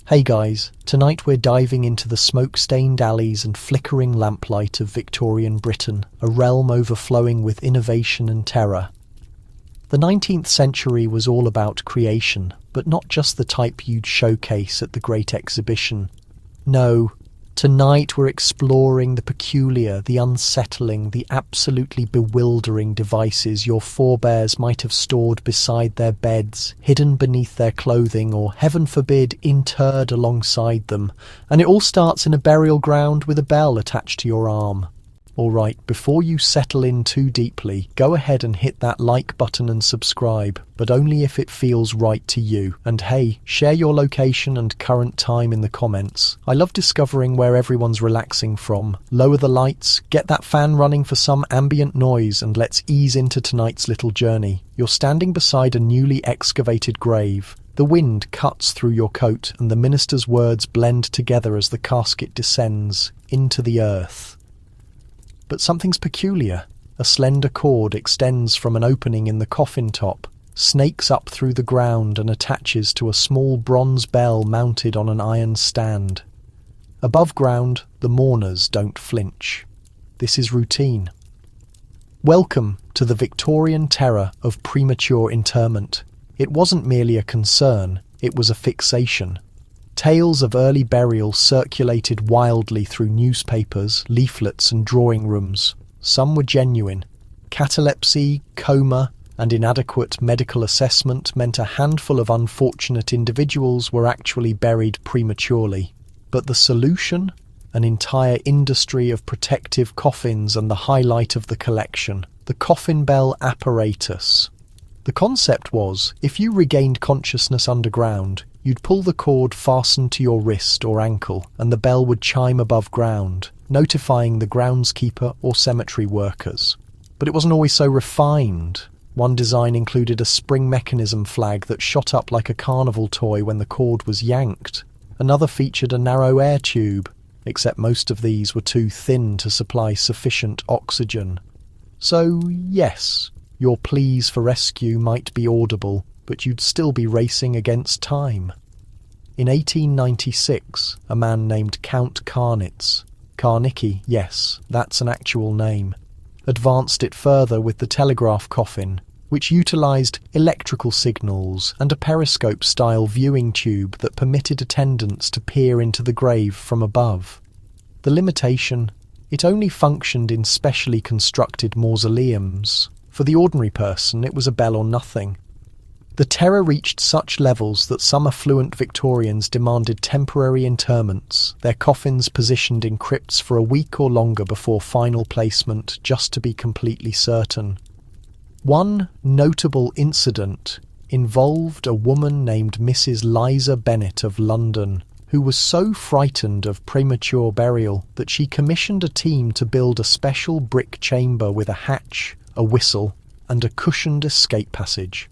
Hey guys, tonight we're diving into the smoke-stained alleys and flickering lamplight of Victorian Britain, a realm overflowing with innovation and terror. The 19th century was all about creation, but not just the type you'd showcase at the Great Exhibition. No, tonight we're exploring the peculiar, the unsettling, the absolutely bewildering devices your forebears might have stored beside their beds, hidden beneath their clothing, or, heaven forbid, interred alongside them. And it all starts in a burial ground with a bell attached to your arm. Alright, before you settle in too deeply, go ahead and hit that like button and subscribe, but only if it feels right to you. And hey, share your location and current time in the comments. I love discovering where everyone's relaxing from. Lower the lights, get that fan running for some ambient noise, and let's ease into tonight's little journey. You're standing beside a newly excavated grave. The wind cuts through your coat, and the minister's words blend together as the casket descends into the earth. But something's peculiar. A slender cord extends from an opening in the coffin top, snakes up through the ground and attaches to a small bronze bell mounted on an iron stand. Above ground, the mourners don't flinch. This is routine. Welcome to the Victorian terror of premature interment. It wasn't merely a concern, it was a fixation. Tales of early burial circulated wildly through newspapers, leaflets and drawing rooms. Some were genuine. Catalepsy, coma, and inadequate medical assessment meant a handful of unfortunate individuals were actually buried prematurely. But the solution? An entire industry of protective coffins and the highlight of the collection, the coffin bell apparatus. The concept was, if you regained consciousness underground, you'd pull the cord fastened to your wrist or ankle, and the bell would chime above ground, notifying the groundskeeper or cemetery workers. But it wasn't always so refined. One design included a spring mechanism flag that shot up like a carnival toy when the cord was yanked. Another featured a narrow air tube, except most of these were too thin to supply sufficient oxygen. So, yes, your pleas for rescue might be audible, but you'd still be racing against time. In 1896, a man named Count Carnicki, yes, that's an actual name, advanced it further with the telegraph coffin, which utilised electrical signals and a periscope-style viewing tube that permitted attendants to peer into the grave from above. The limitation? It only functioned in specially constructed mausoleums. For the ordinary person, it was a bell or nothing. The terror reached such levels that some affluent Victorians demanded temporary interments, their coffins positioned in crypts for a week or longer before final placement, just to be completely certain. One notable incident involved a woman named Mrs. Liza Bennet of London, who was so frightened of premature burial that she commissioned a team to build a special brick chamber with a hatch, a whistle, and a cushioned escape passage.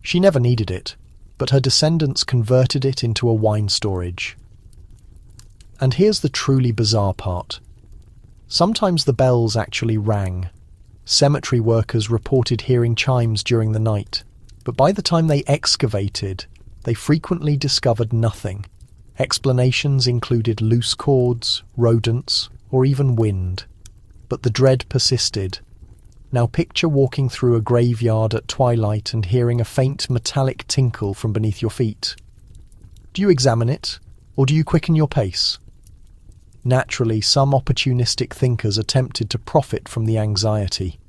She never needed it, but her descendants converted it into a wine storage. And here's the truly bizarre part. Sometimes the bells actually rang. Cemetery workers reported hearing chimes during the night, but by the time they excavated, they frequently discovered nothing. Explanations included loose cords, rodents, or even wind. But the dread persisted. Now picture walking through a graveyard at twilight and hearing a faint metallic tinkle from beneath your feet. Do you examine it, or do you quicken your pace? Naturally, some opportunistic thinkers attempted to profit from the anxiety.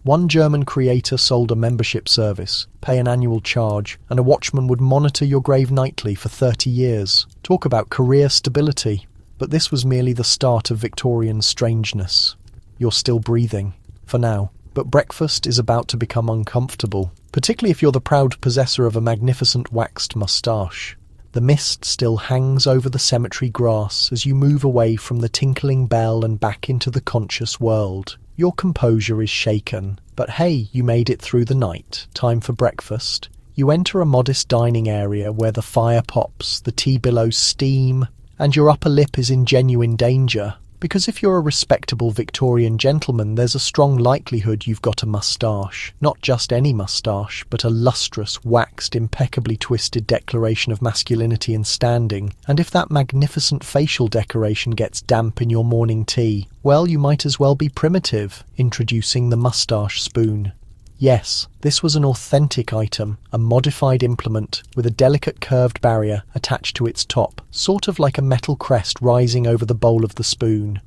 One German creator sold a membership service, pay an annual charge, and a watchman would monitor your grave nightly for 30 years. Talk about career stability. But this was merely the start of Victorian strangeness. You're still breathing. For now, but breakfast is about to become uncomfortable, particularly if you're the proud possessor of a magnificent waxed moustache. The mist still hangs over the cemetery grass as you move away from the tinkling bell and back into the conscious world. Your composure is shaken, but hey, you made it through the night. Time for breakfast. You enter a modest dining area where the fire pops, the tea billows steam, and your upper lip is in genuine danger. Because if you're a respectable Victorian gentleman, there's a strong likelihood you've got a moustache. Not just any moustache, but a lustrous, waxed, impeccably twisted declaration of masculinity and standing. And if that magnificent facial decoration gets damp in your morning tea, well, you might as well be primitive. Introducing the moustache spoon. Yes, this was an authentic item, a modified implement with a delicate curved barrier attached to its top, sort of like a metal crest rising over the bowl of the spoon.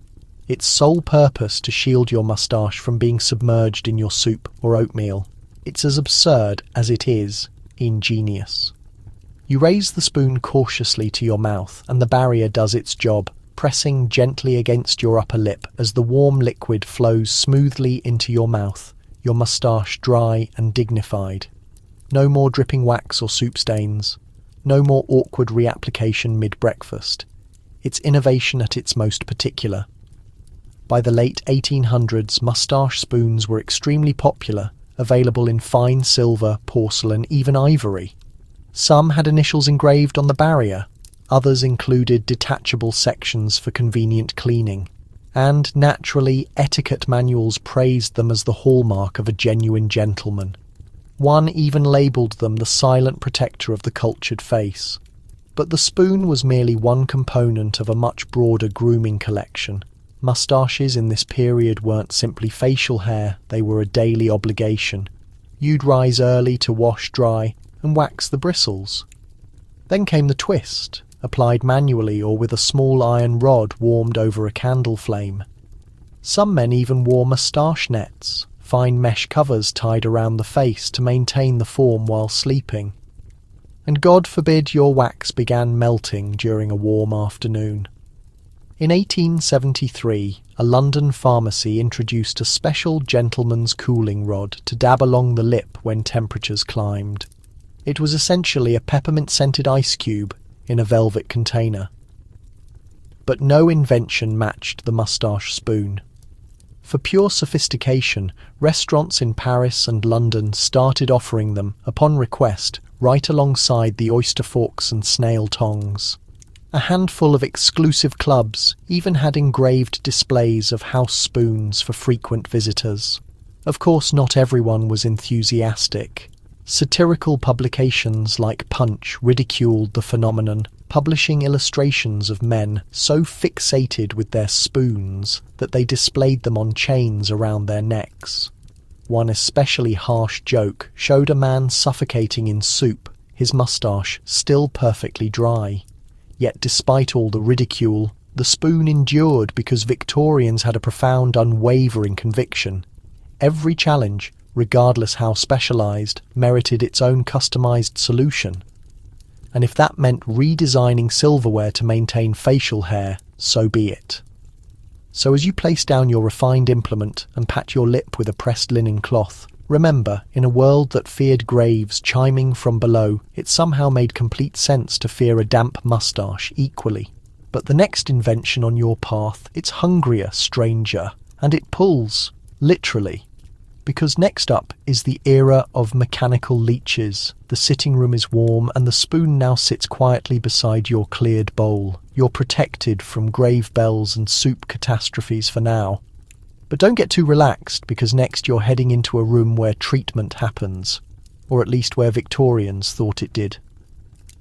Its sole purpose to shield your moustache from being submerged in your soup or oatmeal. It's as absurd as it is ingenious. You raise the spoon cautiously to your mouth and the barrier does its job, pressing gently against your upper lip as the warm liquid flows smoothly into your mouth. Your moustache dry and dignified. No more dripping wax or soup stains. No more awkward reapplication mid-breakfast. It's innovation at its most particular. By the late 1800s, moustache spoons were extremely popular, available in fine silver, porcelain, even ivory. Some had initials engraved on the barrier. Others included detachable sections for convenient cleaning. And, naturally, etiquette manuals praised them as the hallmark of a genuine gentleman. One even labelled them the silent protector of the cultured face. But the spoon was merely one component of a much broader grooming collection. Moustaches in this period weren't simply facial hair, they were a daily obligation. You'd rise early to wash, dry, and wax the bristles. Then came the twist, applied manually or with a small iron rod warmed over a candle flame. Some men even wore moustache nets, fine mesh covers tied around the face to maintain the form while sleeping. And God forbid your wax began melting during a warm afternoon. In 1873, a London pharmacy introduced a special gentleman's cooling rod to dab along the lip when temperatures climbed. It was essentially a peppermint-scented ice cube in a velvet container. But no invention matched the moustache spoon. For pure sophistication, restaurants in Paris and London started offering them, upon request, right alongside the oyster forks and snail tongs. A handful of exclusive clubs even had engraved displays of house spoons for frequent visitors. Of course, not everyone was enthusiastic. Satirical publications like Punch ridiculed the phenomenon, publishing illustrations of men so fixated with their spoons that they displayed them on chains around their necks. One especially harsh joke showed a man suffocating in soup, his moustache still perfectly dry. Yet despite all the ridicule, the spoon endured because Victorians had a profound, unwavering conviction. Every challenge, regardless how specialised, merited its own customised solution. And if that meant redesigning silverware to maintain facial hair, so be it. So as you place down your refined implement and pat your lip with a pressed linen cloth, remember, in a world that feared graves chiming from below, it somehow made complete sense to fear a damp moustache equally. But the next invention on your path, it's hungrier, stranger, and it pulls, literally. Because next up is the era of mechanical leeches. The sitting room is warm and the spoon now sits quietly beside your cleared bowl. You're protected from grave bells and soup catastrophes for now. But don't get too relaxed, because next you're heading into a room where treatment happens. Or at least where Victorians thought it did.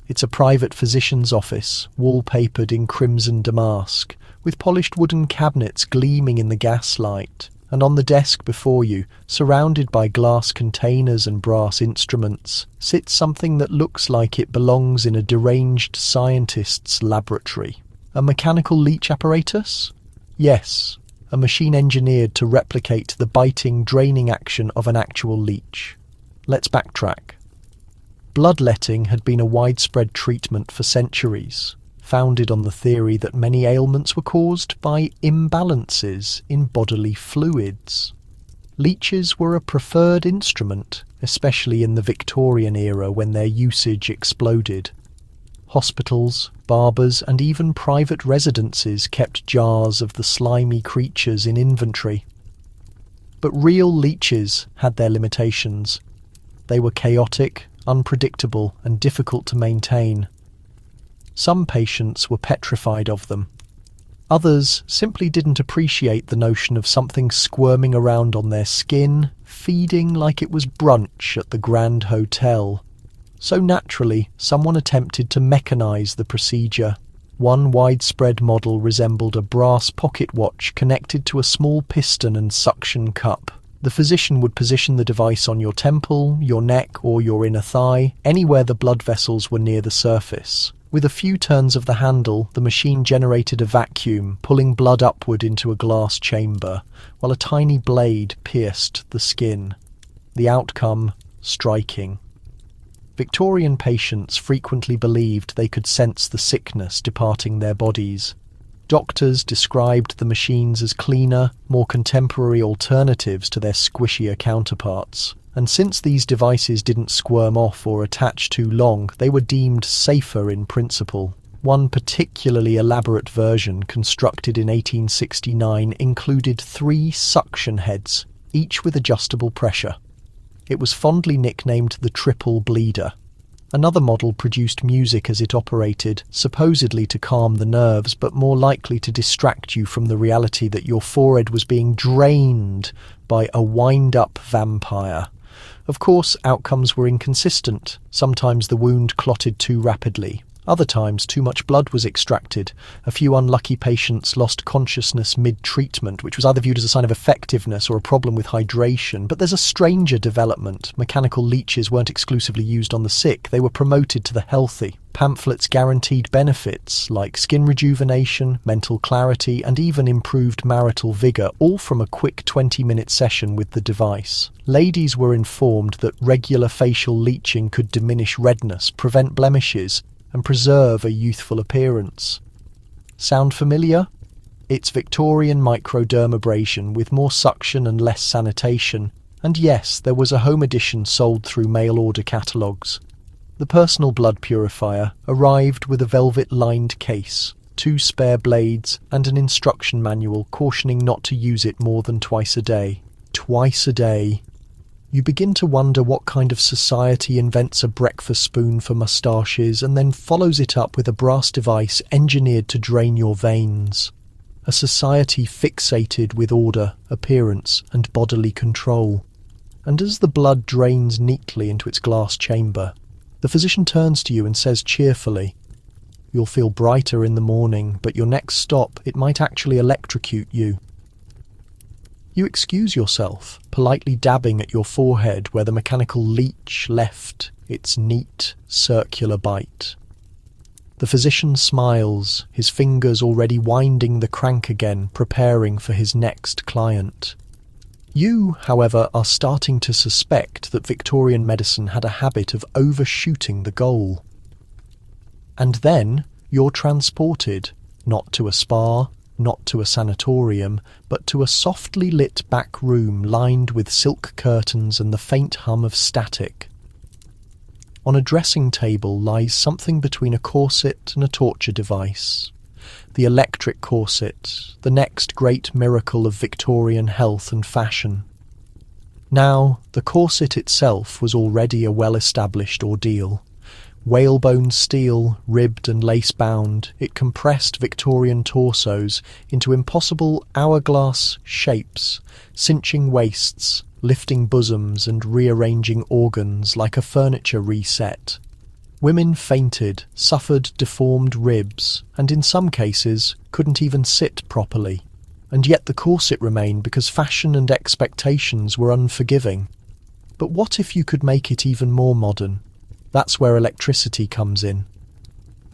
It's a private physician's office, wallpapered in crimson damask, with polished wooden cabinets gleaming in the gaslight. And on the desk before you, surrounded by glass containers and brass instruments, sits something that looks like it belongs in a deranged scientist's laboratory. A mechanical leech apparatus? Yes, a machine engineered to replicate the biting, draining action of an actual leech. Let's backtrack. Bloodletting had been a widespread treatment for centuries, founded on the theory that many ailments were caused by imbalances in bodily fluids. Leeches were a preferred instrument, especially in the Victorian era when their usage exploded. Hospitals, barbers, and even private residences kept jars of the slimy creatures in inventory. But real leeches had their limitations. They were chaotic, unpredictable, and difficult to maintain. Some patients were petrified of them. Others simply didn't appreciate the notion of something squirming around on their skin, feeding like it was brunch at the Grand Hotel. So naturally, someone attempted to mechanize the procedure. One widespread model resembled a brass pocket watch connected to a small piston and suction cup. The physician would position the device on your temple, your neck, or your inner thigh, anywhere the blood vessels were near the surface. With a few turns of the handle, the machine generated a vacuum, pulling blood upward into a glass chamber, while a tiny blade pierced the skin. The outcome, striking. Victorian patients frequently believed they could sense the sickness departing their bodies. Doctors described the machines as cleaner, more contemporary alternatives to their squishier counterparts. And since these devices didn't squirm off or attach too long, they were deemed safer in principle. One particularly elaborate version, constructed in 1869, included 3 suction heads, each with adjustable pressure. It was fondly nicknamed the Triple Bleeder. Another model produced music as it operated, supposedly to calm the nerves, but more likely to distract you from the reality that your forehead was being drained by a wind-up vampire. Of course, outcomes were inconsistent. Sometimes the wound clotted too rapidly. Other times, too much blood was extracted. A few unlucky patients lost consciousness mid-treatment, which was either viewed as a sign of effectiveness or a problem with hydration. But there's a stranger development. Mechanical leeches weren't exclusively used on the sick. They were promoted to the healthy. Pamphlets guaranteed benefits like skin rejuvenation, mental clarity, and even improved marital vigour, all from a quick 20-minute session with the device. Ladies were informed that regular facial leeching could diminish redness, prevent blemishes, and preserve a youthful appearance. Sound familiar? It's Victorian microdermabrasion with more suction and less sanitation. And yes, there was a home edition sold through mail-order catalogues. The personal blood purifier arrived with a velvet-lined case, 2 spare blades, and an instruction manual cautioning not to use it more than twice a day. Twice a day. You begin to wonder what kind of society invents a breakfast spoon for moustaches and then follows it up with a brass device engineered to drain your veins. A society fixated with order, appearance, and bodily control. And as the blood drains neatly into its glass chamber, the physician turns to you and says cheerfully, "You'll feel brighter in the morning, but your next stop, it might actually electrocute you." You excuse yourself, politely dabbing at your forehead where the mechanical leech left its neat, circular bite. The physician smiles, his fingers already winding the crank again, preparing for his next client. You, however, are starting to suspect that Victorian medicine had a habit of overshooting the goal. And then you're transported, not to a spa, not to a sanatorium, but to a softly lit back room lined with silk curtains and the faint hum of static. On a dressing table lies something between a corset and a torture device. The electric corset, the next great miracle of Victorian health and fashion. Now, the corset itself was already a well-established ordeal. Whalebone steel, ribbed and lace-bound, it compressed Victorian torsos into impossible hourglass shapes, cinching waists, lifting bosoms and rearranging organs like a furniture reset. Women fainted, suffered deformed ribs, and in some cases couldn't even sit properly. And yet the corset remained because fashion and expectations were unforgiving. But what if you could make it even more modern? That's where electricity comes in.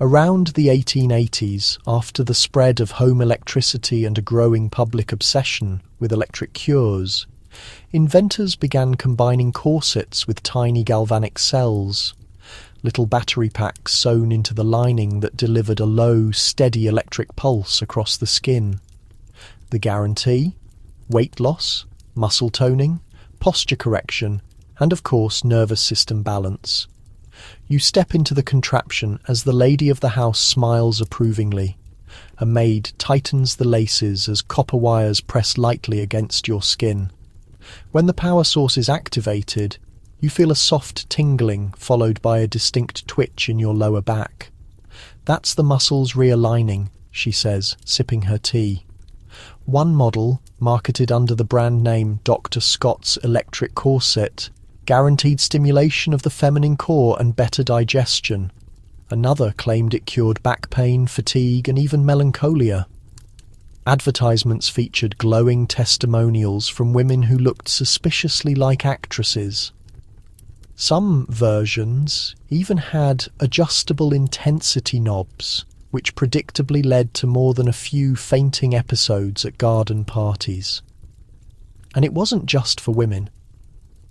Around the 1880s, after the spread of home electricity and a growing public obsession with electric cures, inventors began combining corsets with tiny galvanic cells, little battery packs sewn into the lining that delivered a low, steady electric pulse across the skin. The guarantee? Weight loss, muscle toning, posture correction, and of course nervous system balance. You step into the contraption as the lady of the house smiles approvingly. A maid tightens the laces as copper wires press lightly against your skin. When the power source is activated, you feel a soft tingling followed by a distinct twitch in your lower back. That's the muscles realigning, she says, sipping her tea. One model, marketed under the brand name Dr. Scott's Electric Corset, guaranteed stimulation of the feminine core and better digestion. Another claimed it cured back pain, fatigue, and even melancholia. Advertisements featured glowing testimonials from women who looked suspiciously like actresses. Some versions even had adjustable intensity knobs, which predictably led to more than a few fainting episodes at garden parties. And it wasn't just for women.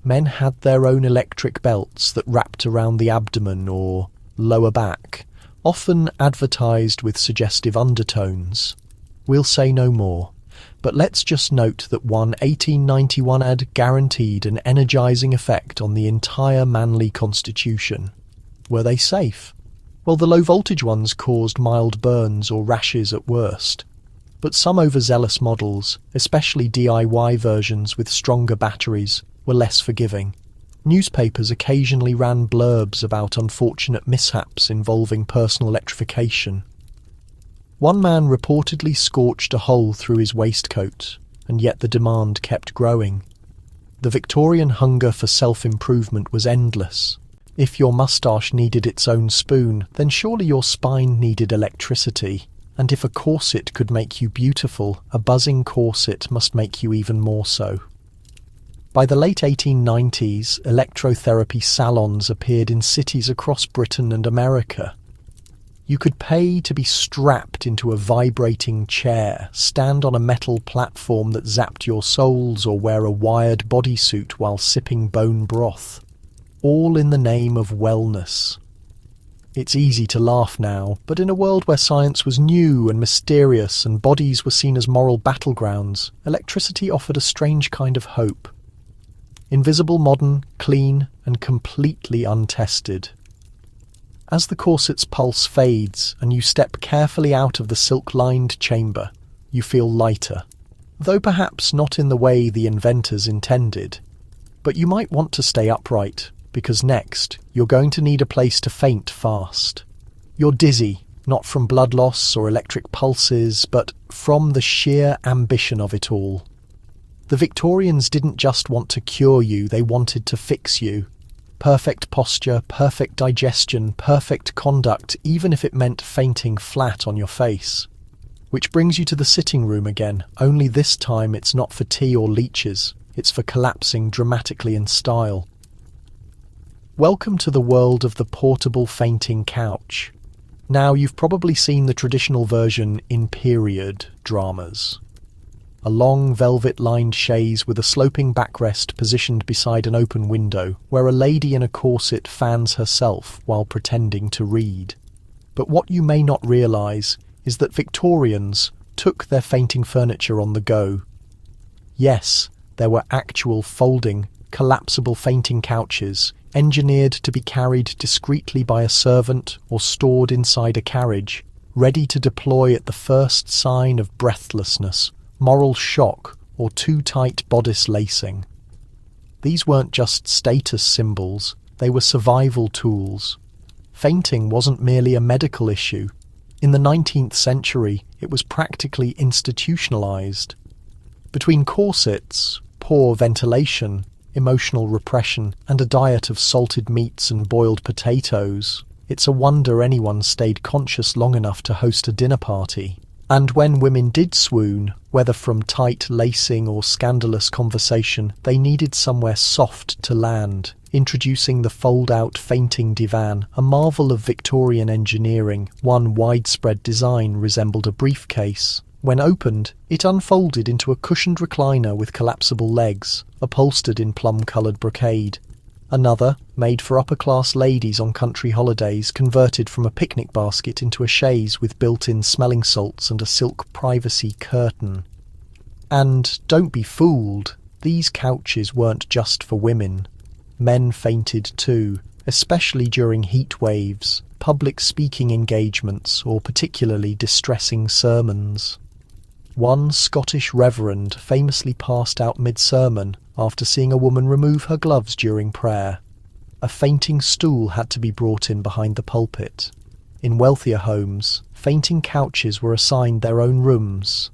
Men had their own electric belts that wrapped around the abdomen or lower back, often advertised with suggestive undertones. We'll say no more, but let's just note that one 1891 ad guaranteed an energizing effect on the entire manly constitution. Were they safe? Well, the low-voltage ones caused mild burns or rashes at worst. But some overzealous models, especially DIY versions with stronger batteries, were less forgiving. Newspapers occasionally ran blurbs about unfortunate mishaps involving personal electrification. One man reportedly scorched a hole through his waistcoat, and yet the demand kept growing. The Victorian hunger for self-improvement was endless. If your moustache needed its own spoon, then surely your spine needed electricity. And if a corset could make you beautiful, a buzzing corset must make you even more so. By the late 1890s, electrotherapy salons appeared in cities across Britain and America. You could pay to be strapped into a vibrating chair, stand on a metal platform that zapped your soles, or wear a wired bodysuit while sipping bone broth. All in the name of wellness. It's easy to laugh now, but in a world where science was new and mysterious and bodies were seen as moral battlegrounds, electricity offered a strange kind of hope. Invisible, modern, clean, and completely untested. As the corset's pulse fades and you step carefully out of the silk-lined chamber, you feel lighter, though perhaps not in the way the inventors intended. But you might want to stay upright, because next, you're going to need a place to faint fast. You're dizzy, not from blood loss or electric pulses, but from the sheer ambition of it all. The Victorians didn't just want to cure you, they wanted to fix you. Perfect posture, perfect digestion, perfect conduct, even if it meant fainting flat on your face. Which brings you to the sitting room again, only this time it's not for tea or leeches, it's for collapsing dramatically in style. Welcome to the world of the portable fainting couch. Now, you've probably seen the traditional version in period dramas. A long velvet-lined chaise with a sloping backrest positioned beside an open window, where a lady in a corset fans herself while pretending to read. But what you may not realise is that Victorians took their fainting furniture on the go. Yes, there were actual folding, collapsible fainting couches, engineered to be carried discreetly by a servant or stored inside a carriage, ready to deploy at the first sign of breathlessness, moral shock, or too tight bodice lacing. These weren't just status symbols, they were survival tools. Fainting wasn't merely a medical issue. In the 19th century, it was practically institutionalized. Between corsets, poor ventilation, emotional repression, and a diet of salted meats and boiled potatoes, it's a wonder anyone stayed conscious long enough to host a dinner party. And when women did swoon, whether from tight lacing or scandalous conversation, they needed somewhere soft to land, introducing the fold-out fainting divan, a marvel of Victorian engineering. One widespread design resembled a briefcase. When opened, it unfolded into a cushioned recliner with collapsible legs, upholstered in plum-coloured brocade. Another, made for upper-class ladies on country holidays, converted from a picnic basket into a chaise with built-in smelling salts and a silk privacy curtain. And don't be fooled, these couches weren't just for women. Men fainted too, especially during heat waves, public speaking engagements, or particularly distressing sermons. One Scottish reverend famously passed out mid-sermon after seeing a woman remove her gloves during prayer. A fainting stool had to be brought in behind the pulpit. In wealthier homes, fainting couches were assigned their own rooms.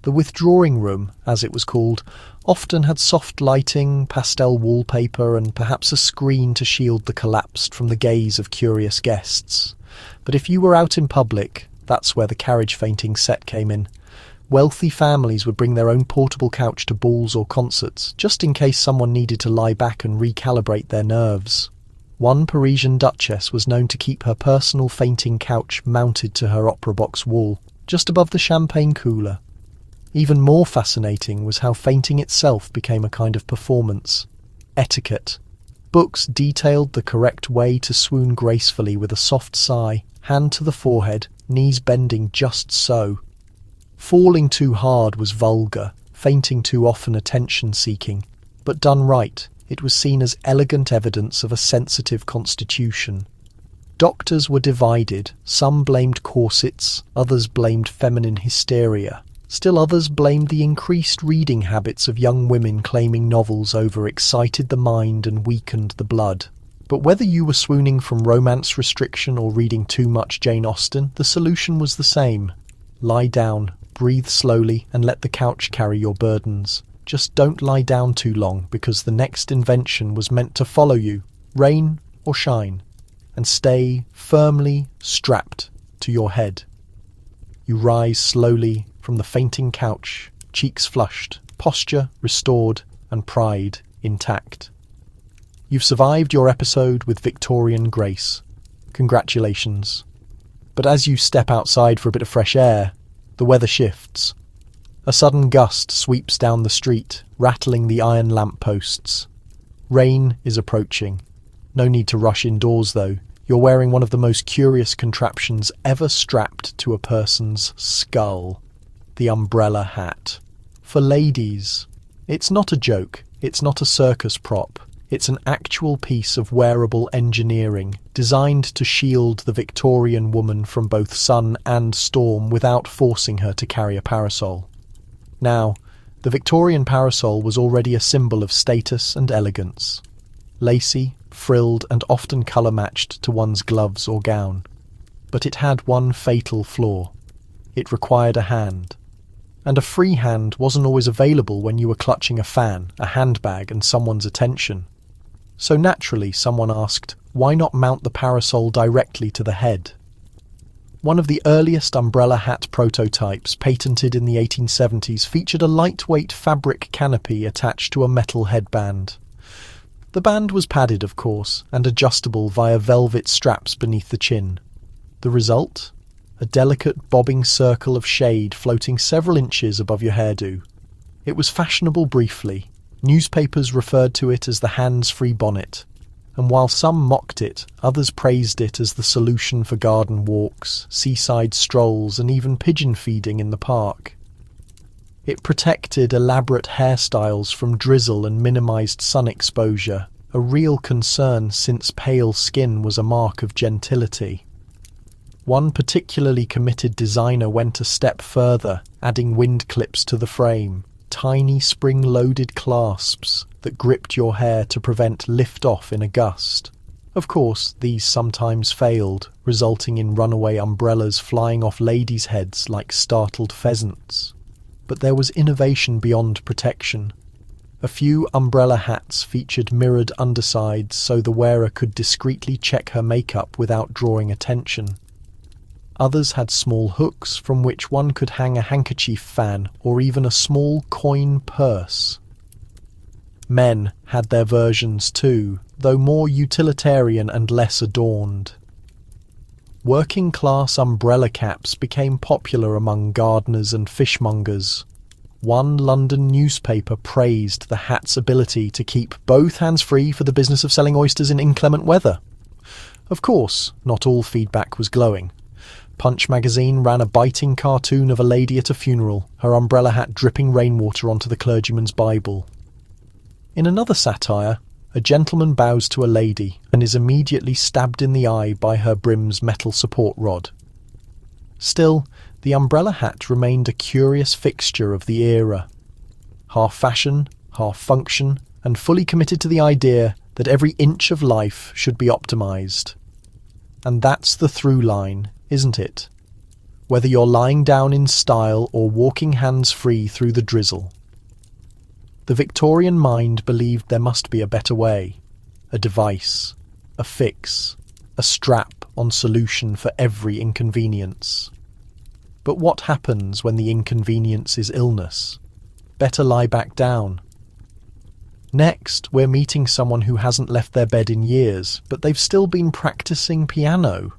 The withdrawing room, as it was called, often had soft lighting, pastel wallpaper, and perhaps a screen to shield the collapsed from the gaze of curious guests. But if you were out in public, that's where the carriage fainting set came in. Wealthy families would bring their own portable couch to balls or concerts, just in case someone needed to lie back and recalibrate their nerves. One Parisian duchess was known to keep her personal fainting couch mounted to her opera box wall, just above the champagne cooler. Even more fascinating was how fainting itself became a kind of performance. Etiquette. Books detailed the correct way to swoon gracefully with a soft sigh, hand to the forehead, knees bending just so. Falling too hard was vulgar, fainting too often attention-seeking, but done right, it was seen as elegant evidence of a sensitive constitution. Doctors were divided, some blamed corsets, others blamed feminine hysteria. Still others blamed the increased reading habits of young women claiming novels overexcited the mind and weakened the blood. But whether you were swooning from romance restriction or reading too much Jane Austen, the solution was the same. Lie down, breathe slowly, and let the couch carry your burdens. Just don't lie down too long, because the next invention was meant to follow you, rain or shine, and stay firmly strapped to your head. You rise slowly from the fainting couch, cheeks flushed, posture restored, and pride intact. You've survived your episode with Victorian grace. Congratulations. But as you step outside for a bit of fresh air, the weather shifts. A sudden gust sweeps down the street, rattling the iron lampposts. Rain is approaching. No need to rush indoors, though. You're wearing one of the most curious contraptions ever strapped to a person's skull. The umbrella hat. For ladies. It's not a joke. It's not a circus prop. It's an actual piece of wearable engineering, designed to shield the Victorian woman from both sun and storm without forcing her to carry a parasol. Now, the Victorian parasol was already a symbol of status and elegance. Lacy, frilled, and often colour-matched to one's gloves or gown. But it had one fatal flaw. It required a hand. And a free hand wasn't always available when you were clutching a fan, a handbag, and someone's attention. So naturally, someone asked, why not mount the parasol directly to the head? One of the earliest umbrella hat prototypes, patented in the 1870s, featured a lightweight fabric canopy attached to a metal headband. The band was padded, of course, and adjustable via velvet straps beneath the chin. The result? A delicate bobbing circle of shade floating several inches above your hairdo. It was fashionable briefly. Newspapers referred to it as the hands-free bonnet, and while some mocked it, others praised it as the solution for garden walks, seaside strolls, and even pigeon feeding in the park. It protected elaborate hairstyles from drizzle and minimised sun exposure, a real concern since pale skin was a mark of gentility. One particularly committed designer went a step further, adding wind clips to the frame, tiny spring-loaded clasps that gripped your hair to prevent lift-off in a gust. Of course, these sometimes failed, resulting in runaway umbrellas flying off ladies' heads like startled pheasants. But there was innovation beyond protection. A few umbrella hats featured mirrored undersides so the wearer could discreetly check her makeup without drawing attention. Others had small hooks from which one could hang a handkerchief fan or even a small coin purse. Men had their versions too, though more utilitarian and less adorned. Working-class umbrella caps became popular among gardeners and fishmongers. One London newspaper praised the hat's ability to keep both hands free for the business of selling oysters in inclement weather. Of course, not all feedback was glowing. Punch magazine ran a biting cartoon of a lady at a funeral, her umbrella hat dripping rainwater onto the clergyman's Bible. In another satire, a gentleman bows to a lady and is immediately stabbed in the eye by her brim's metal support rod. Still, the umbrella hat remained a curious fixture of the era. Half fashion, half function, and fully committed to the idea that every inch of life should be optimised. And that's the through line, isn't it? Whether you're lying down in style or walking hands-free through the drizzle. The Victorian mind believed there must be a better way, a device, a fix, a strap-on solution for every inconvenience. But what happens when the inconvenience is illness? Better lie back down. Next, we're meeting someone who hasn't left their bed in years, but they've still been practicing piano.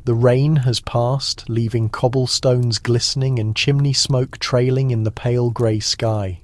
The rain has passed, leaving cobblestones glistening and chimney smoke trailing in the pale grey sky.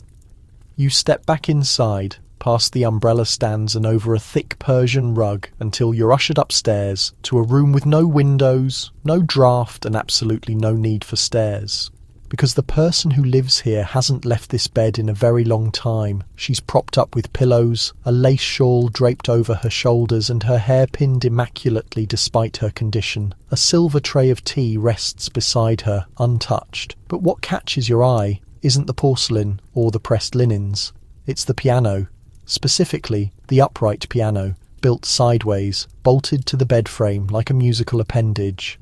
You step back inside, past the umbrella stands and over a thick Persian rug until you're ushered upstairs to a room with no windows, no draught and absolutely no need for stairs. Because the person who lives here hasn't left this bed in a very long time. She's propped up with pillows, a lace shawl draped over her shoulders and her hair pinned immaculately despite her condition. A silver tray of tea rests beside her, untouched. But what catches your eye isn't the porcelain or the pressed linens. It's the piano. Specifically, the upright piano, built sideways, bolted to the bed frame like a musical appendage.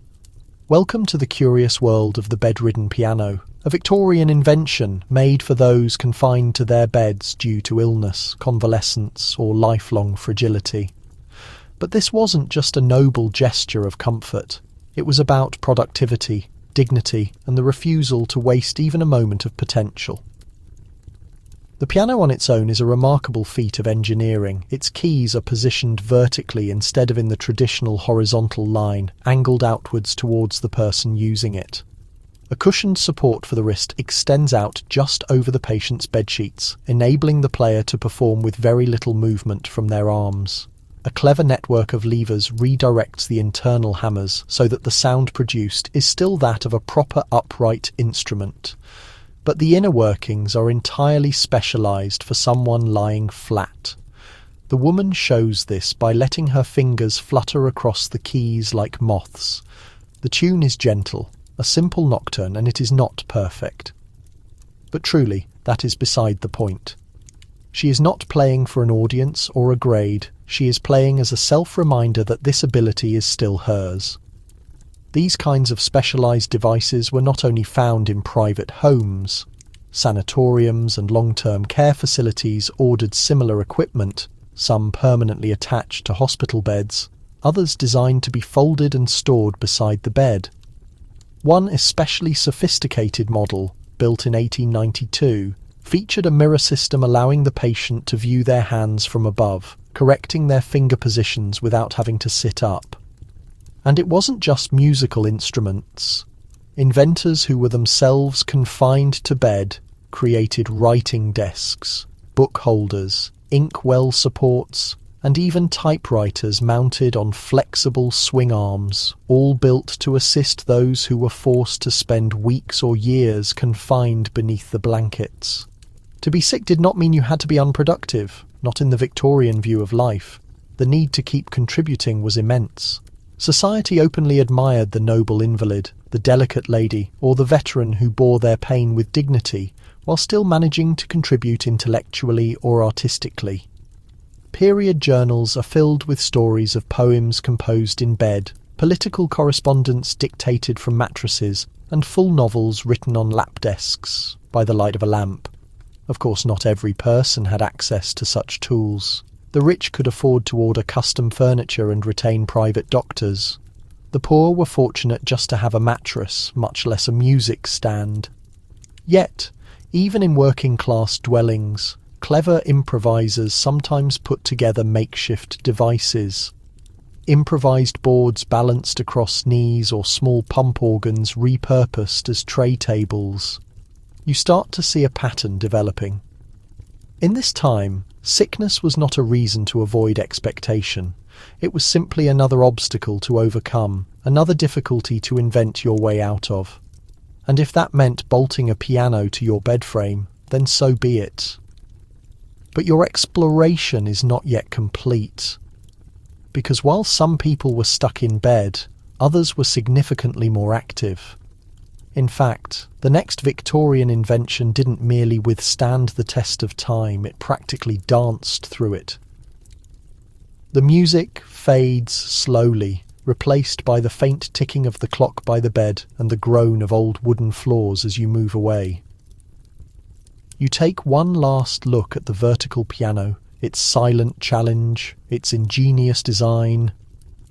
Welcome to the curious world of the bedridden piano, a Victorian invention made for those confined to their beds due to illness, convalescence, or lifelong fragility. But this wasn't just a noble gesture of comfort. It was about productivity, dignity, and the refusal to waste even a moment of potential. The piano on its own is a remarkable feat of engineering. Its keys are positioned vertically instead of in the traditional horizontal line, angled outwards towards the person using it. A cushioned support for the wrist extends out just over the patient's bedsheets, enabling the player to perform with very little movement from their arms. A clever network of levers redirects the internal hammers so that the sound produced is still that of a proper upright instrument. But the inner workings are entirely specialised for someone lying flat. The woman shows this by letting her fingers flutter across the keys like moths. The tune is gentle, a simple nocturne, and it is not perfect. But truly, that is beside the point. She is not playing for an audience or a grade. She is playing as a self-reminder that this ability is still hers. These kinds of specialised devices were not only found in private homes. Sanatoriums and long-term care facilities ordered similar equipment, some permanently attached to hospital beds, others designed to be folded and stored beside the bed. One especially sophisticated model, built in 1892, featured a mirror system allowing the patient to view their hands from above, correcting their finger positions without having to sit up. And it wasn't just musical instruments. Inventors who were themselves confined to bed created writing desks, book holders, inkwell supports, and even typewriters mounted on flexible swing arms, all built to assist those who were forced to spend weeks or years confined beneath the blankets. To be sick did not mean you had to be unproductive, not in the Victorian view of life. The need to keep contributing was immense. Society openly admired the noble invalid, the delicate lady, or the veteran who bore their pain with dignity, while still managing to contribute intellectually or artistically. Period journals are filled with stories of poems composed in bed, political correspondence dictated from mattresses, and full novels written on lap desks, by the light of a lamp. Of course, not every person had access to such tools. The rich could afford to order custom furniture and retain private doctors. The poor were fortunate just to have a mattress, much less a music stand. Yet, even in working-class dwellings, clever improvisers sometimes put together makeshift devices. Improvised boards balanced across knees or small pump organs repurposed as tray tables. You start to see a pattern developing. In this time, sickness was not a reason to avoid expectation. It was simply another obstacle to overcome, another difficulty to invent your way out of. And if that meant bolting a piano to your bed frame, then so be it. But your exploration is not yet complete. Because while some people were stuck in bed, others were significantly more active. In fact, the next Victorian invention didn't merely withstand the test of time, it practically danced through it. The music fades slowly, replaced by the faint ticking of the clock by the bed and the groan of old wooden floors as you move away. You take one last look at the vertical piano, its silent challenge, its ingenious design,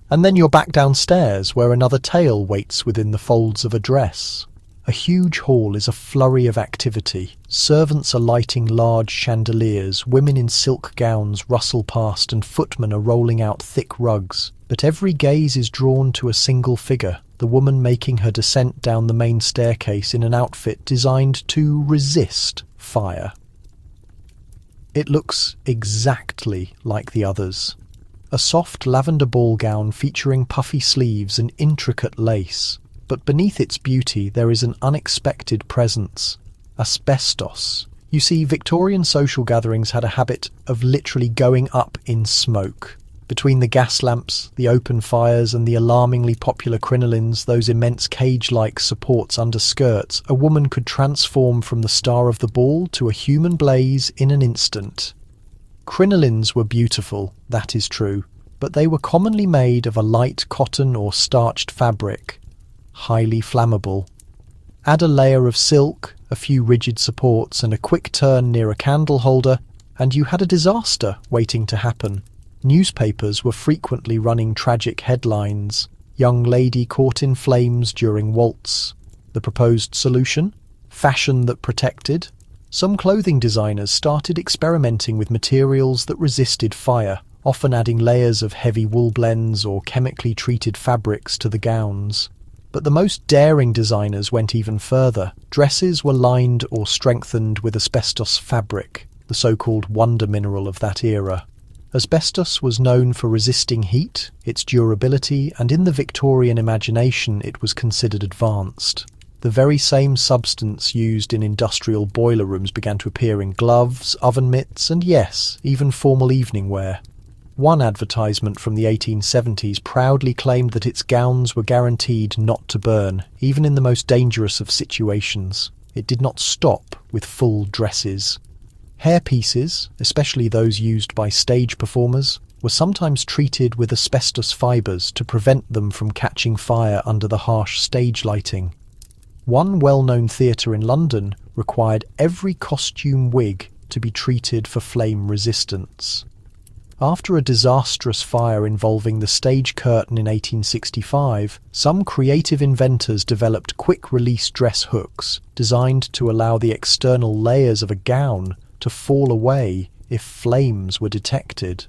and then you're back downstairs where another tale waits within the folds of a dress. A huge hall is a flurry of activity. Servants are lighting large chandeliers, women in silk gowns rustle past, and footmen are rolling out thick rugs. But every gaze is drawn to a single figure, the woman making her descent down the main staircase in an outfit designed to resist fire. It looks exactly like the others. A soft lavender ball gown featuring puffy sleeves and intricate lace. But beneath its beauty there is an unexpected presence: asbestos. You see, Victorian social gatherings had a habit of literally going up in smoke. Between the gas lamps, the open fires, and the alarmingly popular crinolines, those immense cage-like supports under skirts, a woman could transform from the star of the ball to a human blaze in an instant. Crinolines were beautiful, that is true, but they were commonly made of a light cotton or starched fabric, highly flammable. Add a layer of silk, a few rigid supports, and a quick turn near a candle holder, and you had a disaster waiting to happen. Newspapers were frequently running tragic headlines: "Young lady caught in flames during waltz." The proposed solution? Fashion that protected. Some clothing designers started experimenting with materials that resisted fire, often adding layers of heavy wool blends or chemically treated fabrics to the gowns. But the most daring designers went even further. Dresses were lined or strengthened with asbestos fabric, the so-called wonder mineral of that era. Asbestos was known for resisting heat, its durability, and in the Victorian imagination it was considered advanced. The very same substance used in industrial boiler rooms began to appear in gloves, oven mitts, and yes, even formal evening wear. One advertisement from the 1870s proudly claimed that its gowns were guaranteed not to burn, even in the most dangerous of situations. It did not stop with full dresses. Hairpieces, especially those used by stage performers, were sometimes treated with asbestos fibres to prevent them from catching fire under the harsh stage lighting. One well-known theatre in London required every costume wig to be treated for flame resistance. After a disastrous fire involving the stage curtain in 1865, some creative inventors developed quick-release dress hooks designed to allow the external layers of a gown to fall away if flames were detected.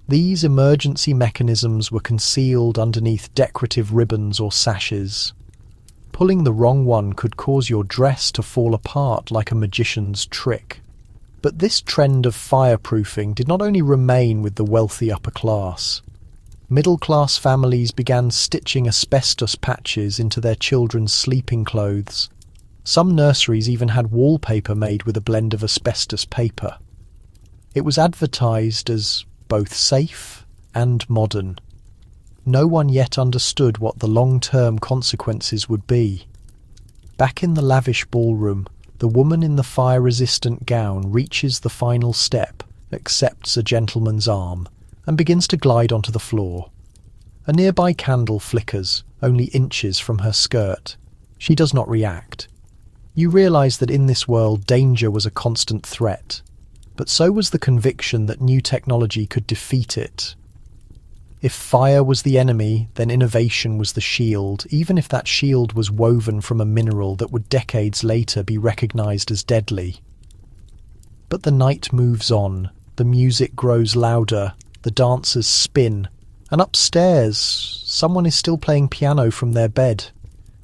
These emergency mechanisms were concealed underneath decorative ribbons or sashes. Pulling the wrong one could cause your dress to fall apart like a magician's trick. But this trend of fireproofing did not only remain with the wealthy upper class. Middle-class families began stitching asbestos patches into their children's sleeping clothes. Some nurseries even had wallpaper made with a blend of asbestos paper. It was advertised as both safe and modern. No one yet understood what the long-term consequences would be. Back in the lavish ballroom, the woman in the fire-resistant gown reaches the final step, accepts a gentleman's arm, and begins to glide onto the floor. A nearby candle flickers, only inches from her skirt. She does not react. You realise that in this world danger was a constant threat, but so was the conviction that new technology could defeat it. If fire was the enemy, then innovation was the shield, even if that shield was woven from a mineral that would decades later be recognised as deadly. But the night moves on, the music grows louder, the dancers spin, and upstairs someone is still playing piano from their bed.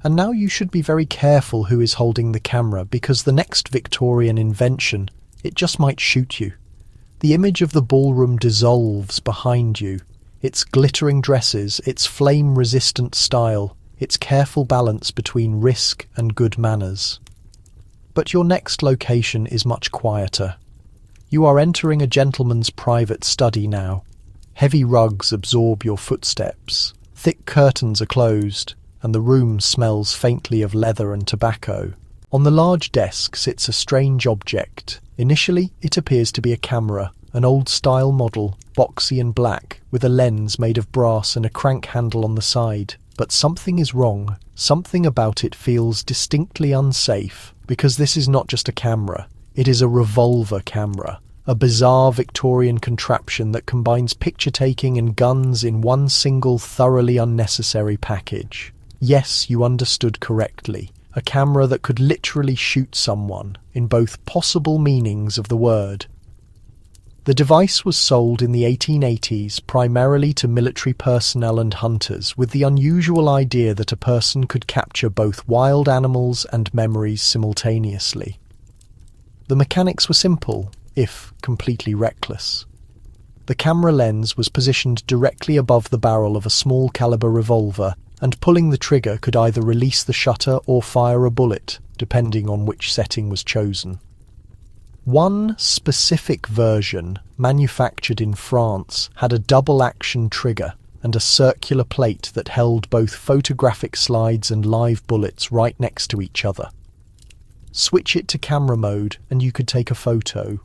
And now you should be very careful who is holding the camera, because the next Victorian invention, it just might shoot you. The image of the ballroom dissolves behind you. Its glittering dresses, its flame-resistant style, its careful balance between risk and good manners. But your next location is much quieter. You are entering a gentleman's private study now. Heavy rugs absorb your footsteps. Thick curtains are closed, and the room smells faintly of leather and tobacco. On the large desk sits a strange object. Initially, it appears to be a camera an old-style model, boxy and black, with a lens made of brass and a crank handle on the side. But something is wrong. Something about it feels distinctly unsafe, because this is not just a camera. It is a revolver camera, a bizarre Victorian contraption that combines picture-taking and guns in one single thoroughly unnecessary package. Yes, you understood correctly. A camera that could literally shoot someone, in both possible meanings of the word. The device was sold in the 1880s primarily to military personnel and hunters, with the unusual idea that a person could capture both wild animals and memories simultaneously. The mechanics were simple, if completely reckless. The camera lens was positioned directly above the barrel of a small caliber revolver, and pulling the trigger could either release the shutter or fire a bullet, depending on which setting was chosen. One specific version, manufactured in France, had a double-action trigger and a circular plate that held both photographic slides and live bullets right next to each other. Switch it to camera mode and you could take a photo.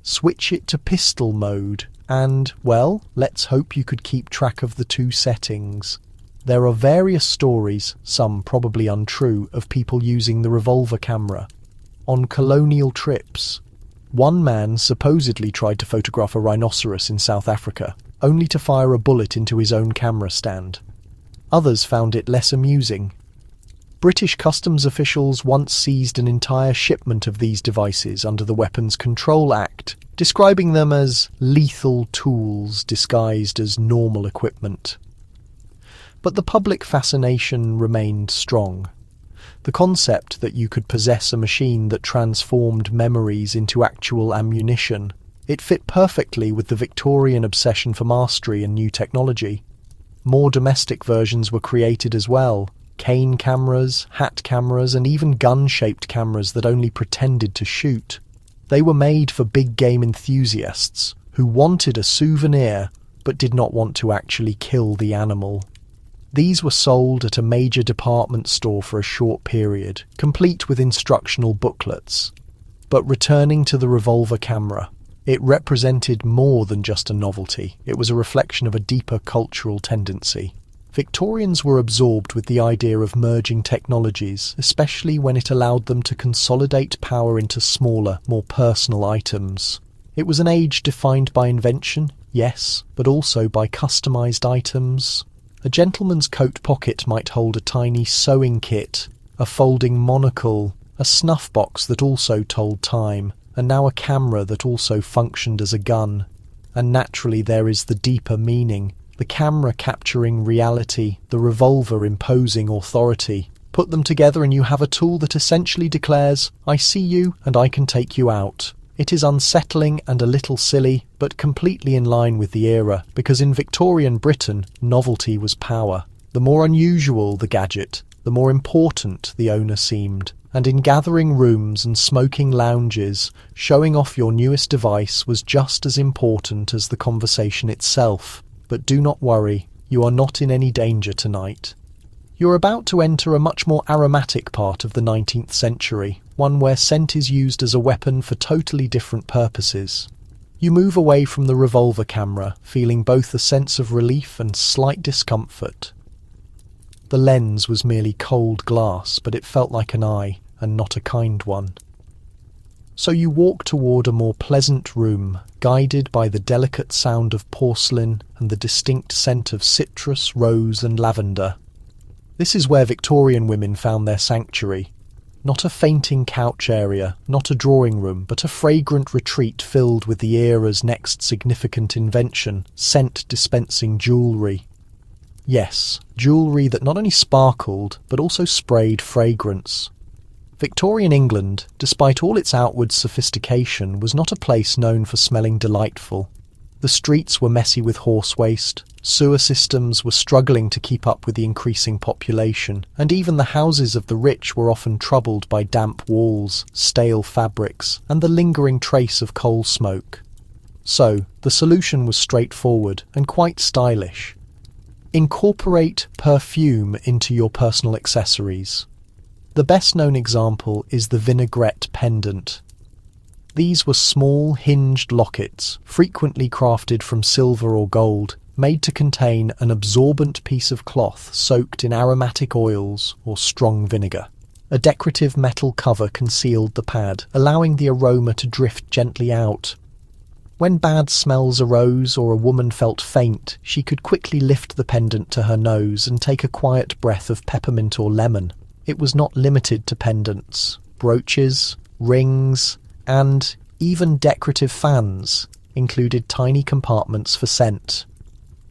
Switch it to pistol mode and, well, let's hope you could keep track of the two settings. There are various stories, some probably untrue, of people using the revolver camera on colonial trips. One man supposedly tried to photograph a rhinoceros in South Africa, only to fire a bullet into his own camera stand. Others found it less amusing. British customs officials once seized an entire shipment of these devices under the Weapons Control Act, describing them as lethal tools disguised as normal equipment. But the public fascination remained strong. The concept that you could possess a machine that transformed memories into actual ammunition, it fit perfectly with the Victorian obsession for mastery and new technology. More domestic versions were created as well, cane cameras, hat cameras, and even gun-shaped cameras that only pretended to shoot. They were made for big game enthusiasts who wanted a souvenir but did not want to actually kill the animal. These were sold at a major department store for a short period, complete with instructional booklets. But returning to the revolver camera, it represented more than just a novelty. It was a reflection of a deeper cultural tendency. Victorians were absorbed with the idea of merging technologies, especially when it allowed them to consolidate power into smaller, more personal items. It was an age defined by invention, yes, but also by customized items. A gentleman's coat pocket might hold a tiny sewing kit, a folding monocle, a snuff box that also told time, and now a camera that also functioned as a gun. And naturally there is the deeper meaning, the camera capturing reality, the revolver imposing authority. Put them together and you have a tool that essentially declares, I see you and I can take you out. It is unsettling and a little silly, but completely in line with the era, because in Victorian Britain, novelty was power. The more unusual the gadget, the more important the owner seemed. And in gathering rooms and smoking lounges, showing off your newest device was just as important as the conversation itself. But do not worry, you are not in any danger tonight. You're about to enter a much more aromatic part of the 19th century, one where scent is used as a weapon for totally different purposes. You move away from the revolver camera, feeling both a sense of relief and slight discomfort. The lens was merely cold glass, but it felt like an eye, and not a kind one. So you walk toward a more pleasant room, guided by the delicate sound of porcelain and the distinct scent of citrus, rose and lavender. This is where Victorian women found their sanctuary. Not a fainting couch area, not a drawing room, but a fragrant retreat filled with the era's next significant invention, scent-dispensing jewellery. Yes, jewellery that not only sparkled, but also sprayed fragrance. Victorian England, despite all its outward sophistication, was not a place known for smelling delightful. The streets were messy with horse waste, sewer systems were struggling to keep up with the increasing population, and even the houses of the rich were often troubled by damp walls, stale fabrics, and the lingering trace of coal smoke. So, the solution was straightforward and quite stylish. Incorporate perfume into your personal accessories. The best-known example is the vinaigrette pendant. These were small, hinged lockets, frequently crafted from silver or gold, made to contain an absorbent piece of cloth soaked in aromatic oils or strong vinegar. A decorative metal cover concealed the pad, allowing the aroma to drift gently out. When bad smells arose or a woman felt faint, she could quickly lift the pendant to her nose and take a quiet breath of peppermint or lemon. It was not limited to pendants. Brooches, rings, and even decorative fans included tiny compartments for scent.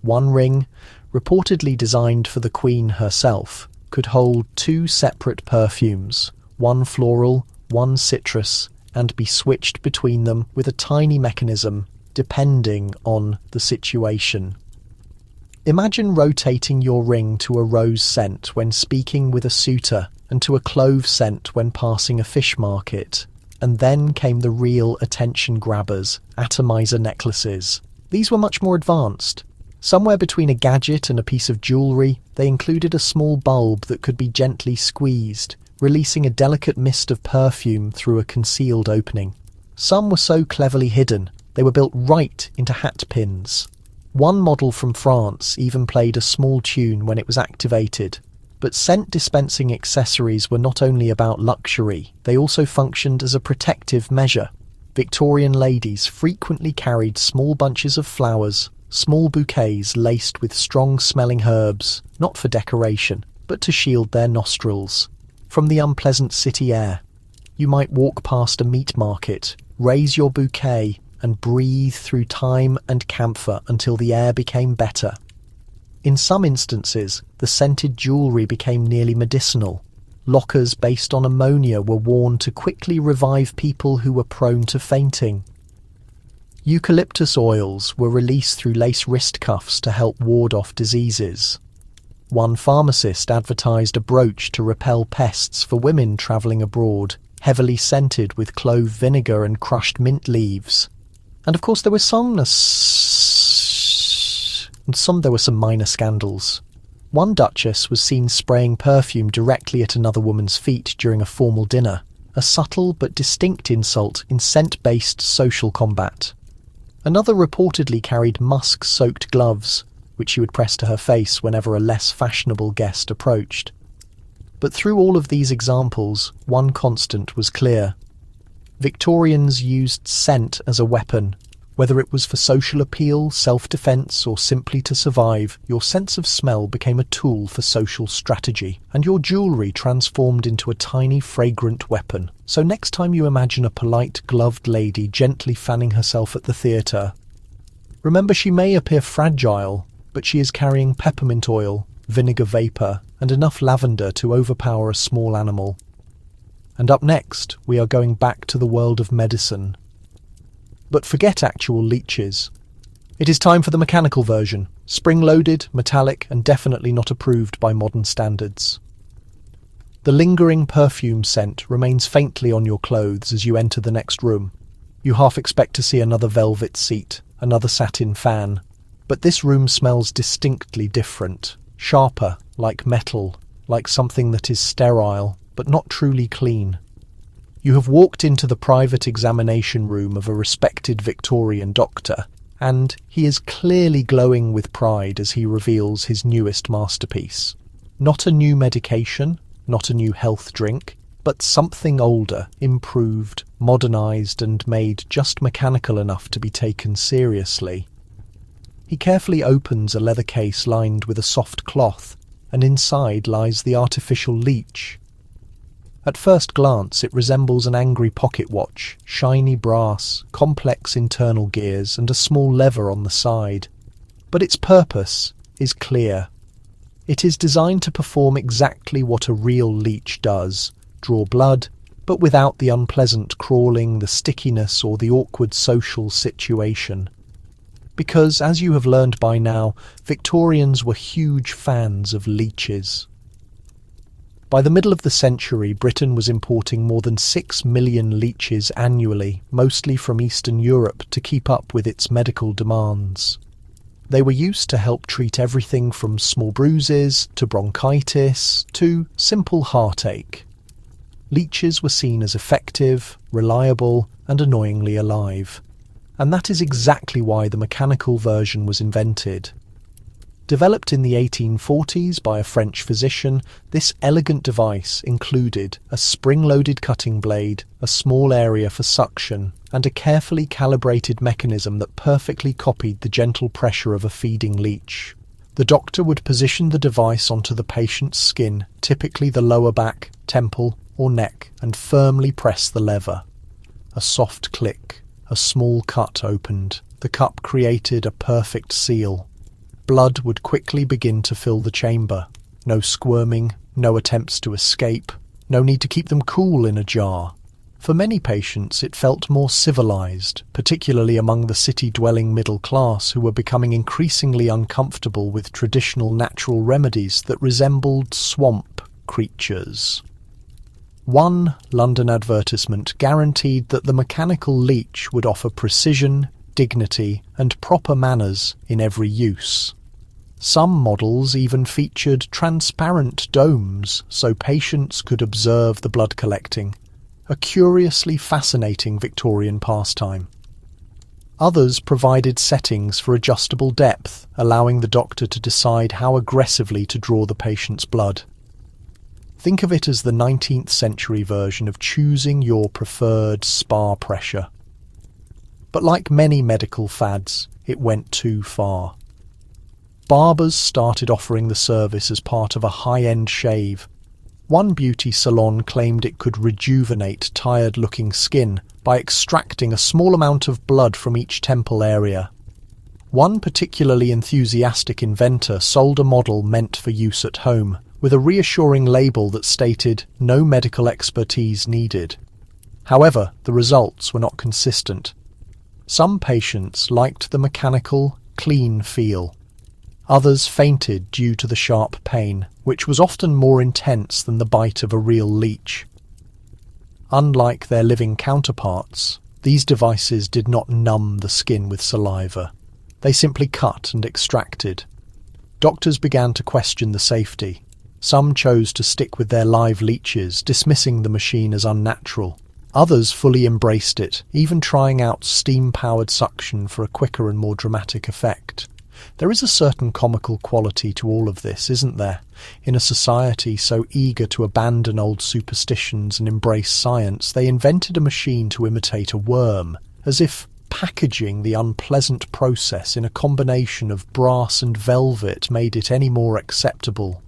One ring, reportedly designed for the Queen herself, could hold 2 separate perfumes, one floral, one citrus, and be switched between them with a tiny mechanism depending on the situation. Imagine rotating your ring to a rose scent when speaking with a suitor and to a clove scent when passing a fish market. And then came the real attention grabbers, atomizer necklaces. These were much more advanced. Somewhere between a gadget and a piece of jewellery, they included a small bulb that could be gently squeezed, releasing a delicate mist of perfume through a concealed opening. Some were so cleverly hidden, they were built right into hat pins. One model from France even played a small tune when it was activated. But scent dispensing accessories were not only about luxury, they also functioned as a protective measure. Victorian ladies frequently carried small bunches of flowers, small bouquets laced with strong-smelling herbs, not for decoration, but to shield their nostrils from the unpleasant city air. You might walk past a meat market, raise your bouquet, and breathe through thyme and camphor until the air became better. In some instances, the scented jewellery became nearly medicinal. Lockers based on ammonia were worn to quickly revive people who were prone to fainting. Eucalyptus oils were released through lace wrist cuffs to help ward off diseases. One pharmacist advertised a brooch to repel pests for women travelling abroad, heavily scented with clove vinegar and crushed mint leaves. And of course there were there were some minor scandals. One duchess was seen spraying perfume directly at another woman's feet during a formal dinner, a subtle but distinct insult in scent-based social combat. Another reportedly carried musk-soaked gloves, which she would press to her face whenever a less fashionable guest approached. But through all of these examples, one constant was clear. Victorians used scent as a weapon. Whether it was for social appeal, self-defense, or simply to survive, your sense of smell became a tool for social strategy, and your jewellery transformed into a tiny, fragrant weapon. So next time you imagine a polite, gloved lady gently fanning herself at the theatre, remember she may appear fragile, but she is carrying peppermint oil, vinegar vapour, and enough lavender to overpower a small animal. And up next, we are going back to the world of medicine. But forget actual leeches. It is time for the mechanical version, spring-loaded, metallic, and definitely not approved by modern standards. The lingering perfume scent remains faintly on your clothes as you enter the next room. You half expect to see another velvet seat, another satin fan. But this room smells distinctly different, sharper, like metal, like something that is sterile, but not truly clean. You have walked into the private examination room of a respected Victorian doctor, and he is clearly glowing with pride as he reveals his newest masterpiece. Not a new medication, not a new health drink, but something older, improved, modernised, and made just mechanical enough to be taken seriously. He carefully opens a leather case lined with a soft cloth, and inside lies the artificial leech. At first glance, it resembles an angry pocket watch, shiny brass, complex internal gears, and a small lever on the side. But its purpose is clear. It is designed to perform exactly what a real leech does, draw blood, but without the unpleasant crawling, the stickiness, or the awkward social situation. Because, as you have learned by now, Victorians were huge fans of leeches. By the middle of the century, Britain was importing more than 6 million leeches annually, mostly from Eastern Europe, to keep up with its medical demands. They were used to help treat everything from small bruises to bronchitis to simple heartache. leeches were seen as effective, reliable, and annoyingly alive. And that is exactly why the mechanical version was invented. Developed in the 1840s by a French physician, this elegant device included a spring-loaded cutting blade, a small area for suction, and a carefully calibrated mechanism that perfectly copied the gentle pressure of a feeding leech. The doctor would position the device onto the patient's skin, typically the lower back, temple, or neck, and firmly press the lever. A soft click, a small cut opened. The cup created a perfect seal. Blood would quickly begin to fill the chamber. No squirming, no attempts to escape, no need to keep them cool in a jar. For many patients, it felt more civilized, particularly among the city-dwelling middle class who were becoming increasingly uncomfortable with traditional natural remedies that resembled swamp creatures. One London advertisement guaranteed that the mechanical leech would offer precision, dignity, and proper manners in every use. Some models even featured transparent domes so patients could observe the blood collecting, a curiously fascinating Victorian pastime. Others provided settings for adjustable depth, allowing the doctor to decide how aggressively to draw the patient's blood. Think of it as the 19th century version of choosing your preferred spa pressure. But like many medical fads, it went too far. Barbers started offering the service as part of a high-end shave. One beauty salon claimed it could rejuvenate tired-looking skin by extracting a small amount of blood from each temple area. One particularly enthusiastic inventor sold a model meant for use at home, with a reassuring label that stated no medical expertise needed. However, the results were not consistent. Some patients liked the mechanical, clean feel. Others fainted due to the sharp pain, which was often more intense than the bite of a real leech. Unlike their living counterparts, these devices did not numb the skin with saliva. They simply cut and extracted. Doctors began to question the safety. Some chose to stick with their live leeches, dismissing the machine as unnatural. Others fully embraced it, even trying out steam-powered suction for a quicker and more dramatic effect. There is a certain comical quality to all of this, isn't there? In a society so eager to abandon old superstitions and embrace science, they invented a machine to imitate a worm, as if packaging the unpleasant process in a combination of brass and velvet made it any more acceptable.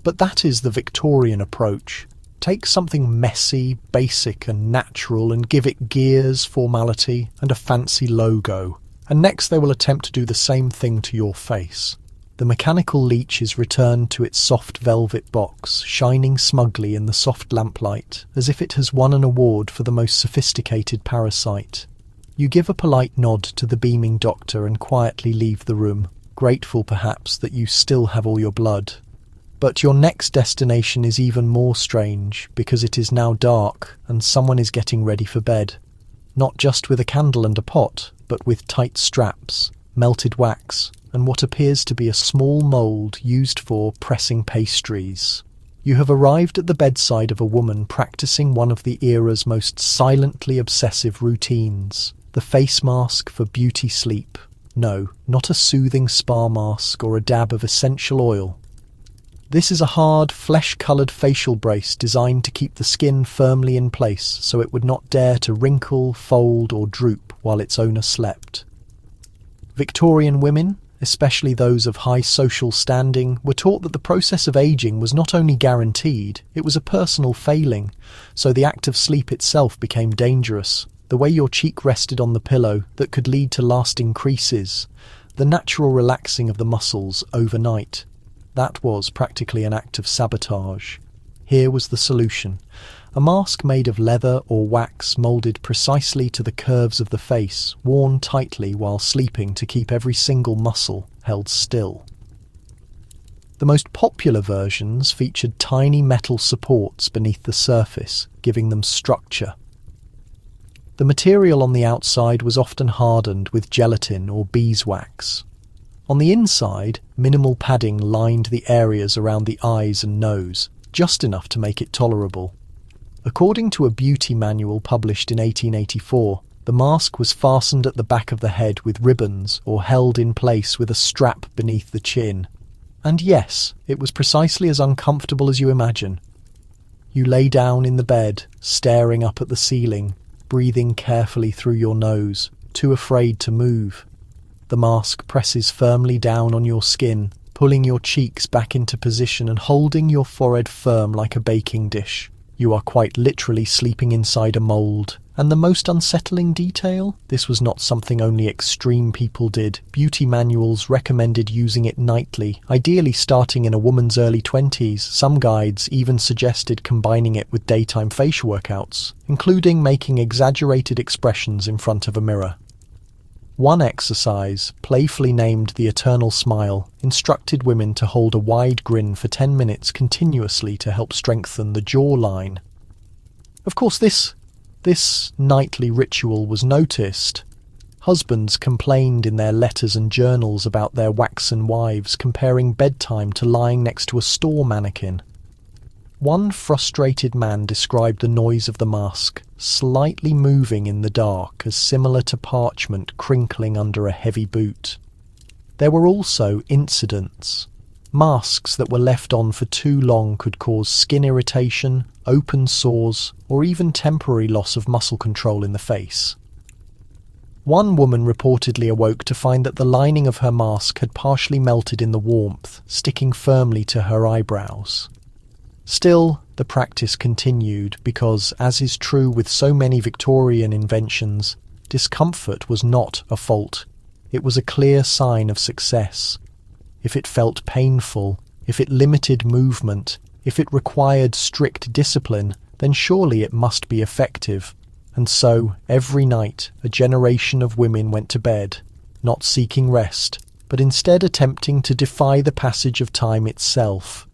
But that is the Victorian approach. Take something messy, basic and natural and give it gears, formality and a fancy logo. And next they will attempt to do the same thing to your face. The mechanical leech is returned to its soft velvet box, shining smugly in the soft lamplight, as if it has won an award for the most sophisticated parasite. You give a polite nod to the beaming doctor and quietly leave the room, grateful perhaps that you still have all your blood. But your next destination is even more strange, because it is now dark and someone is getting ready for bed. Not just with a candle and a pot, but with tight straps, melted wax, and what appears to be a small mould used for pressing pastries. You have arrived at the bedside of a woman practicing one of the era's most silently obsessive routines, the face mask for beauty sleep. No, not a soothing spa mask or a dab of essential oil. This is a hard, flesh-coloured facial brace designed to keep the skin firmly in place so it would not dare to wrinkle, fold or droop while its owner slept. Victorian women, especially those of high social standing, were taught that the process of ageing was not only guaranteed, it was a personal failing, so the act of sleep itself became dangerous. The way your cheek rested on the pillow that could lead to lasting creases, the natural relaxing of the muscles overnight. That was practically an act of sabotage. Here was the solution. A mask made of leather or wax moulded precisely to the curves of the face, worn tightly while sleeping to keep every single muscle held still. The most popular versions featured tiny metal supports beneath the surface, giving them structure. The material on the outside was often hardened with gelatin or beeswax. On the inside, minimal padding lined the areas around the eyes and nose, just enough to make it tolerable. According to a beauty manual published in 1884, the mask was fastened at the back of the head with ribbons or held in place with a strap beneath the chin. And yes, it was precisely as uncomfortable as you imagine. You lay down in the bed, staring up at the ceiling, breathing carefully through your nose, too afraid to move. The mask presses firmly down on your skin, pulling your cheeks back into position and holding your forehead firm like a baking dish. You are quite literally sleeping inside a mould. And the most unsettling detail? This was not something only extreme people did. Beauty manuals recommended using it nightly, ideally starting in a woman's early 20s. Some guides even suggested combining it with daytime facial workouts, including making exaggerated expressions in front of a mirror. One exercise, playfully named the Eternal Smile, instructed women to hold a wide grin for 10 minutes continuously to help strengthen the jawline. Of course, this nightly ritual was noticed. Husbands complained in their letters and journals about their waxen wives comparing bedtime to lying next to a store mannequin. One frustrated man described the noise of the mask, slightly moving in the dark, as similar to parchment crinkling under a heavy boot. There were also incidents. Masks that were left on for too long could cause skin irritation, open sores, or even temporary loss of muscle control in the face. One woman reportedly awoke to find that the lining of her mask had partially melted in the warmth, sticking firmly to her eyebrows. Still, the practice continued because, as is true with so many Victorian inventions, discomfort was not a fault. It was a clear sign of success. If it felt painful, if it limited movement, if it required strict discipline, then surely it must be effective. And so, every night, a generation of women went to bed, not seeking rest, but instead attempting to defy the passage of time itself.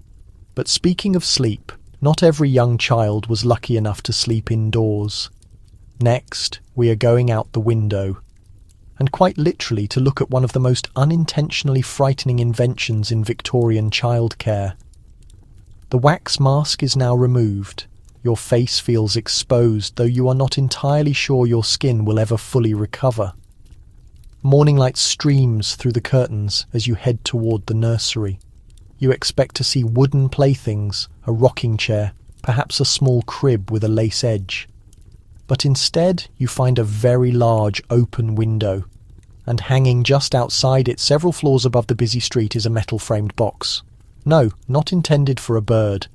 But speaking of sleep, not every young child was lucky enough to sleep indoors. Next, we are going out the window, and quite literally to look at one of the most unintentionally frightening inventions in Victorian childcare. The wax mask is now removed. Your face feels exposed, though you are not entirely sure your skin will ever fully recover. Morning light streams through the curtains as you head toward the nursery. You expect to see wooden playthings, a rocking chair, perhaps a small crib with a lace edge. But instead, you find a very large open window, and hanging just outside it several floors above the busy street is a metal-framed box. No, not intended for a bird.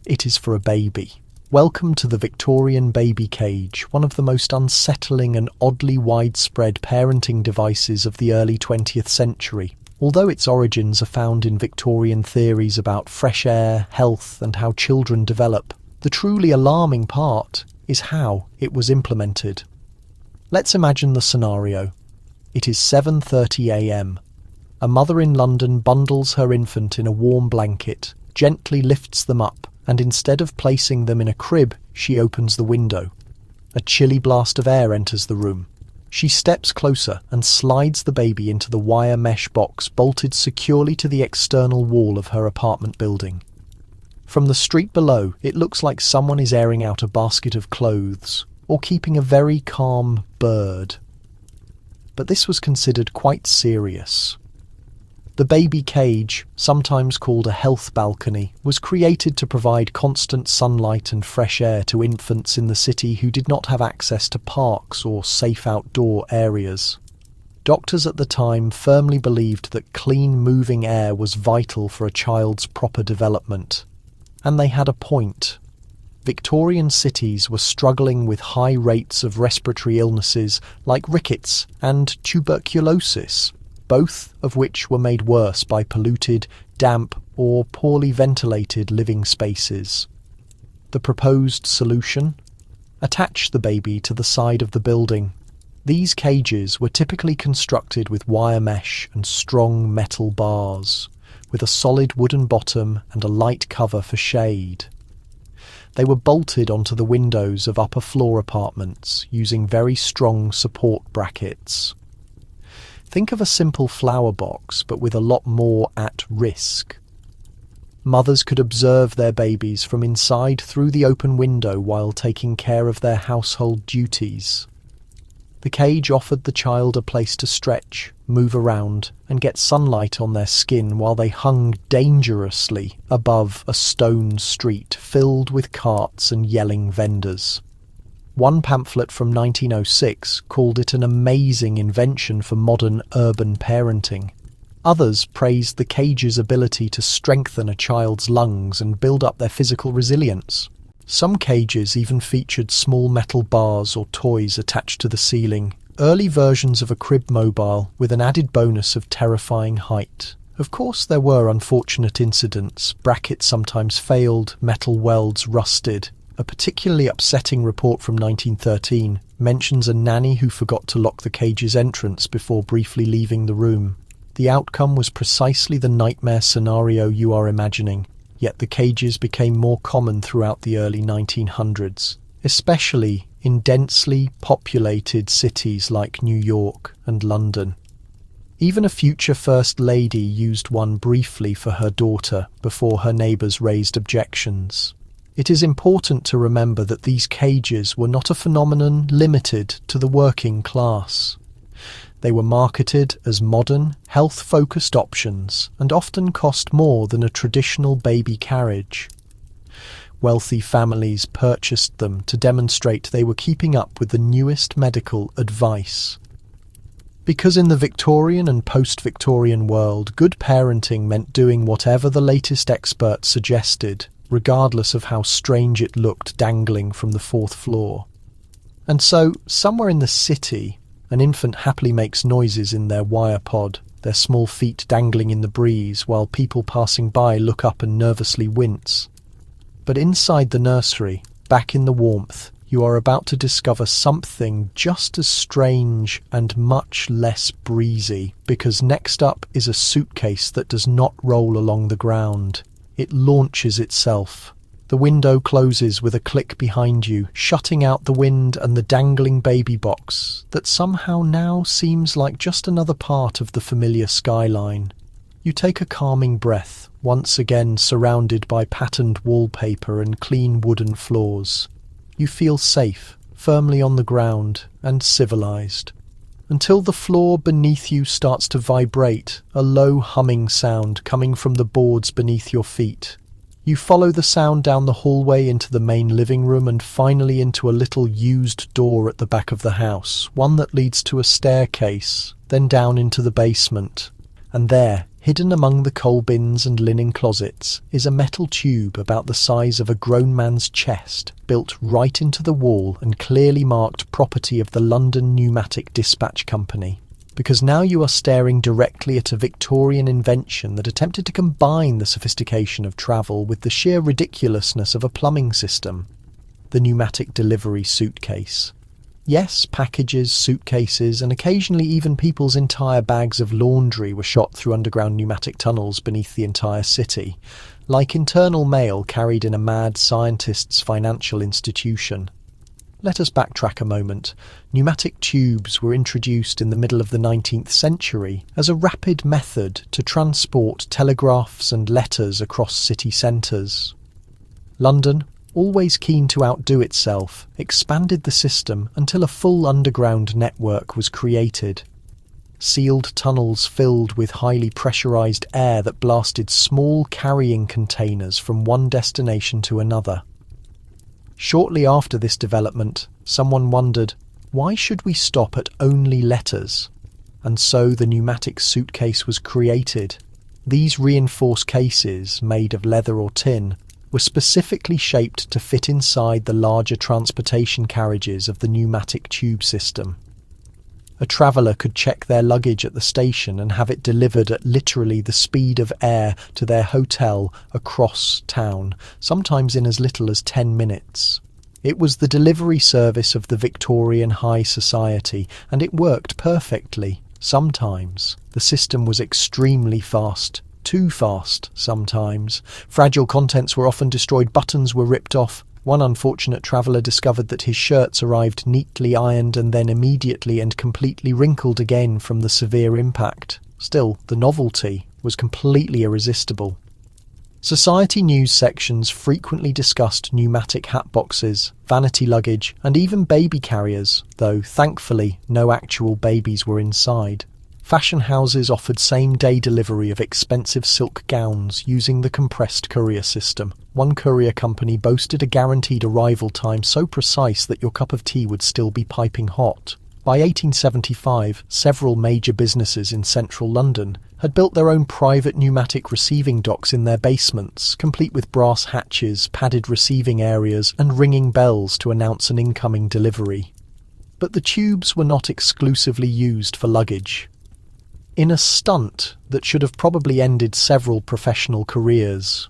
It is for a baby. Welcome to the Victorian baby cage, one of the most unsettling and oddly widespread parenting devices of the early 20th century. Although its origins are found in Victorian theories about fresh air, health, and how children develop, the truly alarming part is how it was implemented. Let's imagine the scenario. It is 7:30 a.m. A mother in London bundles her infant in a warm blanket, gently lifts them up, and instead of placing them in a crib, she opens the window. A chilly blast of air enters the room. She steps closer and slides the baby into the wire mesh box bolted securely to the external wall of her apartment building. From the street below, it looks like someone is airing out a basket of clothes or keeping a very calm bird. But this was considered quite serious. The baby cage, sometimes called a health balcony, was created to provide constant sunlight and fresh air to infants in the city who did not have access to parks or safe outdoor areas. Doctors at the time firmly believed that clean, moving air was vital for a child's proper development. And they had a point. Victorian cities were struggling with high rates of respiratory illnesses like rickets and tuberculosis, both of which were made worse by polluted, damp, or poorly ventilated living spaces. The proposed solution? Attach the baby to the side of the building. These cages were typically constructed with wire mesh and strong metal bars, with a solid wooden bottom and a light cover for shade. They were bolted onto the windows of upper floor apartments using very strong support brackets. Think of a simple flower box, but with a lot more at risk. Mothers could observe their babies from inside through the open window while taking care of their household duties. The cage offered the child a place to stretch, move around, and get sunlight on their skin while they hung dangerously above a stone street filled with carts and yelling vendors. One pamphlet from 1906 called it an amazing invention for modern urban parenting. Others praised the cage's ability to strengthen a child's lungs and build up their physical resilience. Some cages even featured small metal bars or toys attached to the ceiling, early versions of a crib mobile with an added bonus of terrifying height. Of course, there were unfortunate incidents. Brackets sometimes failed, metal welds rusted. A particularly upsetting report from 1913 mentions a nanny who forgot to lock the cage's entrance before briefly leaving the room. The outcome was precisely the nightmare scenario you are imagining, yet the cages became more common throughout the early 1900s, especially in densely populated cities like New York and London. Even a future First Lady used one briefly for her daughter before her neighbours raised objections. It is important to remember that these cages were not a phenomenon limited to the working class. They were marketed as modern, health-focused options and often cost more than a traditional baby carriage. Wealthy families purchased them to demonstrate they were keeping up with the newest medical advice. Because in the Victorian and post-Victorian world, good parenting meant doing whatever the latest experts suggested, regardless of how strange it looked dangling from the fourth floor. And so, somewhere in the city, an infant happily makes noises in their wire pod, their small feet dangling in the breeze while people passing by look up and nervously wince. But inside the nursery, back in the warmth, you are about to discover something just as strange and much less breezy, because next up is a suitcase that does not roll along the ground. It launches itself. The window closes with a click behind you, shutting out the wind and the dangling baby box that somehow now seems like just another part of the familiar skyline. You take a calming breath, once again surrounded by patterned wallpaper and clean wooden floors. You feel safe, firmly on the ground, and civilized. Until the floor beneath you starts to vibrate, a low humming sound coming from the boards beneath your feet. You follow the sound down the hallway into the main living room and finally into a little used door at the back of the house, one that leads to a staircase, then down into the basement. And there, hidden among the coal bins and linen closets, is a metal tube about the size of a grown man's chest, built right into the wall and clearly marked property of the London Pneumatic Dispatch Company. Because now you are staring directly at a Victorian invention that attempted to combine the sophistication of travel with the sheer ridiculousness of a plumbing system. The pneumatic delivery suitcase. Yes, packages, suitcases, and occasionally even people's entire bags of laundry were shot through underground pneumatic tunnels beneath the entire city, like internal mail carried in a mad scientist's financial institution. Let us backtrack a moment. Pneumatic tubes were introduced in the middle of the 19th century as a rapid method to transport telegraphs and letters across city centres. London, always keen to outdo itself, expanded the system until a full underground network was created. Sealed tunnels filled with highly pressurised air that blasted small carrying containers from one destination to another. Shortly after this development, someone wondered, why should we stop at only letters? And so the pneumatic suitcase was created. These reinforced cases, made of leather or tin, were specifically shaped to fit inside the larger transportation carriages of the pneumatic tube system. A traveller could check their luggage at the station and have it delivered at literally the speed of air to their hotel across town, sometimes in as little as 10 minutes. It was the delivery service of the Victorian high society, and it worked perfectly. Sometimes the system was extremely fast, too fast sometimes. Fragile contents were often destroyed, buttons were ripped off. One unfortunate traveller discovered that his shirts arrived neatly ironed and then immediately and completely wrinkled again from the severe impact. Still, the novelty was completely irresistible. Society news sections frequently discussed pneumatic hatboxes, vanity luggage, and even baby carriers, though thankfully no actual babies were inside. Fashion houses offered same-day delivery of expensive silk gowns using the compressed courier system. One courier company boasted a guaranteed arrival time so precise that your cup of tea would still be piping hot. By 1875, several major businesses in central London had built their own private pneumatic receiving docks in their basements, complete with brass hatches, padded receiving areas, and ringing bells to announce an incoming delivery. But the tubes were not exclusively used for luggage. In a stunt that should have probably ended several professional careers,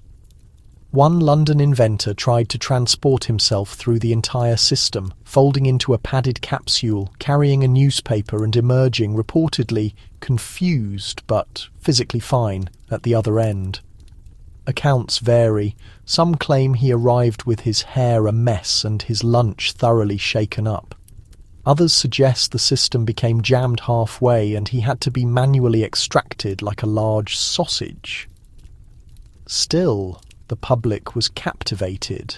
one London inventor tried to transport himself through the entire system, folding into a padded capsule, carrying a newspaper and emerging reportedly confused but physically fine at the other end. Accounts vary. Some claim he arrived with his hair a mess and his lunch thoroughly shaken up. Others suggest the system became jammed halfway and he had to be manually extracted like a large sausage. Still, the public was captivated.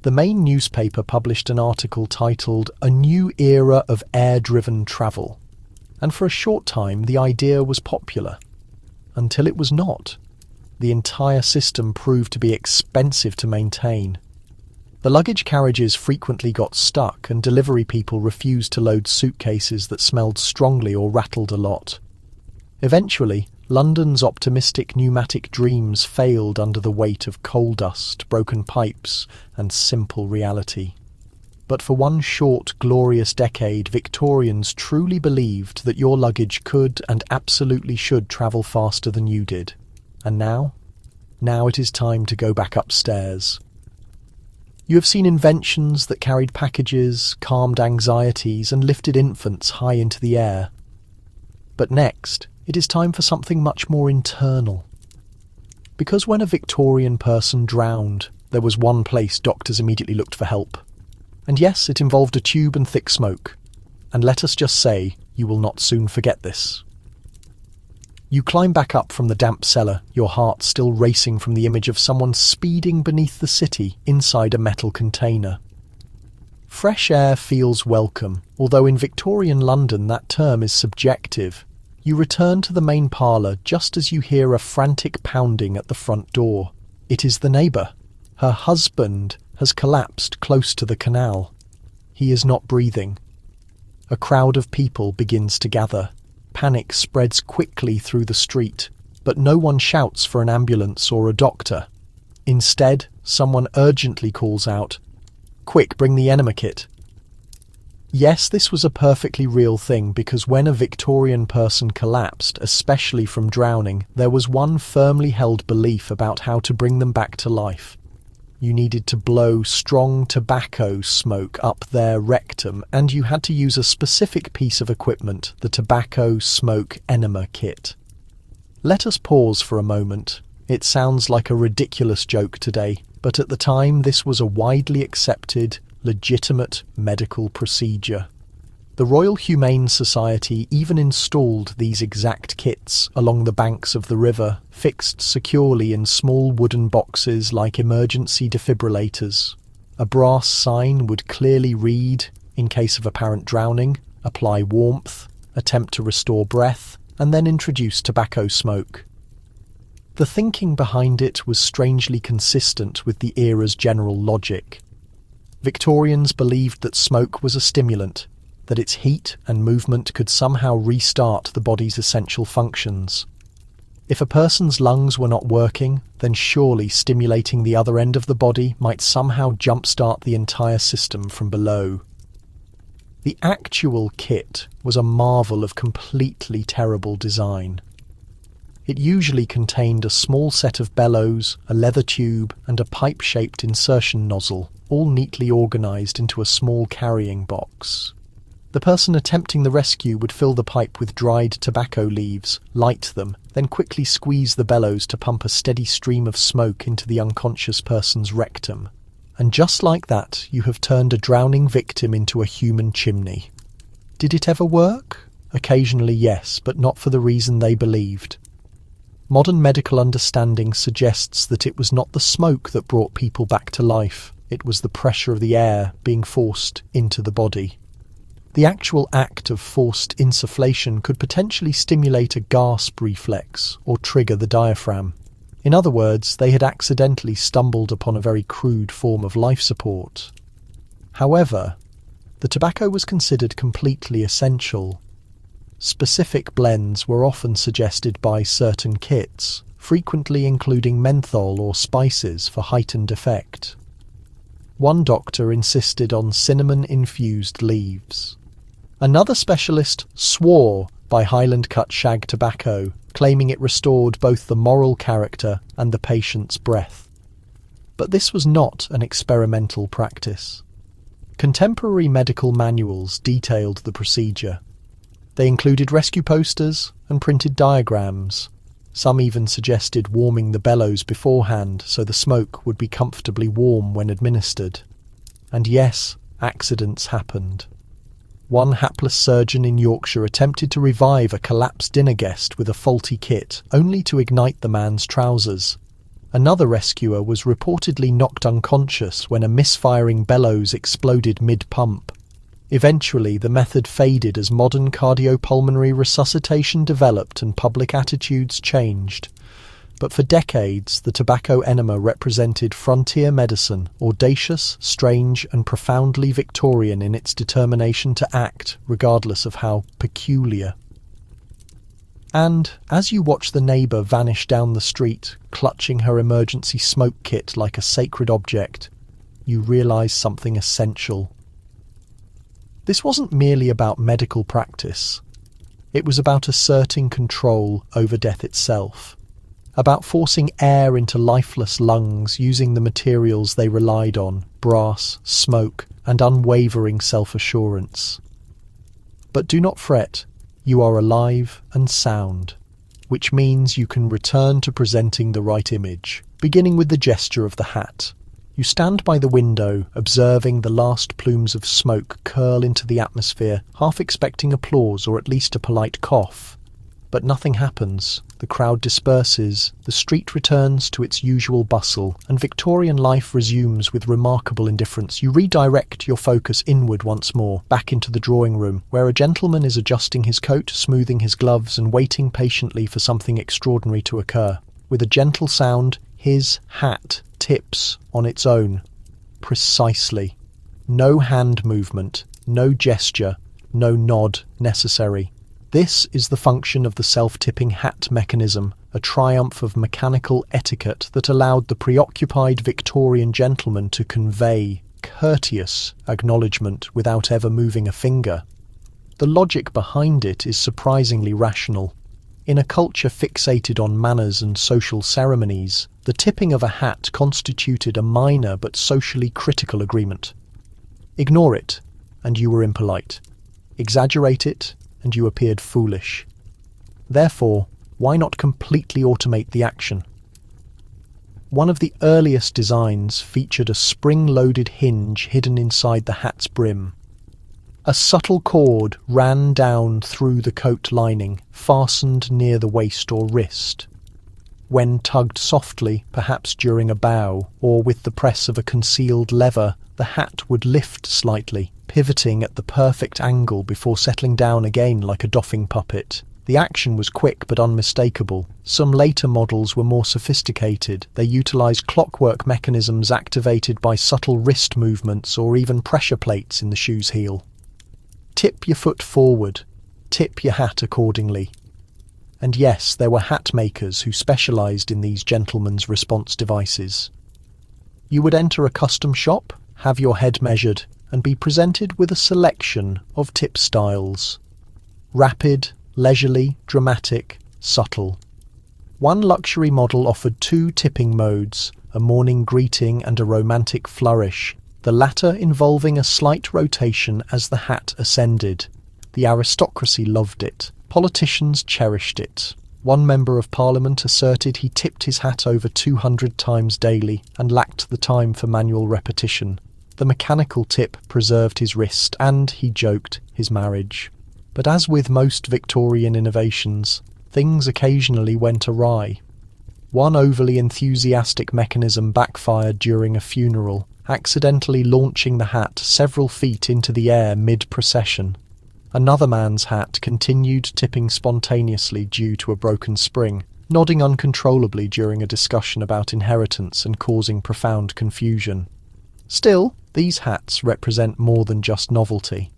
The main newspaper published an article titled "A New Era of Air-Driven Travel," and for a short time the idea was popular. Until it was not. The entire system proved to be expensive to maintain. The luggage carriages frequently got stuck and delivery people refused to load suitcases that smelled strongly or rattled a lot. Eventually, London's optimistic pneumatic dreams failed under the weight of coal dust, broken pipes, and simple reality. But for one short, glorious decade, Victorians truly believed that your luggage could and absolutely should travel faster than you did. And now? Now it is time to go back upstairs. You have seen inventions that carried packages, calmed anxieties, and lifted infants high into the air. But next, it is time for something much more internal. Because when a Victorian person drowned, there was one place doctors immediately looked for help. And yes, it involved a tube and thick smoke. And let us just say, you will not soon forget this. You climb back up from the damp cellar, your heart still racing from the image of someone speeding beneath the city inside a metal container. Fresh air feels welcome, although in Victorian London that term is subjective. You return to the main parlour just as you hear a frantic pounding at the front door. It is the neighbour. Her husband has collapsed close to the canal. He is not breathing. A crowd of people begins to gather. Panic spreads quickly through the street, but no one shouts for an ambulance or a doctor. Instead, someone urgently calls out, "Quick, bring the enema kit." Yes, this was a perfectly real thing because when a Victorian person collapsed, especially from drowning, there was one firmly held belief about how to bring them back to life. You needed to blow strong tobacco smoke up their rectum, and you had to use a specific piece of equipment, the tobacco smoke enema kit. Let us pause for a moment. It sounds like a ridiculous joke today, but at the time this was a widely accepted, legitimate medical procedure. The Royal Humane Society even installed these exact kits along the banks of the river, fixed securely in small wooden boxes like emergency defibrillators. A brass sign would clearly read, in case of apparent drowning, apply warmth, attempt to restore breath, and then introduce tobacco smoke. The thinking behind it was strangely consistent with the era's general logic. Victorians believed that smoke was a stimulant, that its heat and movement could somehow restart the body's essential functions. If a person's lungs were not working, then surely stimulating the other end of the body might somehow jumpstart the entire system from below. The actual kit was a marvel of completely terrible design. It usually contained a small set of bellows, a leather tube, and a pipe-shaped insertion nozzle, all neatly organised into a small carrying box. The person attempting the rescue would fill the pipe with dried tobacco leaves, light them, then quickly squeeze the bellows to pump a steady stream of smoke into the unconscious person's rectum. And just like that, you have turned a drowning victim into a human chimney. Did it ever work? Occasionally, yes, but not for the reason they believed. Modern medical understanding suggests that it was not the smoke that brought people back to life, it was the pressure of the air being forced into the body. The actual act of forced insufflation could potentially stimulate a gasp reflex or trigger the diaphragm. In other words, they had accidentally stumbled upon a very crude form of life support. However, the tobacco was considered completely essential. Specific blends were often suggested by certain kits, frequently including menthol or spices for heightened effect. One doctor insisted on cinnamon-infused leaves. Another specialist swore by Highland-cut shag tobacco, claiming it restored both the moral character and the patient's breath. But this was not an experimental practice. Contemporary medical manuals detailed the procedure. They included rescue posters and printed diagrams. Some even suggested warming the bellows beforehand so the smoke would be comfortably warm when administered. And yes, accidents happened. One hapless surgeon in Yorkshire attempted to revive a collapsed dinner guest with a faulty kit, only to ignite the man's trousers. Another rescuer was reportedly knocked unconscious when a misfiring bellows exploded mid-pump. Eventually, the method faded as modern cardiopulmonary resuscitation developed and public attitudes changed. But for decades, the tobacco enema represented frontier medicine, audacious, strange, and profoundly Victorian in its determination to act, regardless of how peculiar. And, as you watch the neighbour vanish down the street, clutching her emergency smoke kit like a sacred object, you realise something essential. This wasn't merely about medical practice. It was about asserting control over death itself. About forcing air into lifeless lungs using the materials they relied on, brass, smoke, and unwavering self-assurance. But do not fret, you are alive and sound, which means you can return to presenting the right image, beginning with the gesture of the hat. You stand by the window, observing the last plumes of smoke curl into the atmosphere, half expecting applause or at least a polite cough. But nothing happens. The crowd disperses, the street returns to its usual bustle, and Victorian life resumes with remarkable indifference. You redirect your focus inward once more, back into the drawing room, where a gentleman is adjusting his coat, smoothing his gloves, and waiting patiently for something extraordinary to occur. With a gentle sound, his hat tips on its own. Precisely. No hand movement, no gesture, no nod necessary. This is the function of the self-tipping hat mechanism, a triumph of mechanical etiquette that allowed the preoccupied Victorian gentleman to convey courteous acknowledgement without ever moving a finger. The logic behind it is surprisingly rational. In a culture fixated on manners and social ceremonies, the tipping of a hat constituted a minor but socially critical agreement. Ignore it, and you were impolite. Exaggerate it, and you appeared foolish. Therefore, why not completely automate the action? One of the earliest designs featured a spring-loaded hinge hidden inside the hat's brim. A subtle cord ran down through the coat lining, fastened near the waist or wrist. When tugged softly, perhaps during a bow, or with the press of a concealed lever, the hat would lift slightly, pivoting at the perfect angle before settling down again like a doffing puppet. The action was quick but unmistakable. Some later models were more sophisticated. They utilized clockwork mechanisms activated by subtle wrist movements or even pressure plates in the shoe's heel. Tip your foot forward, tip your hat accordingly. And yes, there were hat makers who specialized in these gentlemen's response devices. You would enter a custom shop, have your head measured, and be presented with a selection of tip styles. Rapid, leisurely, dramatic, subtle. One luxury model offered 2 tipping modes, a morning greeting and a romantic flourish, the latter involving a slight rotation as the hat ascended. The aristocracy loved it. Politicians cherished it. One member of Parliament asserted he tipped his hat over 200 times daily and lacked the time for manual repetition. The mechanical tip preserved his wrist and, he joked, his marriage. But as with most Victorian innovations, things occasionally went awry. One overly enthusiastic mechanism backfired during a funeral, accidentally launching the hat several feet into the air mid-procession. Another man's hat continued tipping spontaneously due to a broken spring, nodding uncontrollably during a discussion about inheritance and causing profound confusion. Still, these hats represent more than just novelty.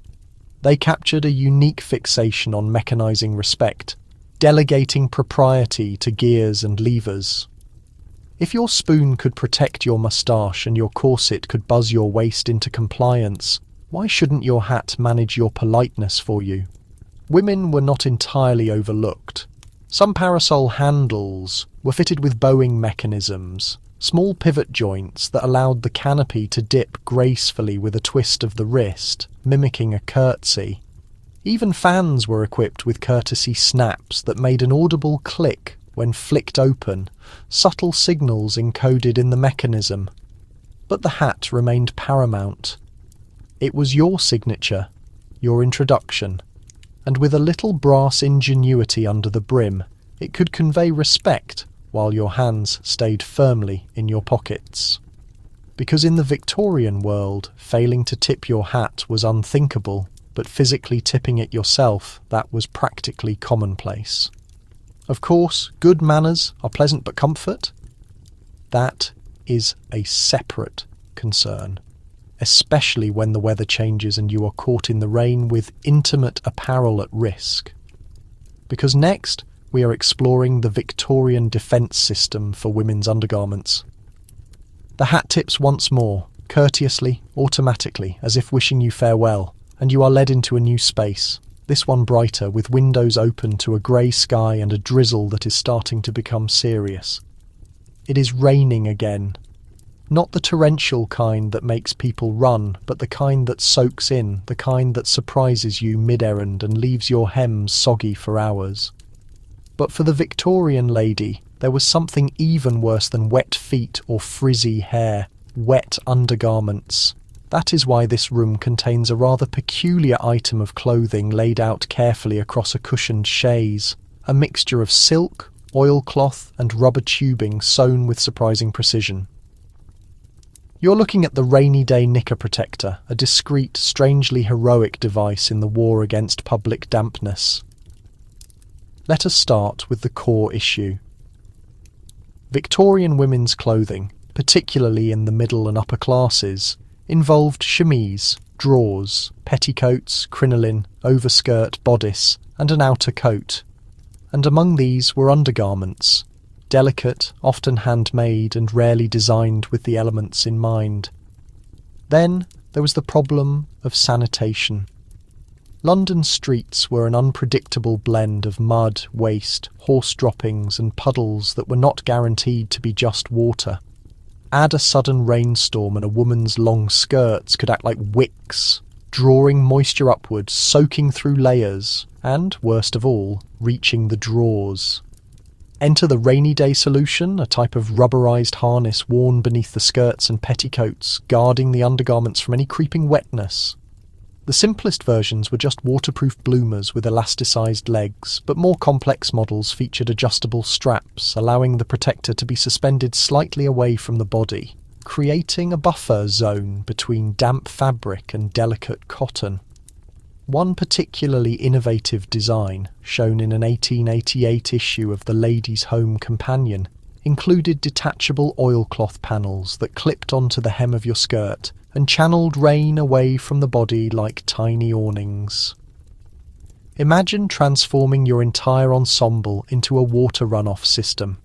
They captured a unique fixation on mechanizing respect, delegating propriety to gears and levers. If your spoon could protect your moustache and your corset could buzz your waist into compliance, why shouldn't your hat manage your politeness for you? Women were not entirely overlooked. Some parasol handles were fitted with bowing mechanisms, small pivot joints that allowed the canopy to dip gracefully with a twist of the wrist, mimicking a curtsy. Even fans were equipped with courtesy snaps that made an audible click when flicked open, subtle signals encoded in the mechanism. But the hat remained paramount. It was your signature, your introduction, and with a little brass ingenuity under the brim, it could convey respect while your hands stayed firmly in your pockets. Because in the Victorian world, failing to tip your hat was unthinkable, but physically tipping it yourself, that was practically commonplace. Of course, good manners are pleasant but comfort? That is a separate concern, especially when the weather changes and you are caught in the rain with intimate apparel at risk. Because next, we are exploring the Victorian defence system for women's undergarments. The hat tips once more, courteously, automatically, as if wishing you farewell, and you are led into a new space, this one brighter, with windows open to a grey sky and a drizzle that is starting to become serious. It is raining again. Not the torrential kind that makes people run, but the kind that soaks in, the kind that surprises you mid-errand and leaves your hems soggy for hours. But for the Victorian lady, there was something even worse than wet feet or frizzy hair, wet undergarments. That is why this room contains a rather peculiar item of clothing laid out carefully across a cushioned chaise, a mixture of silk, oilcloth and rubber tubing sewn with surprising precision. You're looking at the rainy day knicker protector, a discreet, strangely heroic device in the war against public dampness. Let us start with the core issue. Victorian women's clothing, particularly in the middle and upper classes, involved chemise, drawers, petticoats, crinoline, overskirt, bodice, and an outer coat. And among these were undergarments, delicate, often handmade, and rarely designed with the elements in mind. Then there was the problem of sanitation. London streets were an unpredictable blend of mud, waste, horse droppings, and puddles that were not guaranteed to be just water. Add a sudden rainstorm and a woman's long skirts could act like wicks, drawing moisture upwards, soaking through layers, and, worst of all, reaching the drawers. Enter the rainy day solution, a type of rubberized harness worn beneath the skirts and petticoats, guarding the undergarments from any creeping wetness. The simplest versions were just waterproof bloomers with elasticized legs, but more complex models featured adjustable straps, allowing the protector to be suspended slightly away from the body, creating a buffer zone between damp fabric and delicate cotton. One particularly innovative design, shown in an 1888 issue of the Ladies' Home Companion, included detachable oilcloth panels that clipped onto the hem of your skirt and channeled rain away from the body like tiny awnings. Imagine transforming your entire ensemble into a water runoff system.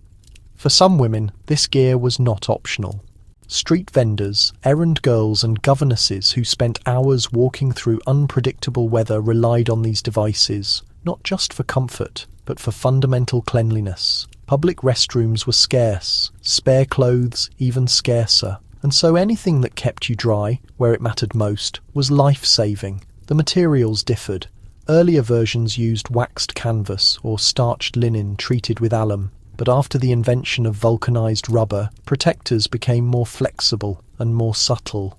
For some women, this gear was not optional. Street vendors, errand girls and governesses who spent hours walking through unpredictable weather relied on these devices, not just for comfort, but for fundamental cleanliness. Public restrooms were scarce, spare clothes even scarcer, and so anything that kept you dry, where it mattered most, was life-saving. The materials differed. Earlier versions used waxed canvas or starched linen treated with alum, but after the invention of vulcanized rubber, protectors became more flexible and more subtle.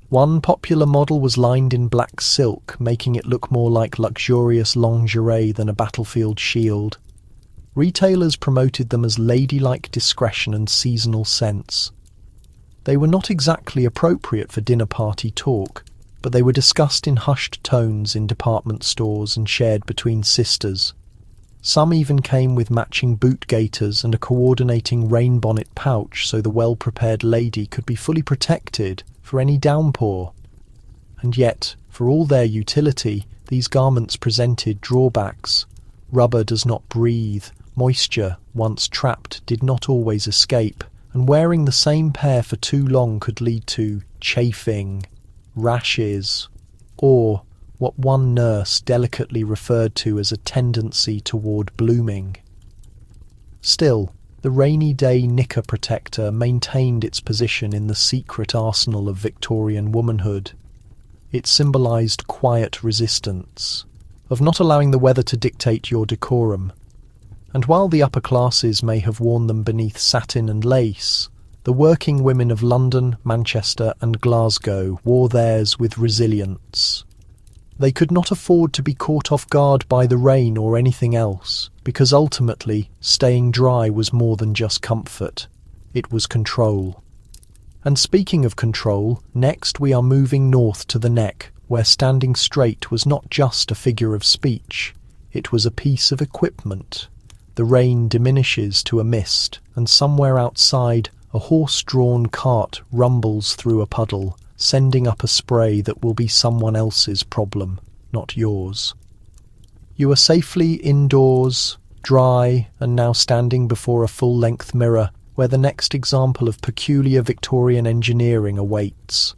One popular model was lined in black silk, making it look more like luxurious lingerie than a battlefield shield. Retailers promoted them as ladylike discretion and seasonal sense. They were not exactly appropriate for dinner party talk, but they were discussed in hushed tones in department stores and shared between sisters. Some even came with matching boot gaiters and a coordinating rain bonnet pouch so the well-prepared lady could be fully protected for any downpour. And yet, for all their utility, these garments presented drawbacks. Rubber does not breathe, moisture, once trapped, did not always escape, and wearing the same pair for too long could lead to chafing, rashes, or what one nurse delicately referred to as a tendency toward blooming. Still, the rainy day knicker protector maintained its position in the secret arsenal of Victorian womanhood. It symbolised quiet resistance, of not allowing the weather to dictate your decorum. And while the upper classes may have worn them beneath satin and lace, the working women of London, Manchester and Glasgow wore theirs with resilience. They could not afford to be caught off guard by the rain or anything else, because ultimately staying dry was more than just comfort. It was control. And speaking of control, next we are moving north to the neck, where standing straight was not just a figure of speech, it was a piece of equipment. The rain diminishes to a mist, and somewhere outside, a horse-drawn cart rumbles through a puddle, sending up a spray that will be someone else's problem, not yours. You are safely indoors, dry, and now standing before a full-length mirror, where the next example of peculiar Victorian engineering awaits.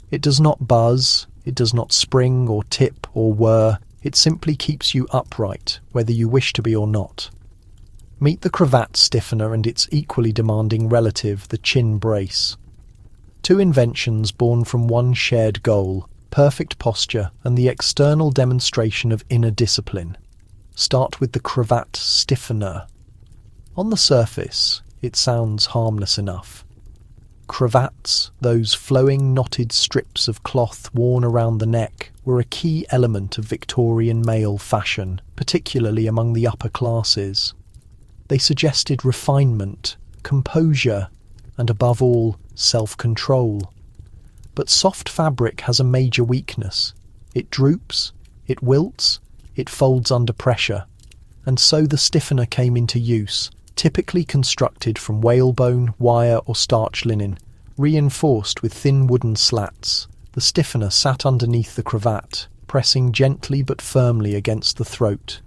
It does not buzz, it does not spring or tip or whir, it simply keeps you upright, whether you wish to be or not. Meet the cravat stiffener and its equally demanding relative, the chin brace. Two inventions born from one shared goal, perfect posture and the external demonstration of inner discipline. Start with the cravat stiffener. On the surface, it sounds harmless enough. Cravats, those flowing knotted strips of cloth worn around the neck, were a key element of Victorian male fashion, particularly among the upper classes. They suggested refinement, composure, and above all, self-control. But soft fabric has a major weakness. It droops, it wilts, it folds under pressure, and so the stiffener came into use, typically constructed from whalebone, wire or starch linen, reinforced with thin wooden slats. The stiffener sat underneath the cravat, pressing gently but firmly against the throat.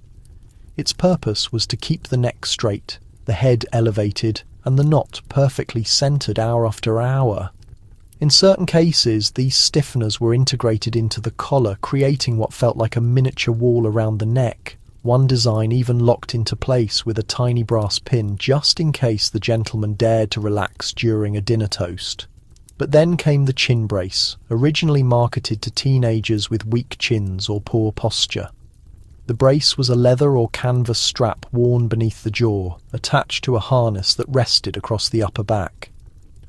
Its purpose was to keep the neck straight, the head elevated, and the knot perfectly centred hour after hour. In certain cases, these stiffeners were integrated into the collar, creating what felt like a miniature wall around the neck. One design even locked into place with a tiny brass pin just in case the gentleman dared to relax during a dinner toast. But then came the chin brace, originally marketed to teenagers with weak chins or poor posture. The brace was a leather or canvas strap worn beneath the jaw, attached to a harness that rested across the upper back.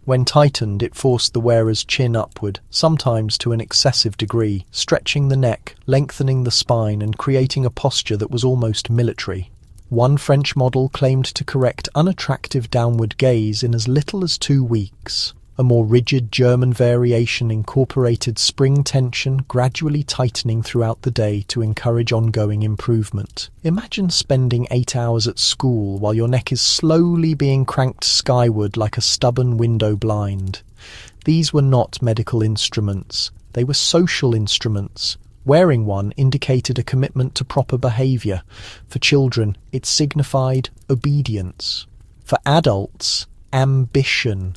When tightened, it forced the wearer's chin upward, sometimes to an excessive degree, stretching the neck, lengthening the spine, and creating a posture that was almost military. One French model claimed to correct unattractive downward gaze in as little as 2 weeks. A more rigid German variation incorporated spring tension, gradually tightening throughout the day to encourage ongoing improvement. Imagine spending 8 hours at school while your neck is slowly being cranked skyward like a stubborn window blind. These were not medical instruments, they were social instruments. Wearing one indicated a commitment to proper behaviour. For children, it signified obedience. For adults, ambition.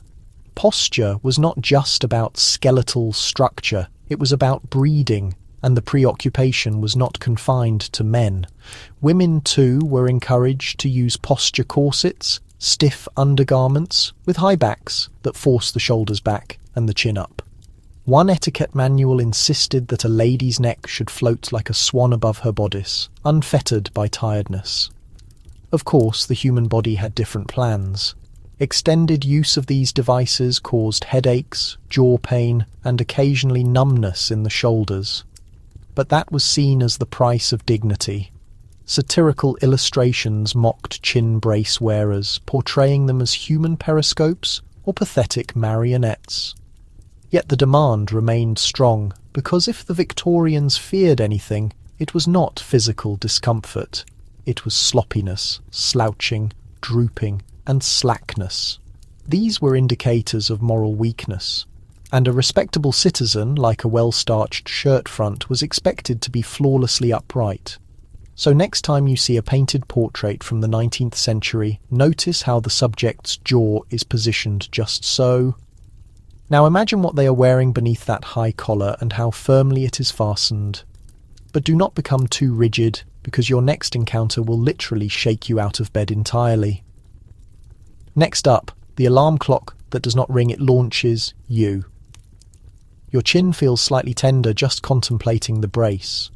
Posture was not just about skeletal structure, it was about breeding, and the preoccupation was not confined to men. Women, too, were encouraged to use posture corsets, stiff undergarments, with high backs that forced the shoulders back and the chin up. One etiquette manual insisted that a lady's neck should float like a swan above her bodice, unfettered by tiredness. Of course, the human body had different plans. Extended use of these devices caused headaches, jaw pain, and occasionally numbness in the shoulders. But that was seen as the price of dignity. Satirical illustrations mocked chin brace wearers, portraying them as human periscopes or pathetic marionettes. Yet the demand remained strong, because if the Victorians feared anything, it was not physical discomfort. It was sloppiness, slouching, drooping, and slackness. These were indicators of moral weakness, and a respectable citizen, like a well-starched shirt front, was expected to be flawlessly upright. So next time you see a painted portrait from the 19th century, notice how the subject's jaw is positioned just so. Now imagine what they are wearing beneath that high collar and how firmly it is fastened. But do not become too rigid, because your next encounter will literally shake you out of bed entirely. Next up, the alarm clock that does not ring, it launches you. Your chin feels slightly tender just contemplating the brace.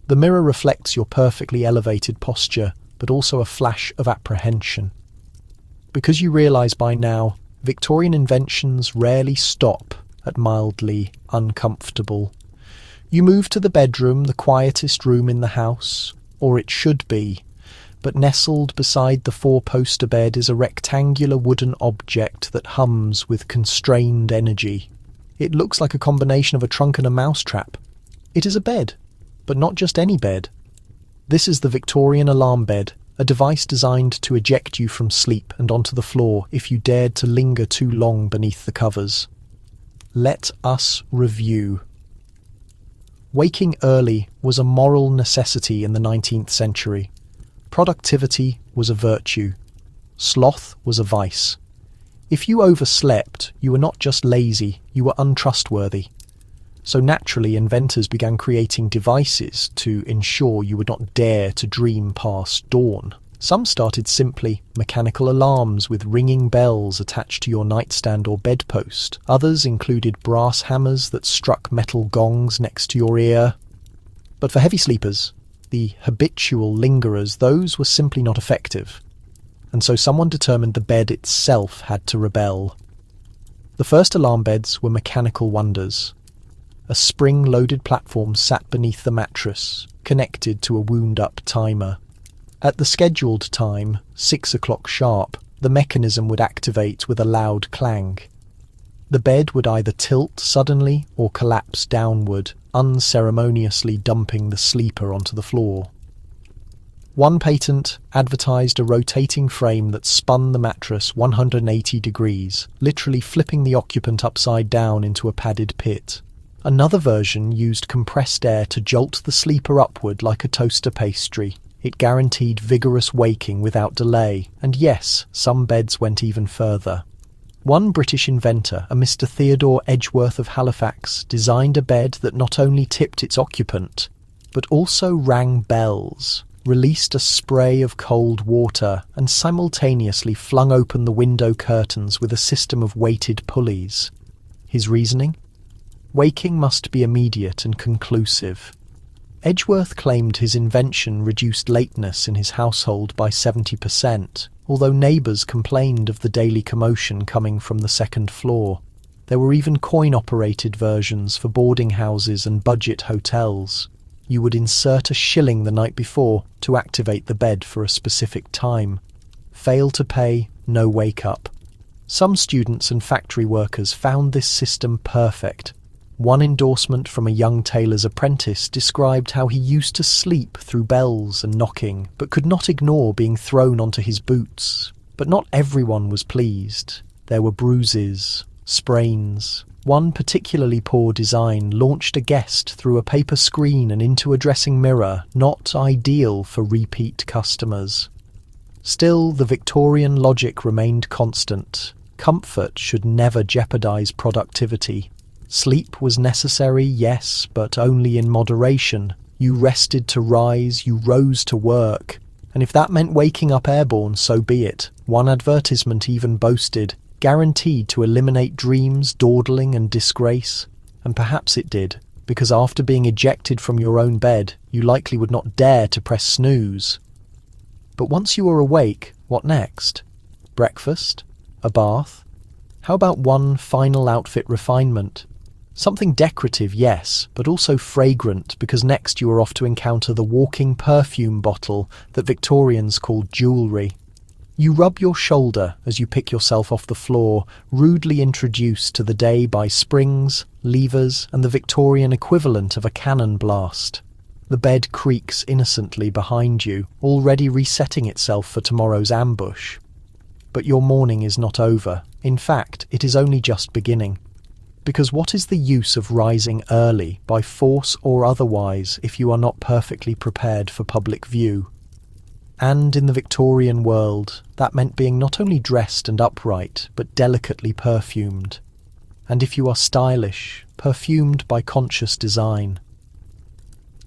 The mirror reflects your perfectly elevated posture, but also a flash of apprehension. Because you realise by now, Victorian inventions rarely stop at mildly uncomfortable. You move to the bedroom, the quietest room in the house, or it should be, but nestled beside the four-poster bed is a rectangular wooden object that hums with constrained energy. It looks like a combination of a trunk and a mousetrap. It is a bed, but not just any bed. This is the Victorian alarm bed, a device designed to eject you from sleep and onto the floor if you dared to linger too long beneath the covers. Let us review. Waking early was a moral necessity in the 19th century. Productivity was a virtue. Sloth was a vice. If you overslept, you were not just lazy, you were untrustworthy. So naturally, inventors began creating devices to ensure you would not dare to dream past dawn. Some started simply mechanical alarms with ringing bells attached to your nightstand or bedpost. Others included brass hammers that struck metal gongs next to your ear. But for heavy sleepers, the habitual lingerers, those were simply not effective. And so someone determined the bed itself had to rebel. The first alarm beds were mechanical wonders. A spring-loaded platform sat beneath the mattress, connected to a wound-up timer. At the scheduled time, 6 o'clock sharp, the mechanism would activate with a loud clang. The bed would either tilt suddenly or collapse downward, unceremoniously dumping the sleeper onto the floor. One patent advertised a rotating frame that spun the mattress 180 degrees, literally flipping the occupant upside down into a padded pit. Another version used compressed air to jolt the sleeper upward like a toaster pastry. It guaranteed vigorous waking without delay, and yes, some beds went even further. One British inventor, a Mr. Theodore Edgeworth of Halifax, designed a bed that not only tipped its occupant, but also rang bells, released a spray of cold water, and simultaneously flung open the window curtains with a system of weighted pulleys. His reasoning? Waking must be immediate and conclusive. Edgeworth claimed his invention reduced lateness in his household by 70%, although neighbours complained of the daily commotion coming from the second floor. There were even coin-operated versions for boarding houses and budget hotels. You would insert a shilling the night before to activate the bed for a specific time. Fail to pay, no wake-up. Some students and factory workers found this system perfect. One endorsement from a young tailor's apprentice described how he used to sleep through bells and knocking, but could not ignore being thrown onto his boots. But not everyone was pleased. There were bruises, sprains. One particularly poor design launched a guest through a paper screen and into a dressing mirror, not ideal for repeat customers. Still, the Victorian logic remained constant. Comfort should never jeopardize productivity. Sleep was necessary, yes, but only in moderation. You rested to rise, you rose to work. And if that meant waking up airborne, so be it. One advertisement even boasted, guaranteed to eliminate dreams, dawdling and disgrace. And perhaps it did, because after being ejected from your own bed, you likely would not dare to press snooze. But once you were awake, what next? Breakfast? A bath? How about one final outfit refinement? Something decorative, yes, but also fragrant, because next you are off to encounter the walking perfume bottle that Victorians called jewellery. You rub your shoulder as you pick yourself off the floor, rudely introduced to the day by springs, levers, and the Victorian equivalent of a cannon blast. The bed creaks innocently behind you, already resetting itself for tomorrow's ambush. But your morning is not over. In fact, it is only just beginning. Because what is the use of rising early, by force or otherwise, if you are not perfectly prepared for public view? And in the Victorian world, that meant being not only dressed and upright, but delicately perfumed. And if you are stylish, perfumed by conscious design.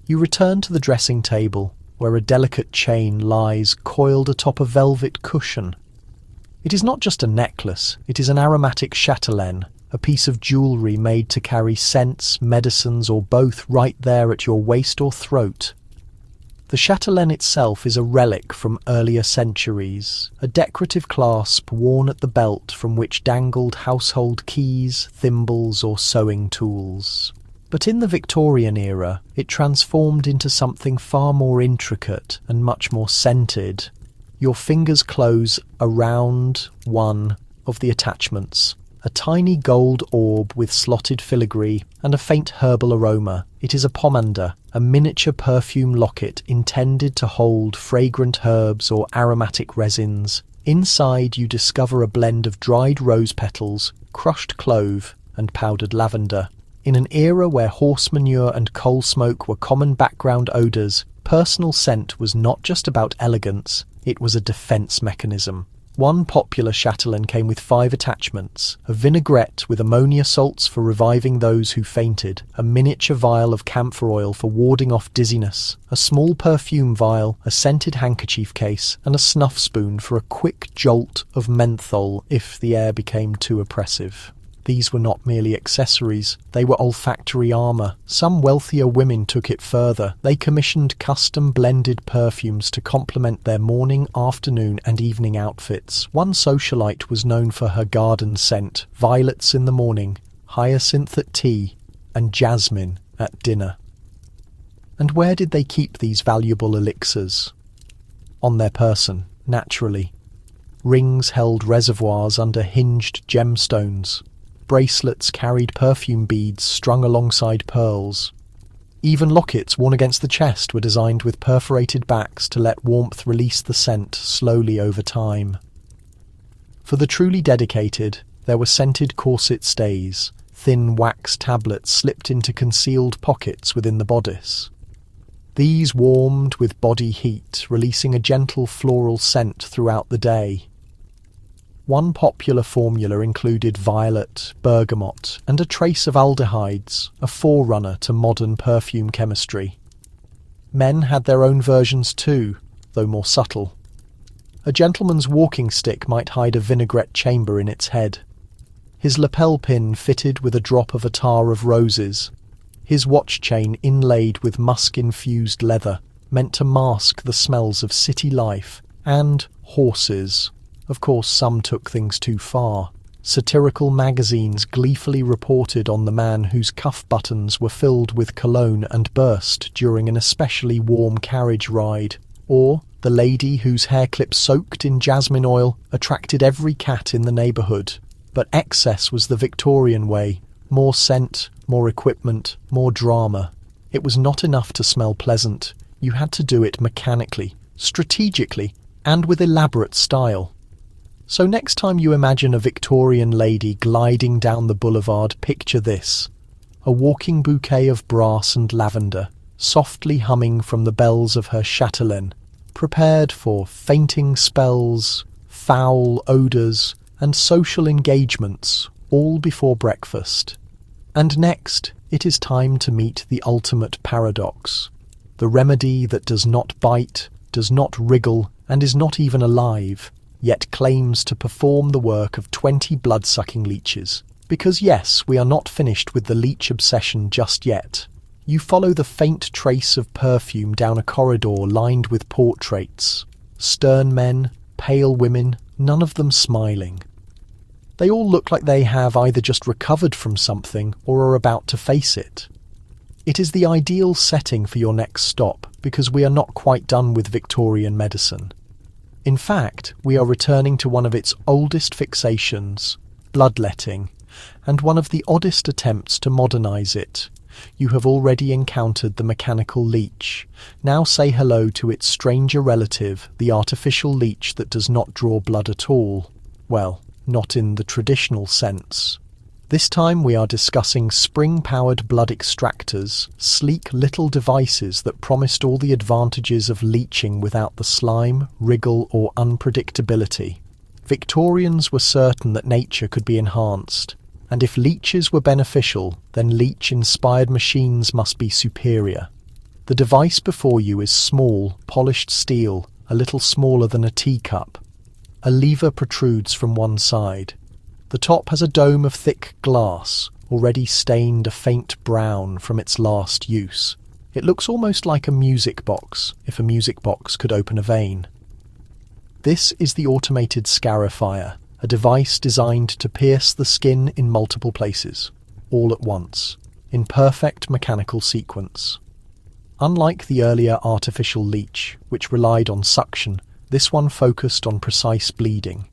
You return to the dressing table, where a delicate chain lies coiled atop a velvet cushion. It is not just a necklace, it is an aromatic chatelaine, a piece of jewellery made to carry scents, medicines, or both right there at your waist or throat. The chatelaine itself is a relic from earlier centuries, a decorative clasp worn at the belt from which dangled household keys, thimbles, or sewing tools. But in the Victorian era, it transformed into something far more intricate and much more scented. Your fingers close around one of the attachments, a tiny gold orb with slotted filigree and a faint herbal aroma. It is a pomander, a miniature perfume locket intended to hold fragrant herbs or aromatic resins. Inside you discover a blend of dried rose petals, crushed clove, and powdered lavender. In an era where horse manure and coal smoke were common background odours, personal scent was not just about elegance, it was a defence mechanism. One popular chatelaine came with 5 attachments: a vinaigrette with ammonia salts for reviving those who fainted, a miniature vial of camphor oil for warding off dizziness, a small perfume vial, a scented handkerchief case, and a snuff spoon for a quick jolt of menthol if the air became too oppressive. These were not merely accessories, they were olfactory armour. Some wealthier women took it further. They commissioned custom blended perfumes to complement their morning, afternoon and evening outfits. One socialite was known for her garden scent: violets in the morning, hyacinth at tea, and jasmine at dinner. And where did they keep these valuable elixirs? On their person, naturally. Rings held reservoirs under hinged gemstones. Bracelets carried perfume beads strung alongside pearls. Even lockets worn against the chest were designed with perforated backs to let warmth release the scent slowly over time. For the truly dedicated, there were scented corset stays, thin wax tablets slipped into concealed pockets within the bodice. These warmed with body heat, releasing a gentle floral scent throughout the day. One popular formula included violet, bergamot, and a trace of aldehydes, a forerunner to modern perfume chemistry. Men had their own versions too, though more subtle. A gentleman's walking stick might hide a vinaigrette chamber in its head. His lapel pin fitted with a drop of attar of roses. His watch chain inlaid with musk-infused leather, meant to mask the smells of city life and horses. Of course, some took things too far. Satirical magazines gleefully reported on the man whose cuff buttons were filled with cologne and burst during an especially warm carriage ride, or the lady whose hair clips soaked in jasmine oil attracted every cat in the neighbourhood. But excess was the Victorian way: more scent, more equipment, more drama. It was not enough to smell pleasant. You had to do it mechanically, strategically, and with elaborate style. So next time you imagine a Victorian lady gliding down the boulevard, picture this: a walking bouquet of brass and lavender, softly humming from the bells of her chatelaine, prepared for fainting spells, foul odours, and social engagements, all before breakfast. And next, it is time to meet the ultimate paradox: the remedy that does not bite, does not wriggle, and is not even alive, yet claims to perform the work of 20 blood-sucking leeches. Because yes, we are not finished with the leech obsession just yet. You follow the faint trace of perfume down a corridor lined with portraits. Stern men, pale women, none of them smiling. They all look like they have either just recovered from something or are about to face it. It is the ideal setting for your next stop because we are not quite done with Victorian medicine. In fact, we are returning to one of its oldest fixations, bloodletting, and one of the oddest attempts to modernise it. You have already encountered the mechanical leech. Now say hello to its stranger relative, the artificial leech that does not draw blood at all. Well, not in the traditional sense. This time we are discussing spring-powered blood extractors, sleek little devices that promised all the advantages of leeching without the slime, wriggle or unpredictability. Victorians were certain that nature could be enhanced, and if leeches were beneficial, then leech-inspired machines must be superior. The device before you is small, polished steel, a little smaller than a teacup. A lever protrudes from one side. The top has a dome of thick glass, already stained a faint brown from its last use. It looks almost like a music box, if a music box could open a vein. This is the automated scarifier, a device designed to pierce the skin in multiple places, all at once, in perfect mechanical sequence. Unlike the earlier artificial leech, which relied on suction, this one focused on precise bleeding.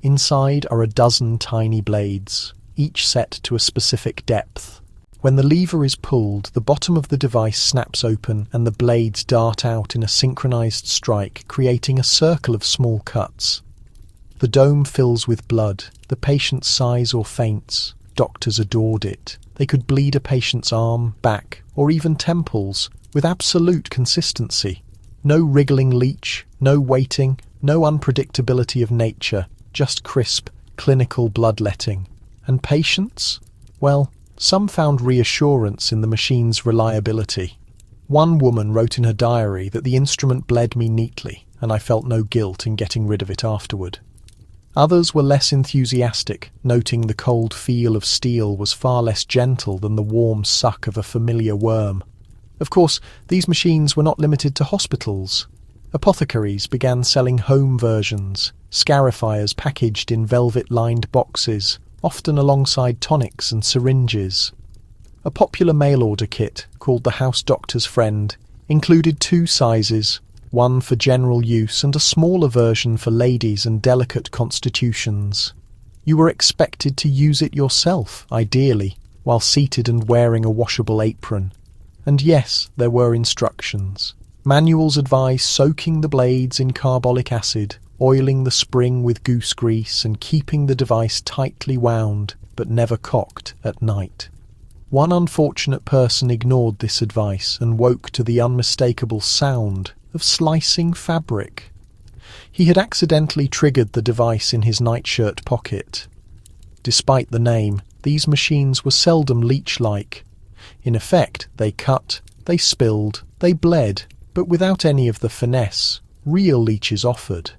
Inside are a dozen tiny blades, each set to a specific depth. When the lever is pulled, the bottom of the device snaps open and the blades dart out in a synchronized strike, creating a circle of small cuts. The dome fills with blood. The patient sighs or faints. Doctors adored it. They could bleed a patient's arm, back, or even temples with absolute consistency. No wriggling leech, no waiting, no unpredictability of nature, just crisp, clinical bloodletting. And patients? Well, some found reassurance in the machine's reliability. One woman wrote in her diary that the instrument bled me neatly, and I felt no guilt in getting rid of it afterward. Others were less enthusiastic, noting the cold feel of steel was far less gentle than the warm suck of a familiar worm. Of course, these machines were not limited to hospitals. Apothecaries began selling home versions, scarifiers packaged in velvet-lined boxes, often alongside tonics and syringes. A popular mail-order kit, called the House Doctor's Friend, included two sizes, one for general use and a smaller version for ladies and delicate constitutions. You were expected to use it yourself, ideally, while seated and wearing a washable apron. And yes, there were instructions. Manuals advise soaking the blades in carbolic acid, oiling the spring with goose grease and keeping the device tightly wound, but never cocked, at night. One unfortunate person ignored this advice and woke to the unmistakable sound of slicing fabric. He had accidentally triggered the device in his nightshirt pocket. Despite the name, these machines were seldom leech-like. In effect, they cut, they spilled, they bled, but without any of the finesse real leeches offered.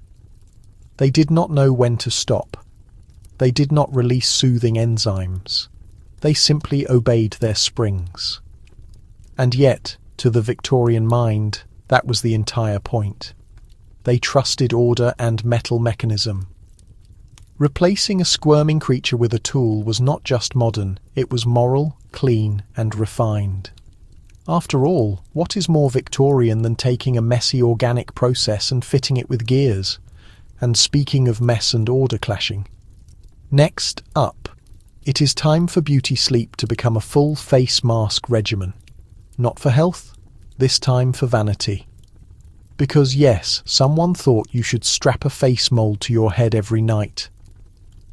They did not know when to stop. They did not release soothing enzymes. They simply obeyed their springs. And yet, to the Victorian mind, that was the entire point. They trusted order and metal mechanism. Replacing a squirming creature with a tool was not just modern, it was moral, clean, and refined. After all, what is more Victorian than taking a messy organic process and fitting it with gears? And speaking of mess and order clashing. Next up, it is time for beauty sleep to become a full face mask regimen. Not for health, this time for vanity. Because yes, someone thought you should strap a face mould to your head every night.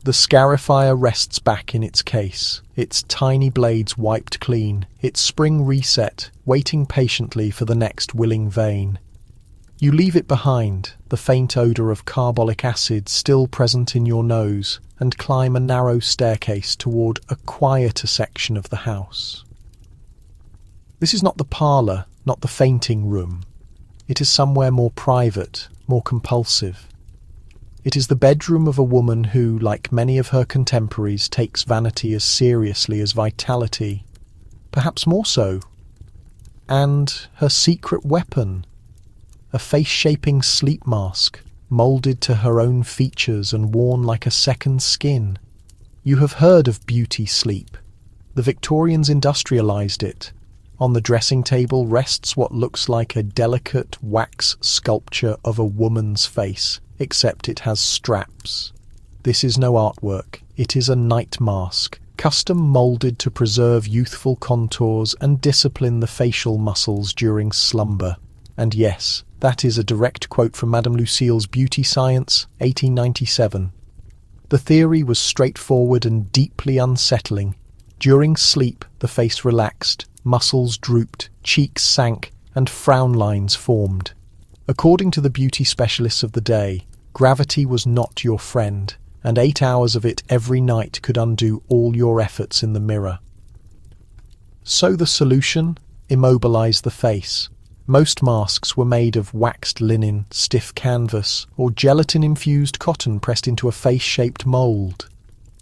The scarifier rests back in its case, its tiny blades wiped clean, its spring reset, waiting patiently for the next willing vein. You leave it behind, the faint odour of carbolic acid still present in your nose, and climb a narrow staircase toward a quieter section of the house. This is not the parlour, not the fainting room. It is somewhere more private, more compulsive. It is the bedroom of a woman who, like many of her contemporaries, takes vanity as seriously as vitality, perhaps more so. And her secret weapon, a face-shaping sleep mask, moulded to her own features and worn like a second skin, You have heard of beauty sleep. The Victorians industrialized it. On the dressing table rests what looks like a delicate wax sculpture of a woman's face, except it has straps. This is no artwork, it is a night mask, custom moulded to preserve youthful contours and discipline the facial muscles during slumber. And yes, that is a direct quote from Madame Lucille's Beauty Science, 1897. The theory was straightforward and deeply unsettling. During sleep, the face relaxed, muscles drooped, cheeks sank, and frown lines formed. According to the beauty specialists of the day, gravity was not your friend, and 8 hours of it every night could undo all your efforts in the mirror. So the solution? Immobilize the face. Most masks were made of waxed linen, stiff canvas, or gelatin-infused cotton pressed into a face-shaped mould.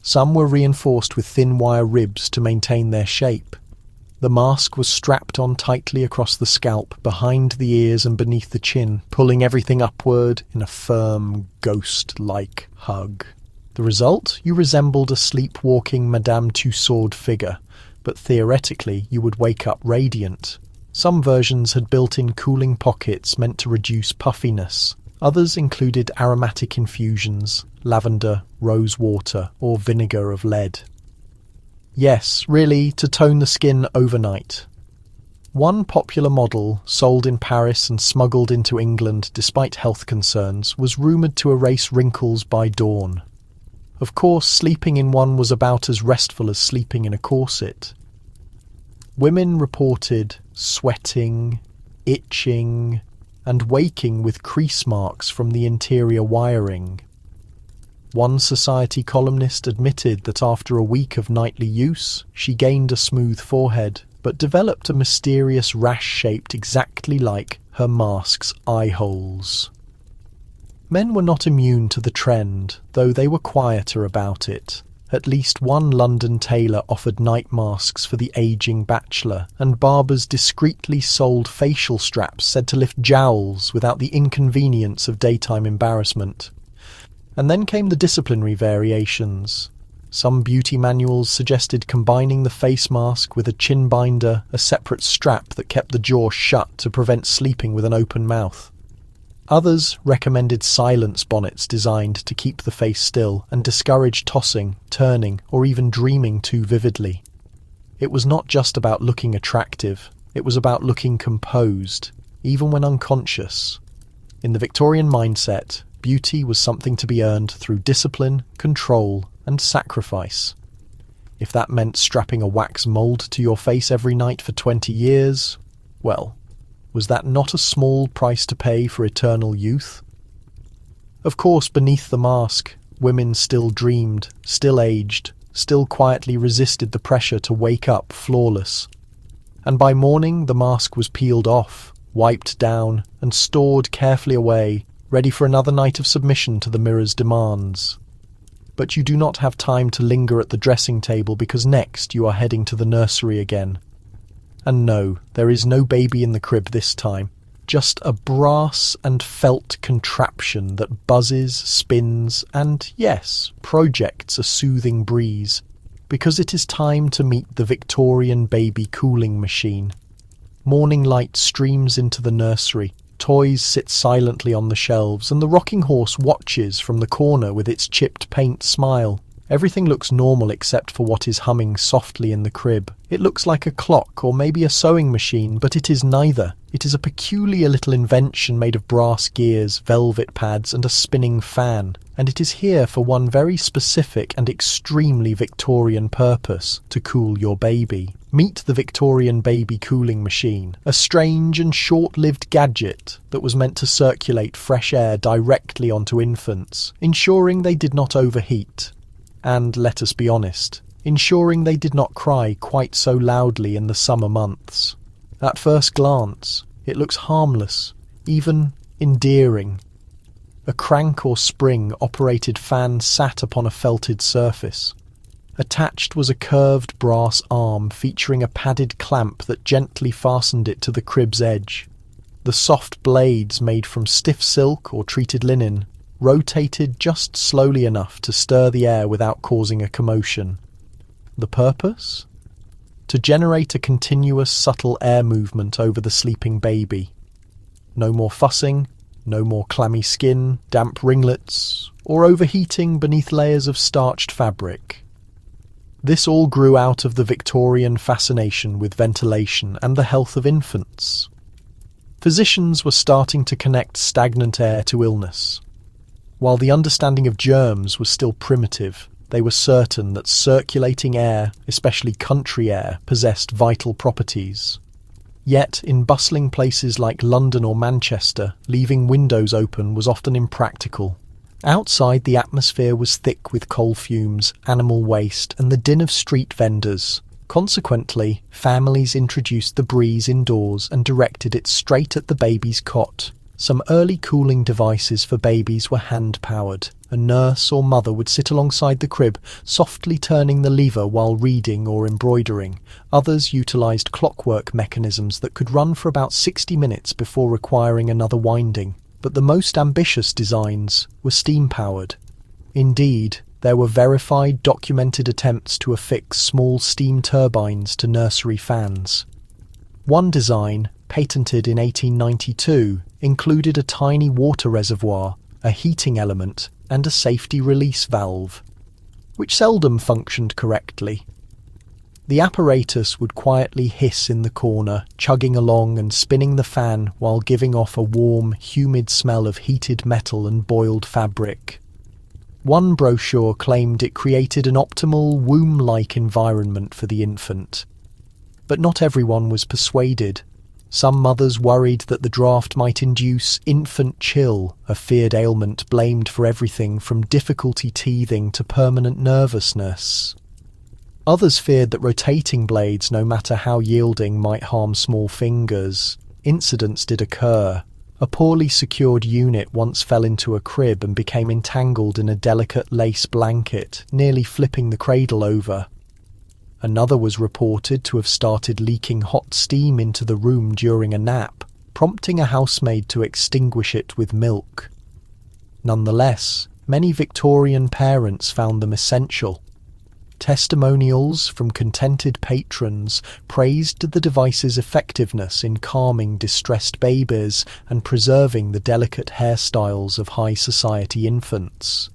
Some were reinforced with thin wire ribs to maintain their shape. The mask was strapped on tightly across the scalp, behind the ears and beneath the chin, pulling everything upward in a firm, ghost-like hug. The result? You resembled a sleepwalking Madame Tussauds figure, but theoretically you would wake up radiant. Some versions had built-in cooling pockets meant to reduce puffiness. Others included aromatic infusions, lavender, rose water, or vinegar of lead. Yes, really, to tone the skin overnight. One popular model, sold in Paris and smuggled into England despite health concerns, was rumoured to erase wrinkles by dawn. Of course, sleeping in one was about as restful as sleeping in a corset. Women reported sweating, itching, and waking with crease marks from the interior wiring. One Society columnist admitted that after a week of nightly use, she gained a smooth forehead, but developed a mysterious rash shaped exactly like her mask's eye holes. Men were not immune to the trend, though they were quieter about it. At least one London tailor offered night masks for the ageing bachelor, and barbers discreetly sold facial straps said to lift jowls without the inconvenience of daytime embarrassment. And then came the disciplinary variations. Some beauty manuals suggested combining the face mask with a chin binder, a separate strap that kept the jaw shut to prevent sleeping with an open mouth. Others recommended silence bonnets designed to keep the face still and discourage tossing, turning, or even dreaming too vividly. It was not just about looking attractive, it was about looking composed, even when unconscious. In the Victorian mindset, beauty was something to be earned through discipline, control, and sacrifice. If that meant strapping a wax mould to your face every night for 20 years, well, was that not a small price to pay for eternal youth? Of course, beneath the mask, women still dreamed, still aged, still quietly resisted the pressure to wake up flawless. And by morning, the mask was peeled off, wiped down, and stored carefully away, ready for another night of submission to the mirror's demands. But you do not have time to linger at the dressing table because next you are heading to the nursery again. And no, there is no baby in the crib this time, just a brass and felt contraption that buzzes, spins, and, yes, projects a soothing breeze, because it is time to meet the Victorian baby cooling machine. Morning light streams into the nursery, toys sit silently on the shelves, and the rocking horse watches from the corner with its chipped paint smile. Everything looks normal except for what is humming softly in the crib. It looks like a clock or maybe a sewing machine, but it is neither. It is a peculiar little invention made of brass gears, velvet pads, and a spinning fan. And it is here for one very specific and extremely Victorian purpose, to cool your baby. Meet the Victorian baby cooling machine, a strange and short-lived gadget that was meant to circulate fresh air directly onto infants, ensuring they did not overheat. And, let us be honest, ensuring they did not cry quite so loudly in the summer months. At first glance, it looks harmless, even endearing. A crank or spring-operated fan sat upon a felted surface. Attached was a curved brass arm featuring a padded clamp that gently fastened it to the crib's edge. The soft blades, made from stiff silk or treated linen, rotated just slowly enough to stir the air without causing a commotion. The purpose? To generate a continuous, subtle air movement over the sleeping baby. No more fussing, no more clammy skin, damp ringlets, or overheating beneath layers of starched fabric. This all grew out of the Victorian fascination with ventilation and the health of infants. Physicians were starting to connect stagnant air to illness. While the understanding of germs was still primitive, they were certain that circulating air, especially country air, possessed vital properties. Yet, in bustling places like London or Manchester, leaving windows open was often impractical. Outside, the atmosphere was thick with coal fumes, animal waste, and the din of street vendors. Consequently, families introduced the breeze indoors and directed it straight at the baby's cot. Some early cooling devices for babies were hand-powered. A nurse or mother would sit alongside the crib, softly turning the lever while reading or embroidering. Others utilised clockwork mechanisms that could run for about 60 minutes before requiring another winding. But the most ambitious designs were steam-powered. Indeed, there were verified, documented attempts to affix small steam turbines to nursery fans. One design, patented in 1892, included a tiny water reservoir, a heating element, and a safety release valve, which seldom functioned correctly. The apparatus would quietly hiss in the corner, chugging along and spinning the fan while giving off a warm, humid smell of heated metal and boiled fabric. One brochure claimed it created an optimal, womb-like environment for the infant. But not everyone was persuaded. Some mothers worried that the draft might induce infant chill, a feared ailment blamed for everything from difficulty teething to permanent nervousness. Others feared that rotating blades, no matter how yielding, might harm small fingers. Incidents did occur. A poorly secured unit once fell into a crib and became entangled in a delicate lace blanket, nearly flipping the cradle over. Another was reported to have started leaking hot steam into the room during a nap, prompting a housemaid to extinguish it with milk. Nonetheless, many Victorian parents found them essential. Testimonials from contented patrons praised the device's effectiveness in calming distressed babies and preserving the delicate hairstyles of high society infants.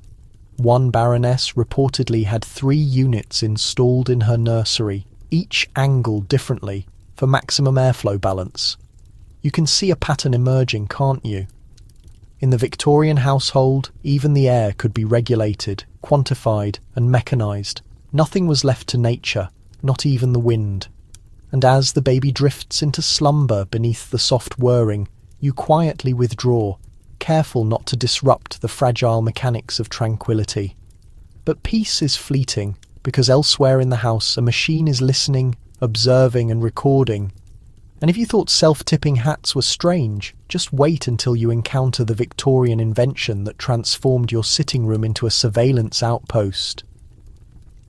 One baroness reportedly had 3 units installed in her nursery, each angled differently, for maximum airflow balance. You can see a pattern emerging, can't you? In the Victorian household, even the air could be regulated, quantified, and mechanised. Nothing was left to nature, not even the wind. And as the baby drifts into slumber beneath the soft whirring, you quietly withdraw, careful not to disrupt the fragile mechanics of tranquility. But peace is fleeting, because elsewhere in the house a machine is listening, observing and recording. And if you thought self-tipping hats were strange, just wait until you encounter the Victorian invention that transformed your sitting room into a surveillance outpost.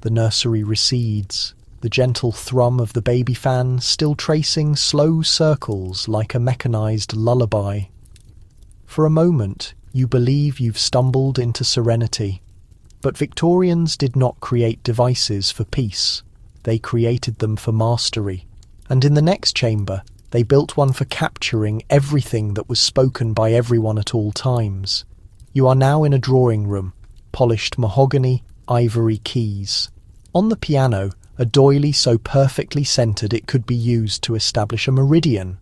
The nursery recedes, the gentle thrum of the baby fan still tracing slow circles like a mechanized lullaby. For a moment, you believe you've stumbled into serenity. But Victorians did not create devices for peace. They created them for mastery. And in the next chamber, they built one for capturing everything that was spoken by everyone at all times. You are now in a drawing room, polished mahogany, ivory keys. On the piano, a doily so perfectly centred it could be used to establish a meridian.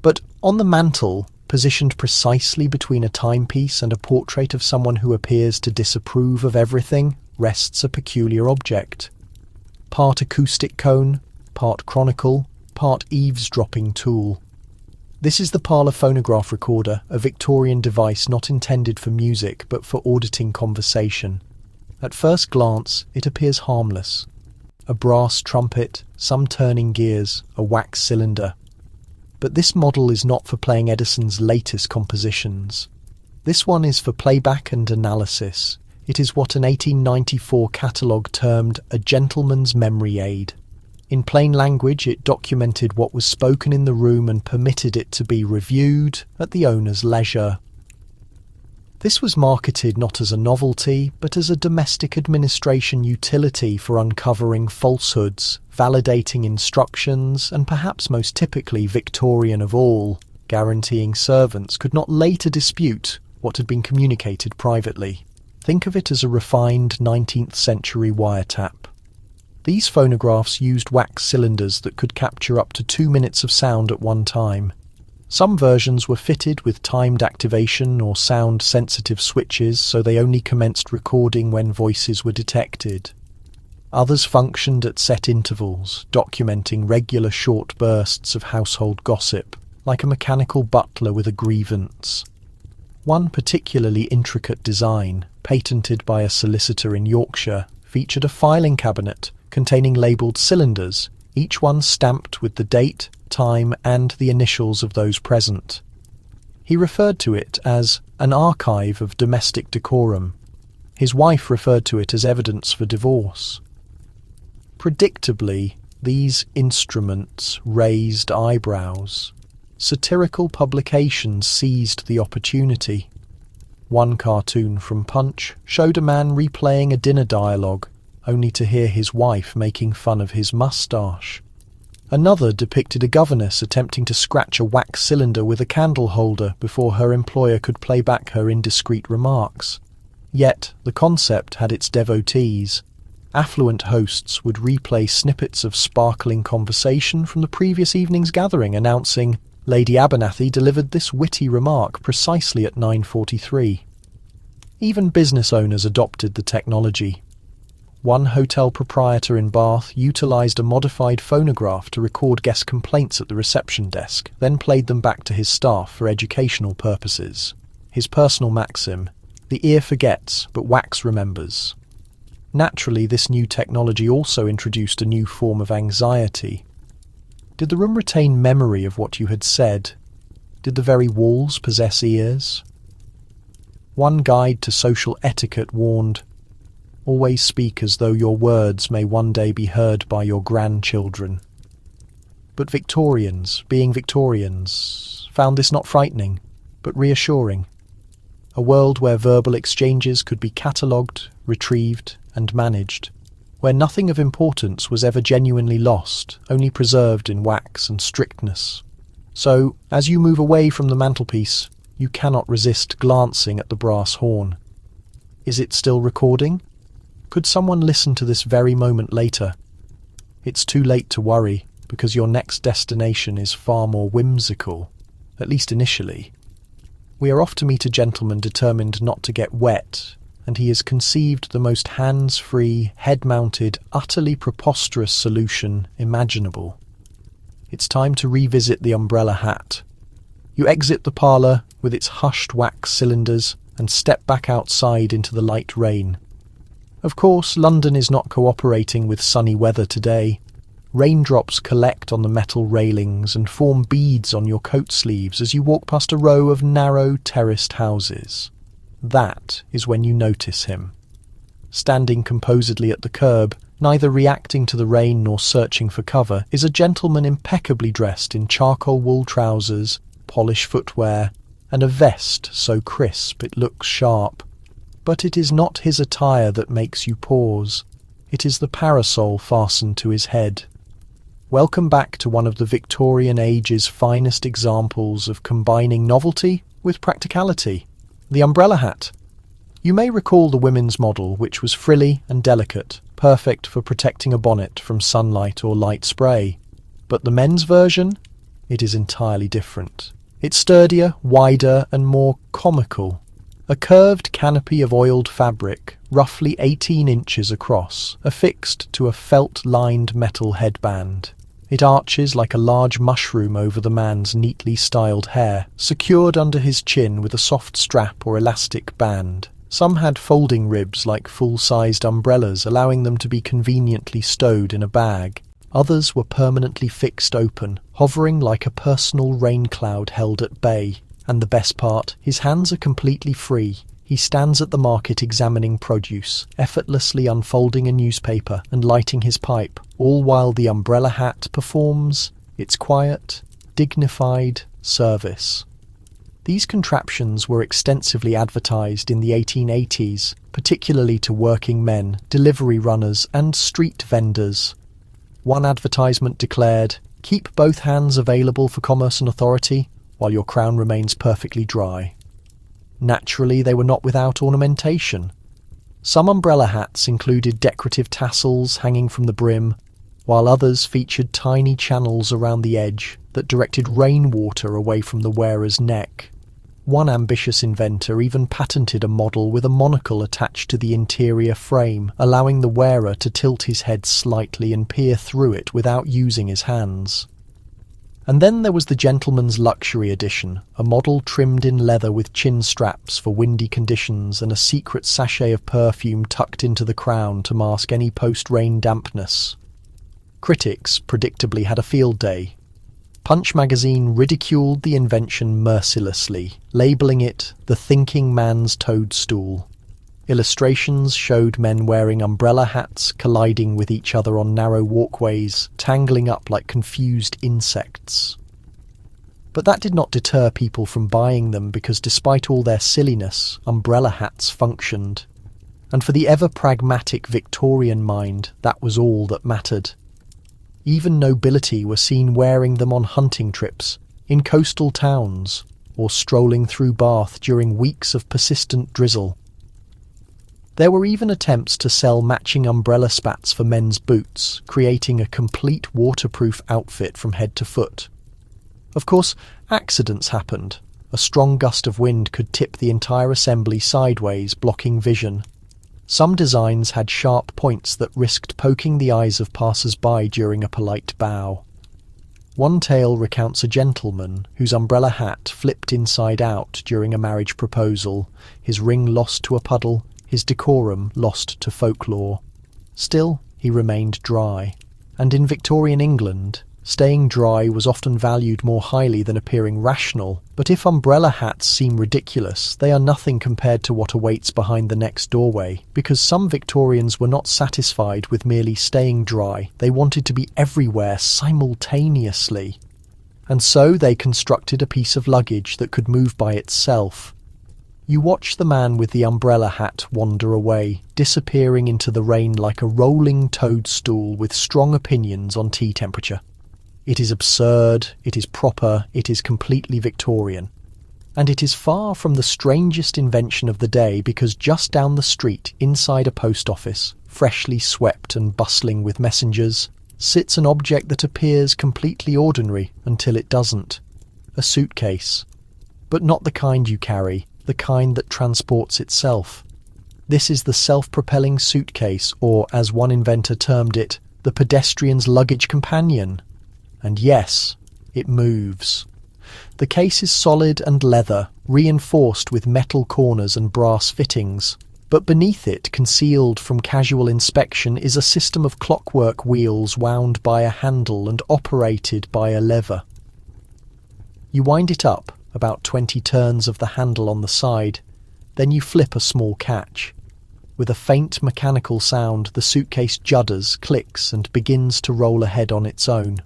But on the mantel, positioned precisely between a timepiece and a portrait of someone who appears to disapprove of everything, rests a peculiar object. Part acoustic cone, part chronicle, part eavesdropping tool. This is the parlour phonograph recorder, a Victorian device not intended for music but for auditing conversation. At first glance, it appears harmless. A brass trumpet, some turning gears, a wax cylinder. But this model is not for playing Edison's latest compositions. This one is for playback and analysis. It is what an 1894 catalogue termed a gentleman's memory aid. In plain language, it documented what was spoken in the room and permitted it to be reviewed at the owner's leisure. This was marketed not as a novelty, but as a domestic administration utility for uncovering falsehoods, validating instructions, and perhaps most typically Victorian of all, guaranteeing servants could not later dispute what had been communicated privately. Think of it as a refined 19th century wiretap. These phonographs used wax cylinders that could capture up to 2 minutes of sound at one time. Some versions were fitted with timed activation or sound-sensitive switches, so they only commenced recording when voices were detected. Others functioned at set intervals, documenting regular short bursts of household gossip, like a mechanical butler with a grievance. One particularly intricate design, patented by a solicitor in Yorkshire, featured a filing cabinet containing labelled cylinders, each one stamped with the date, time, and the initials of those present. He referred to it as an archive of domestic decorum. His wife referred to it as evidence for divorce. Predictably, these instruments raised eyebrows. Satirical publications seized the opportunity. One cartoon from Punch showed a man replaying a dinner dialogue, only to hear his wife making fun of his moustache. Another depicted a governess attempting to scratch a wax cylinder with a candle holder before her employer could play back her indiscreet remarks. Yet, the concept had its devotees. Affluent hosts would replay snippets of sparkling conversation from the previous evening's gathering, announcing, "Lady Abernathy delivered this witty remark precisely at 9:43. Even business owners adopted the technology. One hotel proprietor in Bath utilised a modified phonograph to record guest complaints at the reception desk, then played them back to his staff for educational purposes. His personal maxim, "The ear forgets, but wax remembers." Naturally, this new technology also introduced a new form of anxiety. Did the room retain memory of what you had said? Did the very walls possess ears? One guide to social etiquette warned, "Always speak as though your words may one day be heard by your grandchildren." But Victorians, being Victorians, found this not frightening, but reassuring. A world where verbal exchanges could be catalogued, retrieved, and managed, where nothing of importance was ever genuinely lost, only preserved in wax and strictness. So, as you move away from the mantelpiece, you cannot resist glancing at the brass horn. Is it still recording? Could someone listen to this very moment later? It's too late to worry, because your next destination is far more whimsical, at least initially. We are off to meet a gentleman determined not to get wet, and he has conceived the most hands-free, head-mounted, utterly preposterous solution imaginable. It's time to revisit the umbrella hat. You exit the parlour with its hushed wax cylinders and step back outside into the light rain. Of course, London is not cooperating with sunny weather today. Raindrops collect on the metal railings and form beads on your coat sleeves as you walk past a row of narrow, terraced houses. That is when you notice him. Standing composedly at the curb, neither reacting to the rain nor searching for cover, is a gentleman impeccably dressed in charcoal wool trousers, polished footwear, and a vest so crisp it looks sharp. But it is not his attire that makes you pause. It is the parasol fastened to his head. Welcome back to one of the Victorian age's finest examples of combining novelty with practicality. The umbrella hat. You may recall the women's model, which was frilly and delicate, perfect for protecting a bonnet from sunlight or light spray. But the men's version? It is entirely different. It's sturdier, wider, and more comical. A curved canopy of oiled fabric, roughly 18 inches across, affixed to a felt-lined metal headband. It arches like a large mushroom over the man's neatly styled hair, secured under his chin with a soft strap or elastic band. Some had folding ribs like full-sized umbrellas, allowing them to be conveniently stowed in a bag. Others were permanently fixed open, hovering like a personal rain cloud held at bay. And the best part, his hands are completely free. He stands at the market examining produce, effortlessly unfolding a newspaper and lighting his pipe, all while the umbrella hat performs its quiet, dignified service. These contraptions were extensively advertised in the 1880s, particularly to working men, delivery runners, and street vendors. One advertisement declared, "Keep both hands available for commerce and authority, while your crown remains perfectly dry." Naturally, they were not without ornamentation. Some umbrella hats included decorative tassels hanging from the brim, while others featured tiny channels around the edge that directed rainwater away from the wearer's neck. One ambitious inventor even patented a model with a monocle attached to the interior frame, allowing the wearer to tilt his head slightly and peer through it without using his hands. And then there was the gentleman's luxury edition, a model trimmed in leather with chin straps for windy conditions and a secret sachet of perfume tucked into the crown to mask any post-rain dampness. Critics predictably had a field day. Punch magazine ridiculed the invention mercilessly, labelling it the thinking man's toadstool. Illustrations showed men wearing umbrella hats, colliding with each other on narrow walkways, tangling up like confused insects. But that did not deter people from buying them because despite all their silliness, umbrella hats functioned. And for the ever-pragmatic Victorian mind, that was all that mattered. Even nobility were seen wearing them on hunting trips, in coastal towns, or strolling through Bath during weeks of persistent drizzle. There were even attempts to sell matching umbrella spats for men's boots, creating a complete waterproof outfit from head to foot. Of course, accidents happened. A strong gust of wind could tip the entire assembly sideways, blocking vision. Some designs had sharp points that risked poking the eyes of passers-by during a polite bow. One tale recounts a gentleman whose umbrella hat flipped inside out during a marriage proposal, his ring lost to a puddle, his decorum lost to folklore. Still, he remained dry. And in Victorian England, staying dry was often valued more highly than appearing rational. But if umbrella hats seem ridiculous, they are nothing compared to what awaits behind the next doorway, because some Victorians were not satisfied with merely staying dry. They wanted to be everywhere simultaneously. And so they constructed a piece of luggage that could move by itself. You watch the man with the umbrella hat wander away, disappearing into the rain like a rolling toadstool with strong opinions on tea temperature. It is absurd, it is proper, it is completely Victorian. And it is far from the strangest invention of the day because just down the street, inside a post office, freshly swept and bustling with messengers, sits an object that appears completely ordinary until it doesn't. A suitcase. But not the kind you carry, the kind that transports itself. This is the self-propelling suitcase, or as one inventor termed it, the pedestrian's luggage companion. And yes, it moves. The case is solid and leather, reinforced with metal corners and brass fittings, but beneath it, concealed from casual inspection, is a system of clockwork wheels wound by a handle and operated by a lever. You wind it up, about 20 turns of the handle on the side, then you flip a small catch. With a faint mechanical sound, the suitcase judders, clicks, and begins to roll ahead on its own.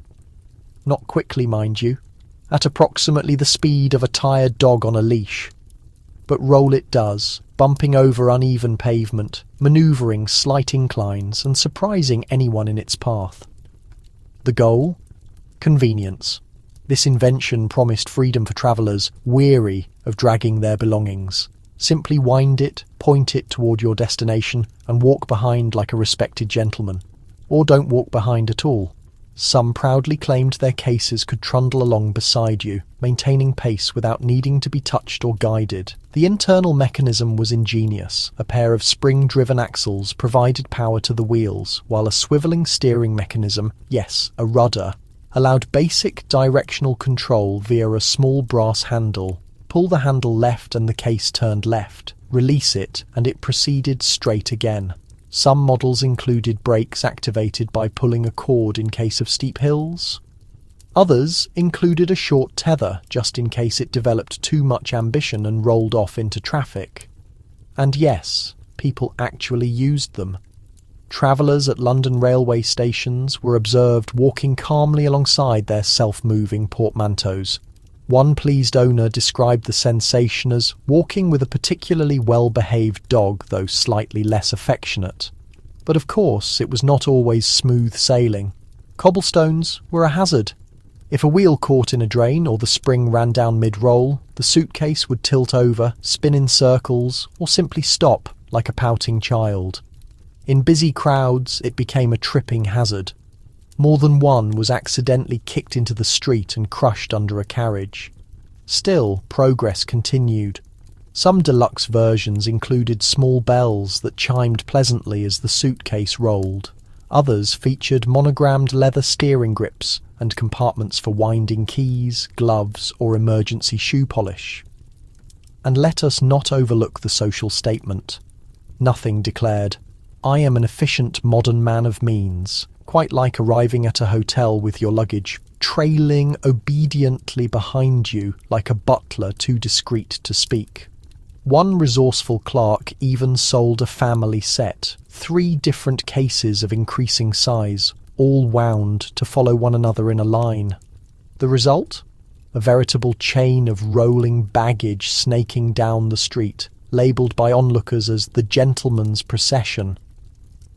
Not quickly, mind you, at approximately the speed of a tired dog on a leash. But roll it does, bumping over uneven pavement, manoeuvring slight inclines, and surprising anyone in its path. The goal? Convenience. This invention promised freedom for travellers weary of dragging their belongings. Simply wind it, point it toward your destination, and walk behind like a respected gentleman. Or don't walk behind at all. Some proudly claimed their cases could trundle along beside you, maintaining pace without needing to be touched or guided. The internal mechanism was ingenious. A pair of spring-driven axles provided power to the wheels, while a swivelling steering mechanism, yes, a rudder, allowed basic directional control via a small brass handle. Pull the handle left and the case turned left. Release it and it proceeded straight again. Some models included brakes activated by pulling a cord in case of steep hills. Others included a short tether just in case it developed too much ambition and rolled off into traffic. And yes, people actually used them. Travellers at London railway stations were observed walking calmly alongside their self-moving portmanteaus, One pleased owner described the sensation as walking with a particularly well-behaved dog, though slightly less affectionate. But of course, it was not always smooth sailing. Cobblestones were a hazard. If a wheel caught in a drain or the spring ran down mid-roll, the suitcase would tilt over, spin in circles, or simply stop like a pouting child. In busy crowds, it became a tripping hazard. More than one was accidentally kicked into the street and crushed under a carriage. Still, progress continued. Some deluxe versions included small bells that chimed pleasantly as the suitcase rolled. Others featured monogrammed leather steering grips and compartments for winding keys, gloves, or emergency shoe polish. And let us not overlook the social statement. Nothing declared, "I am an efficient modern man of means," quite like arriving at a hotel with your luggage trailing obediently behind you like a butler too discreet to speak. One resourceful clerk even sold a family set, 3 different cases of increasing size, all wound to follow one another in a line. The result? A veritable chain of rolling baggage snaking down the street, labelled by onlookers as the gentleman's procession.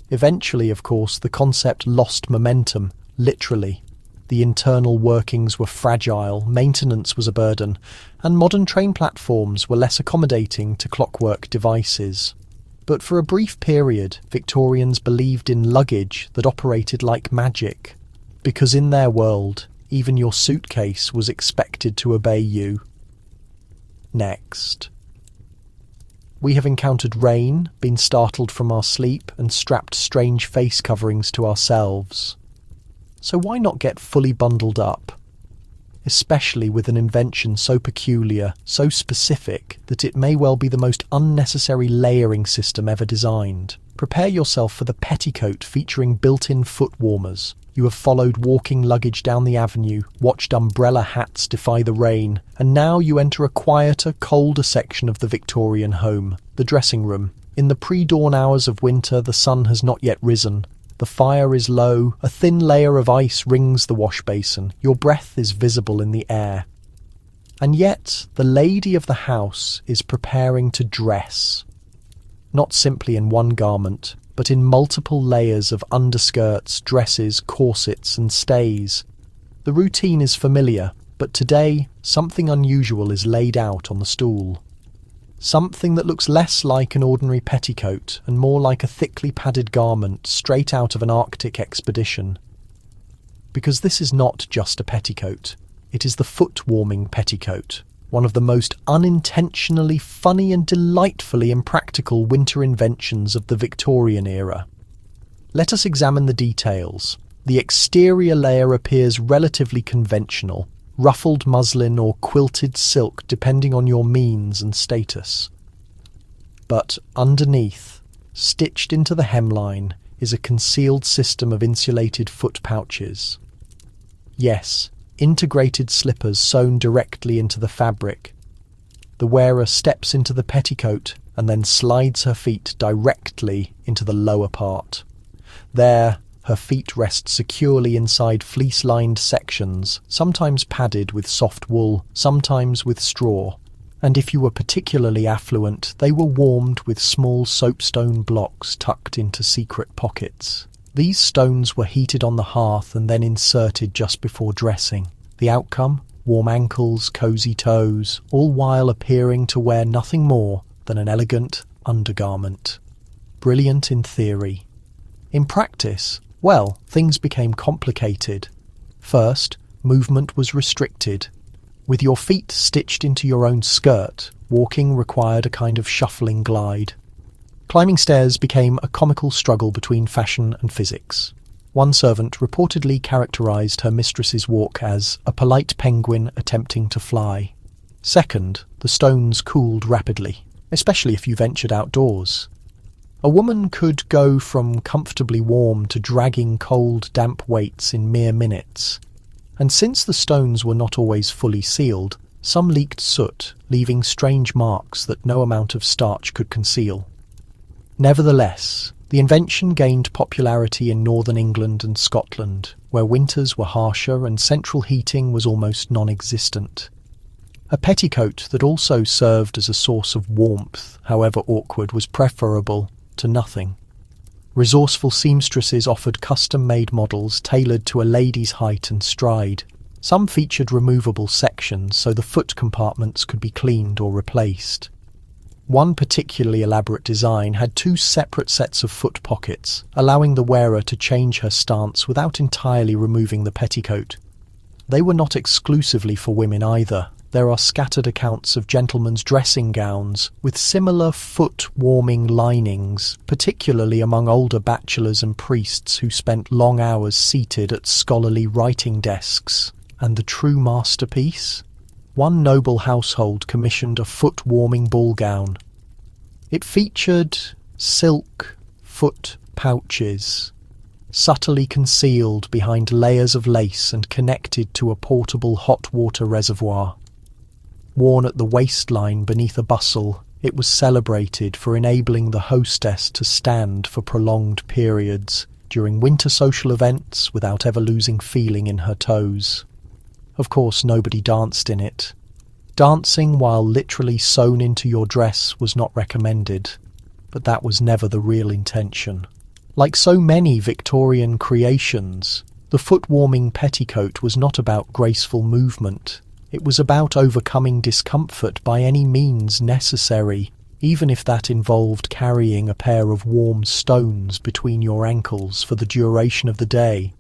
Eventually, of course, the concept lost momentum, literally. The internal workings were fragile, maintenance was a burden, and modern train platforms were less accommodating to clockwork devices. But for a brief period, Victorians believed in luggage that operated like magic, because in their world, even your suitcase was expected to obey you. Next. We have encountered rain, been startled from our sleep, and strapped strange face coverings to ourselves. So why not get fully bundled up? Especially with an invention so peculiar, so specific, that it may well be the most unnecessary layering system ever designed. Prepare yourself for the petticoat featuring built-in foot warmers. You have followed walking luggage down the avenue, watched umbrella hats defy the rain, and now you enter a quieter, colder section of the Victorian home, the dressing room. In the pre-dawn hours of winter, the sun has not yet risen. The fire is low, a thin layer of ice rings the wash basin, your breath is visible in the air. And yet, the lady of the house is preparing to dress. Not simply in one garment, but in multiple layers of underskirts, dresses, corsets, and stays. The routine is familiar, but today, something unusual is laid out on the stool. Something that looks less like an ordinary petticoat and more like a thickly padded garment straight out of an Arctic expedition. Because this is not just a petticoat, it is the foot-warming petticoat, one of the most unintentionally funny and delightfully impractical winter inventions of the Victorian era. Let us examine the details. The exterior layer appears relatively conventional, ruffled muslin or quilted silk depending on your means and status. But underneath, stitched into the hemline, is a concealed system of insulated foot pouches. Yes, integrated slippers sewn directly into the fabric. The wearer steps into the petticoat and then slides her feet directly into the lower part. There, her feet rest securely inside fleece-lined sections, sometimes padded with soft wool, sometimes with straw. And if you were particularly affluent, they were warmed with small soapstone blocks tucked into secret pockets. These stones were heated on the hearth and then inserted just before dressing. The outcome? Warm ankles, cosy toes, all while appearing to wear nothing more than an elegant undergarment. Brilliant in theory. In practice, well, things became complicated. First, movement was restricted. With your feet stitched into your own skirt, walking required a kind of shuffling glide. Climbing stairs became a comical struggle between fashion and physics. One servant reportedly characterised her mistress's walk as a polite penguin attempting to fly. Second, the stones cooled rapidly, especially if you ventured outdoors. A woman could go from comfortably warm to dragging cold, damp weights in mere minutes. And since the stones were not always fully sealed, some leaked soot, leaving strange marks that no amount of starch could conceal. Nevertheless, the invention gained popularity in northern England and Scotland, where winters were harsher and central heating was almost non-existent. A petticoat that also served as a source of warmth, however awkward, was preferable to nothing. Resourceful seamstresses offered custom-made models tailored to a lady's height and stride. Some featured removable sections so the foot compartments could be cleaned or replaced. One particularly elaborate design had 2 separate sets of foot pockets, allowing the wearer to change her stance without entirely removing the petticoat. They were not exclusively for women either. There are scattered accounts of gentlemen's dressing gowns with similar foot-warming linings, particularly among older bachelors and priests who spent long hours seated at scholarly writing desks. And the true masterpiece? One noble household commissioned a foot-warming ball gown. It featured silk foot pouches, subtly concealed behind layers of lace and connected to a portable hot water reservoir. Worn at the waistline beneath a bustle, it was celebrated for enabling the hostess to stand for prolonged periods during winter social events without ever losing feeling in her toes. Of course, nobody danced in it. Dancing while literally sewn into your dress was not recommended, but that was never the real intention. Like so many Victorian creations, the foot-warming petticoat was not about graceful movement. It was about overcoming discomfort by any means necessary, even if that involved carrying a pair of warm stones between your ankles for the duration of the day.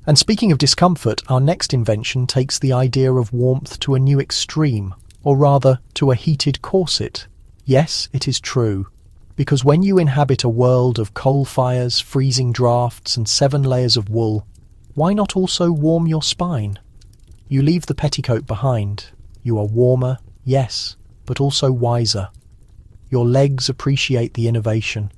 And speaking of discomfort, our next invention takes the idea of warmth to a new extreme, or rather, to a heated corset. Yes, it is true, because when you inhabit a world of coal fires, freezing drafts, and 7 layers of wool, why not also warm your spine? You leave the petticoat behind. You are warmer, yes, but also wiser. Your legs appreciate the innovation.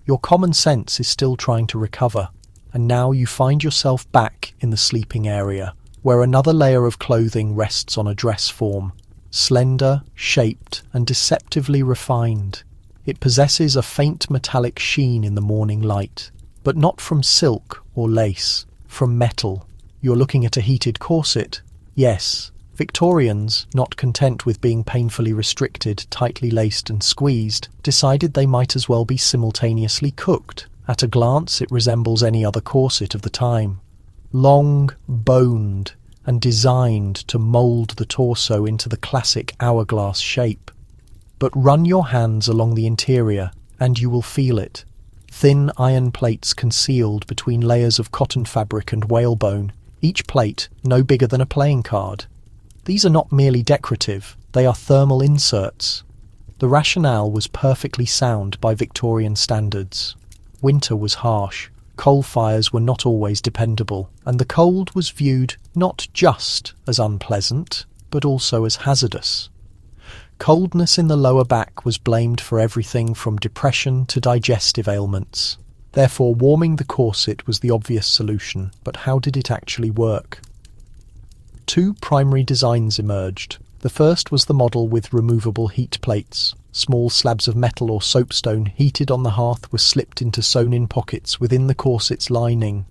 Your common sense is still trying to recover. And now you find yourself back in the sleeping area, where another layer of clothing rests on a dress form. Slender, shaped, and deceptively refined. It possesses a faint metallic sheen in the morning light, but not from silk or lace, from metal. You're looking at a heated corset. Yes, Victorians, not content with being painfully restricted, tightly laced and squeezed, decided they might as well be simultaneously cooked. At a glance, it resembles any other corset of the time. Long, boned, and designed to mould the torso into the classic hourglass shape. But run your hands along the interior, and you will feel it. Thin iron plates concealed between layers of cotton fabric and whalebone, each plate no bigger than a playing card. These are not merely decorative, they are thermal inserts. The rationale was perfectly sound by Victorian standards. Winter was harsh, coal fires were not always dependable, and the cold was viewed not just as unpleasant, but also as hazardous. Coldness in the lower back was blamed for everything from depression to digestive ailments. Therefore, warming the corset was the obvious solution, but how did it actually work? 2 primary designs emerged. The first was the model with removable heat plates. Small slabs of metal or soapstone heated on the hearth were slipped into sewn-in pockets within the corset's lining.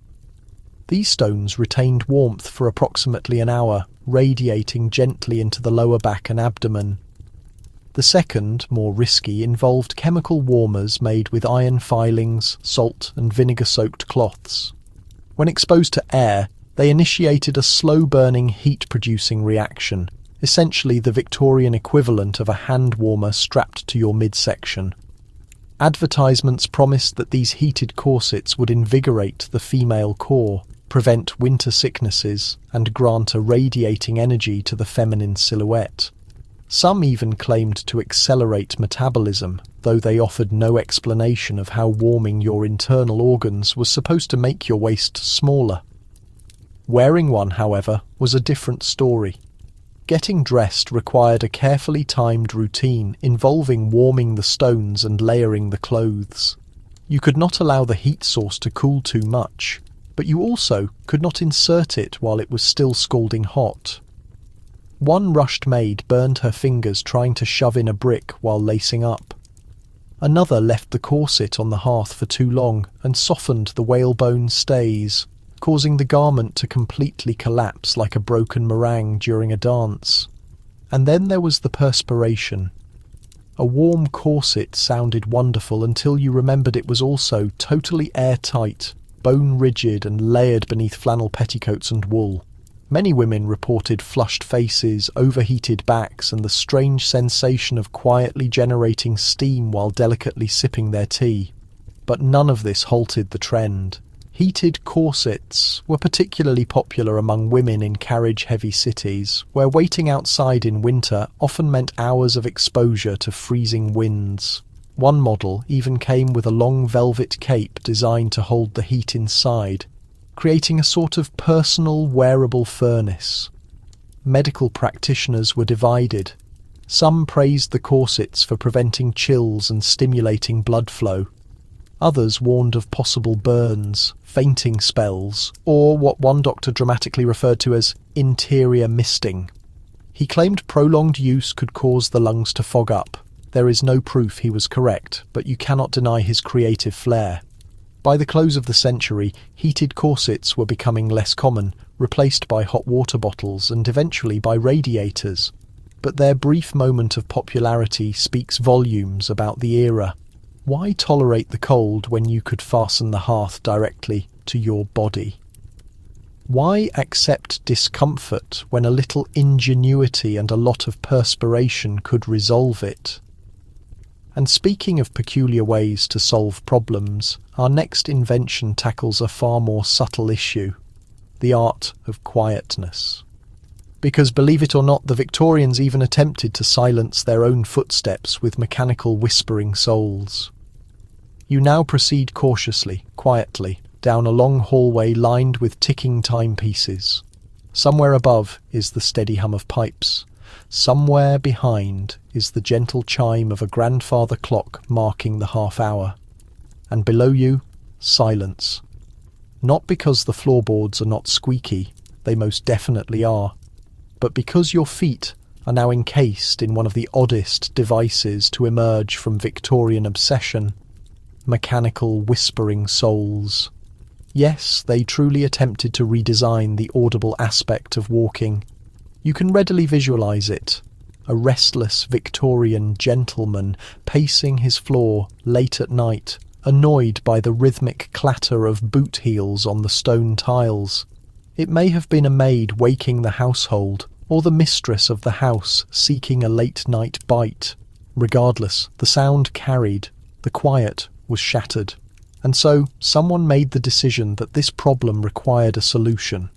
These stones retained warmth for approximately an hour, radiating gently into the lower back and abdomen. The second, more risky, involved chemical warmers made with iron filings, salt and vinegar-soaked cloths. When exposed to air, they initiated a slow-burning heat-producing reaction, essentially the Victorian equivalent of a hand warmer strapped to your midsection. Advertisements promised that these heated corsets would invigorate the female core, prevent winter sicknesses, and grant a radiating energy to the feminine silhouette. Some even claimed to accelerate metabolism, though they offered no explanation of how warming your internal organs was supposed to make your waist smaller. Wearing one, however, was a different story. Getting dressed required a carefully timed routine involving warming the stones and layering the clothes. You could not allow the heat source to cool too much, but you also could not insert it while it was still scalding hot. One rushed maid burned her fingers trying to shove in a brick while lacing up. Another left the corset on the hearth for too long and softened the whalebone stays, causing the garment to completely collapse like a broken meringue during a dance. And then there was the perspiration. A warm corset sounded wonderful until you remembered it was also totally airtight, bone-rigid and layered beneath flannel petticoats and wool. Many women reported flushed faces, overheated backs, and the strange sensation of quietly generating steam while delicately sipping their tea. But none of this halted the trend. Heated corsets were particularly popular among women in carriage-heavy cities, where waiting outside in winter often meant hours of exposure to freezing winds. One model even came with a long velvet cape designed to hold the heat inside, creating a sort of personal wearable furnace. Medical practitioners were divided. Some praised the corsets for preventing chills and stimulating blood flow. Others warned of possible burns, fainting spells, or what one doctor dramatically referred to as interior misting. He claimed prolonged use could cause the lungs to fog up. There is no proof he was correct, but you cannot deny his creative flair. By the close of the century, heated corsets were becoming less common, replaced by hot water bottles and eventually by radiators. But their brief moment of popularity speaks volumes about the era. Why tolerate the cold when you could fasten the hearth directly to your body? Why accept discomfort when a little ingenuity and a lot of perspiration could resolve it? And speaking of peculiar ways to solve problems, our next invention tackles a far more subtle issue: the art of quietness. Because believe it or not, the Victorians even attempted to silence their own footsteps with mechanical whispering soles. You now proceed cautiously, quietly, down a long hallway lined with ticking timepieces. Somewhere above is the steady hum of pipes. Somewhere behind is the gentle chime of a grandfather clock marking the half hour. And below you, silence. Not because the floorboards are not squeaky, they most definitely are, but because your feet are now encased in one of the oddest devices to emerge from Victorian obsession: mechanical whispering soles. Yes, they truly attempted to redesign the audible aspect of walking. You can readily visualize it: a restless Victorian gentleman pacing his floor late at night, annoyed by the rhythmic clatter of boot heels on the stone tiles. It may have been a maid waking the household, or the mistress of the house seeking a late-night bite. Regardless, the sound carried, the quiet was shattered. And so, someone made the decision that this problem required a solution.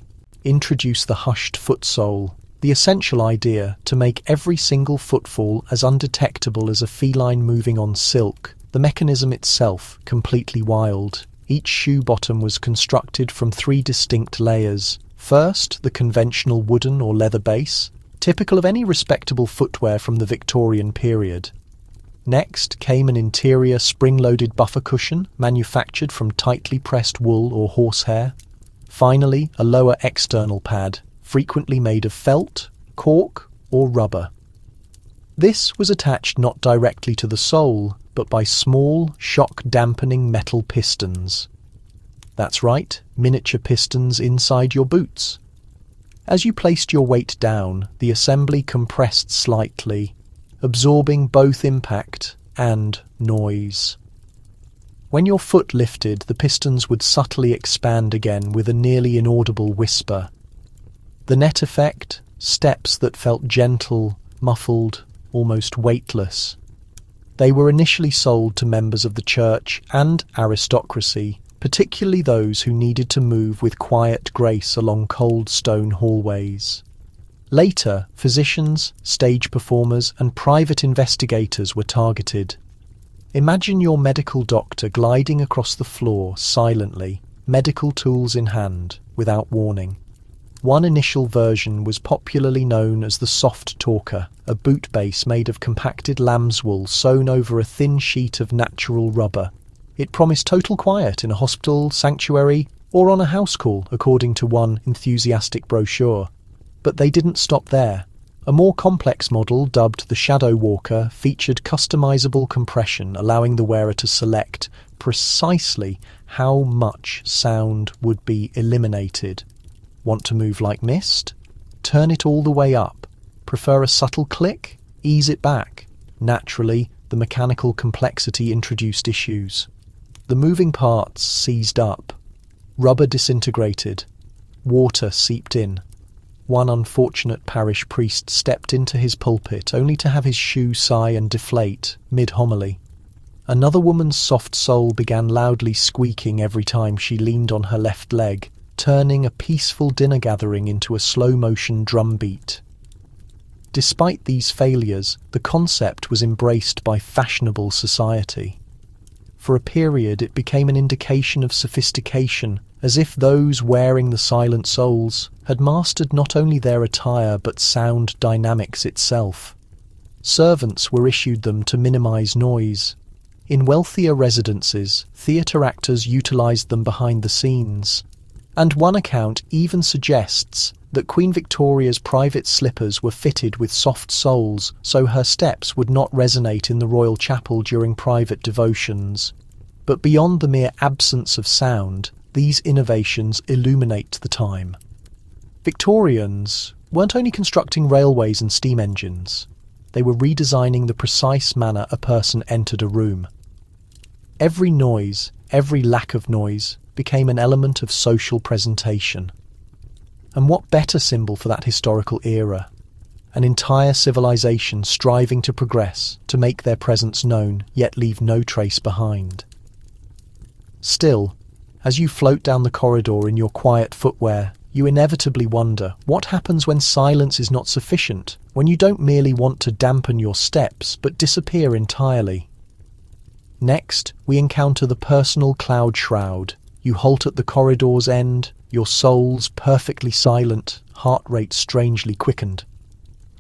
Introduce the hushed foot sole, the essential idea to make every single footfall as undetectable as a feline moving on silk, the mechanism itself completely wild. Each shoe bottom was constructed from 3 distinct layers. First, the conventional wooden or leather base, typical of any respectable footwear from the Victorian period. Next came an interior spring-loaded buffer cushion manufactured from tightly pressed wool or horsehair. Finally, a lower external pad, frequently made of felt, cork, or rubber. This was attached not directly to the sole, but by small, shock-dampening metal pistons. That's right, miniature pistons inside your boots. As you placed your weight down, the assembly compressed slightly, absorbing both impact and noise. When your foot lifted, the pistons would subtly expand again with a nearly inaudible whisper. The net effect? Steps that felt gentle, muffled, almost weightless. They were initially sold to members of the church and aristocracy, particularly those who needed to move with quiet grace along cold stone hallways. Later, physicians, stage performers, and private investigators were targeted. Imagine your medical doctor gliding across the floor silently, medical tools in hand, without warning. One initial version was popularly known as the soft talker, a boot base made of compacted lamb's wool sewn over a thin sheet of natural rubber. It promised total quiet in a hospital, sanctuary, or on a house call, according to one enthusiastic brochure. But they didn't stop there. A more complex model, dubbed the Shadow Walker, featured customizable compression, allowing the wearer to select precisely how much sound would be eliminated. Want to move like mist? Turn it all the way up. Prefer a subtle click? Ease it back. Naturally, the mechanical complexity introduced issues. The moving parts seized up. Rubber disintegrated. Water seeped in. One unfortunate parish priest stepped into his pulpit only to have his shoe sigh and deflate mid-homily. Another woman's soft soul began loudly squeaking every time she leaned on her left leg, turning a peaceful dinner gathering into a slow-motion drumbeat. Despite these failures, the concept was embraced by fashionable society. For a period, it became an indication of sophistication, as if those wearing the silent souls had mastered not only their attire but sound dynamics itself. Servants were issued them to minimize noise. In wealthier residences, theatre actors utilised them behind the scenes, and one account even suggests that Queen Victoria's private slippers were fitted with soft soles so her steps would not resonate in the royal chapel during private devotions. But beyond the mere absence of sound, these innovations illuminate the time. Victorians weren't only constructing railways and steam engines, they were redesigning the precise manner a person entered a room. Every noise, every lack of noise, became an element of social presentation. And what better symbol for that historical era? An entire civilization striving to progress, to make their presence known, yet leave no trace behind. Still, as you float down the corridor in your quiet footwear, you inevitably wonder what happens when silence is not sufficient, when you don't merely want to dampen your steps but disappear entirely. Next, we encounter the personal cloud shroud. You halt at the corridor's end, your soul's perfectly silent, heart rate strangely quickened.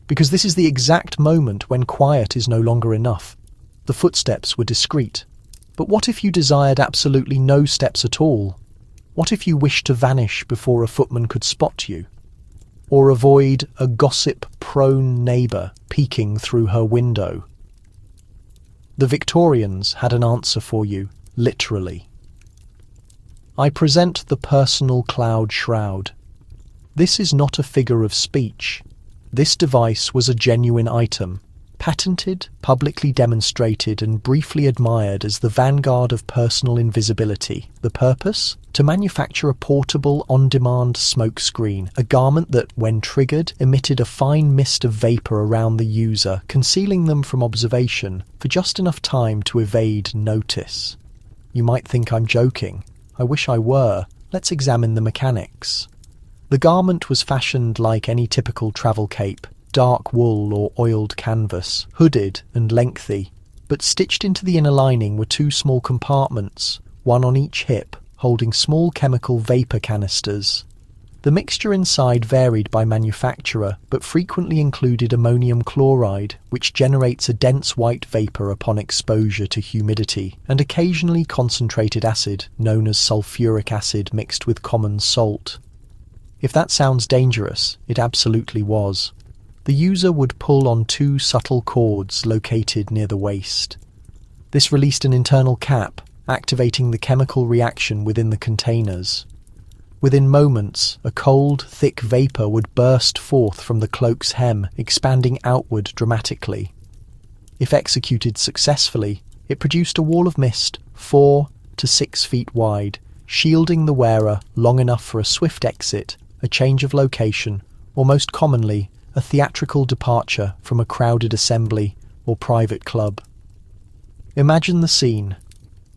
Because this is the exact moment when quiet is no longer enough. The footsteps were discreet. But what if you desired absolutely no steps at all? What if you wished to vanish before a footman could spot you? Or avoid a gossip-prone neighbour peeking through her window? The Victorians had an answer for you, literally. I present the personal cloud shroud. This is not a figure of speech. This device was a genuine item, patented, publicly demonstrated and briefly admired as the vanguard of personal invisibility. The purpose? To manufacture a portable, on-demand smoke screen, a garment that, when triggered, emitted a fine mist of vapour around the user, concealing them from observation for just enough time to evade notice. You might think I'm joking. I wish I were. Let's examine the mechanics. The garment was fashioned like any typical travel cape, dark wool or oiled canvas, hooded and lengthy, but stitched into the inner lining were two small compartments, one on each hip, holding small chemical vapour canisters. The mixture inside varied by manufacturer, but frequently included ammonium chloride, which generates a dense white vapour upon exposure to humidity, and occasionally concentrated acid, known as sulfuric acid mixed with common salt. If that sounds dangerous, it absolutely was. The user would pull on two subtle cords located near the waist. This released an internal cap, activating the chemical reaction within the containers. Within moments, a cold, thick vapour would burst forth from the cloak's hem, expanding outward dramatically. If executed successfully, it produced a wall of mist 4 to 6 feet wide, shielding the wearer long enough for a swift exit, a change of location, or most commonly, a theatrical departure from a crowded assembly or private club. Imagine the scene.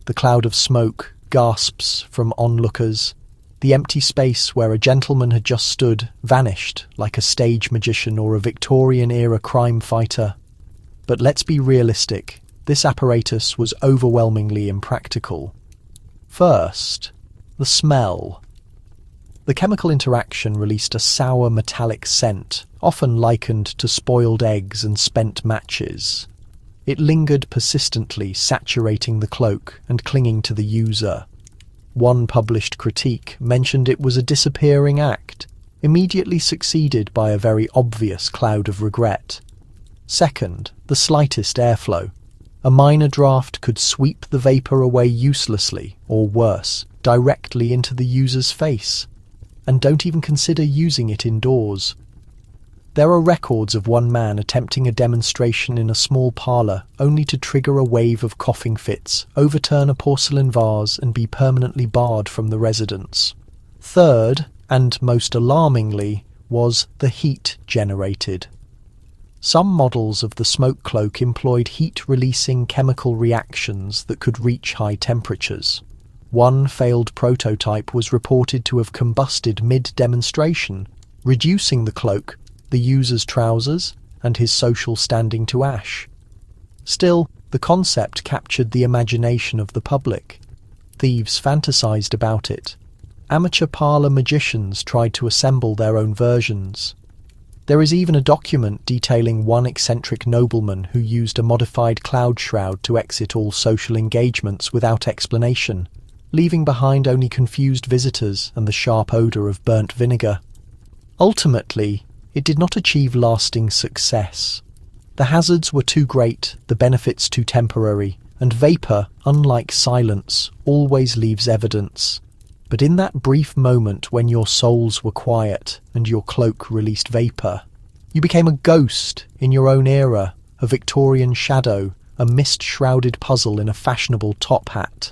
The cloud of smoke, gasps from onlookers. The empty space where a gentleman had just stood vanished like a stage magician or a Victorian-era crime fighter. But let's be realistic. This apparatus was overwhelmingly impractical. First, the smell. The chemical interaction released a sour metallic scent, often likened to spoiled eggs and spent matches. It lingered persistently, saturating the cloak and clinging to the user. One published critique mentioned it was a disappearing act, immediately succeeded by a very obvious cloud of regret. Second, the slightest airflow. A minor draft could sweep the vapour away uselessly, or worse, directly into the user's face. And don't even consider using it indoors. There are records of one man attempting a demonstration in a small parlour only to trigger a wave of coughing fits, overturn a porcelain vase and be permanently barred from the residence. Third, and most alarmingly, was the heat generated. Some models of the smoke cloak employed heat-releasing chemical reactions that could reach high temperatures. One failed prototype was reported to have combusted mid-demonstration, reducing the cloak, the user's trousers, and his social standing to ash. Still, the concept captured the imagination of the public. Thieves fantasized about it. Amateur parlour magicians tried to assemble their own versions. There is even a document detailing one eccentric nobleman who used a modified cloud shroud to exit all social engagements without explanation, leaving behind only confused visitors and the sharp odour of burnt vinegar. Ultimately, it did not achieve lasting success. The hazards were too great, the benefits too temporary, and vapour, unlike silence, always leaves evidence. But in that brief moment when your souls were quiet and your cloak released vapour, you became a ghost in your own era, a Victorian shadow, a mist-shrouded puzzle in a fashionable top hat.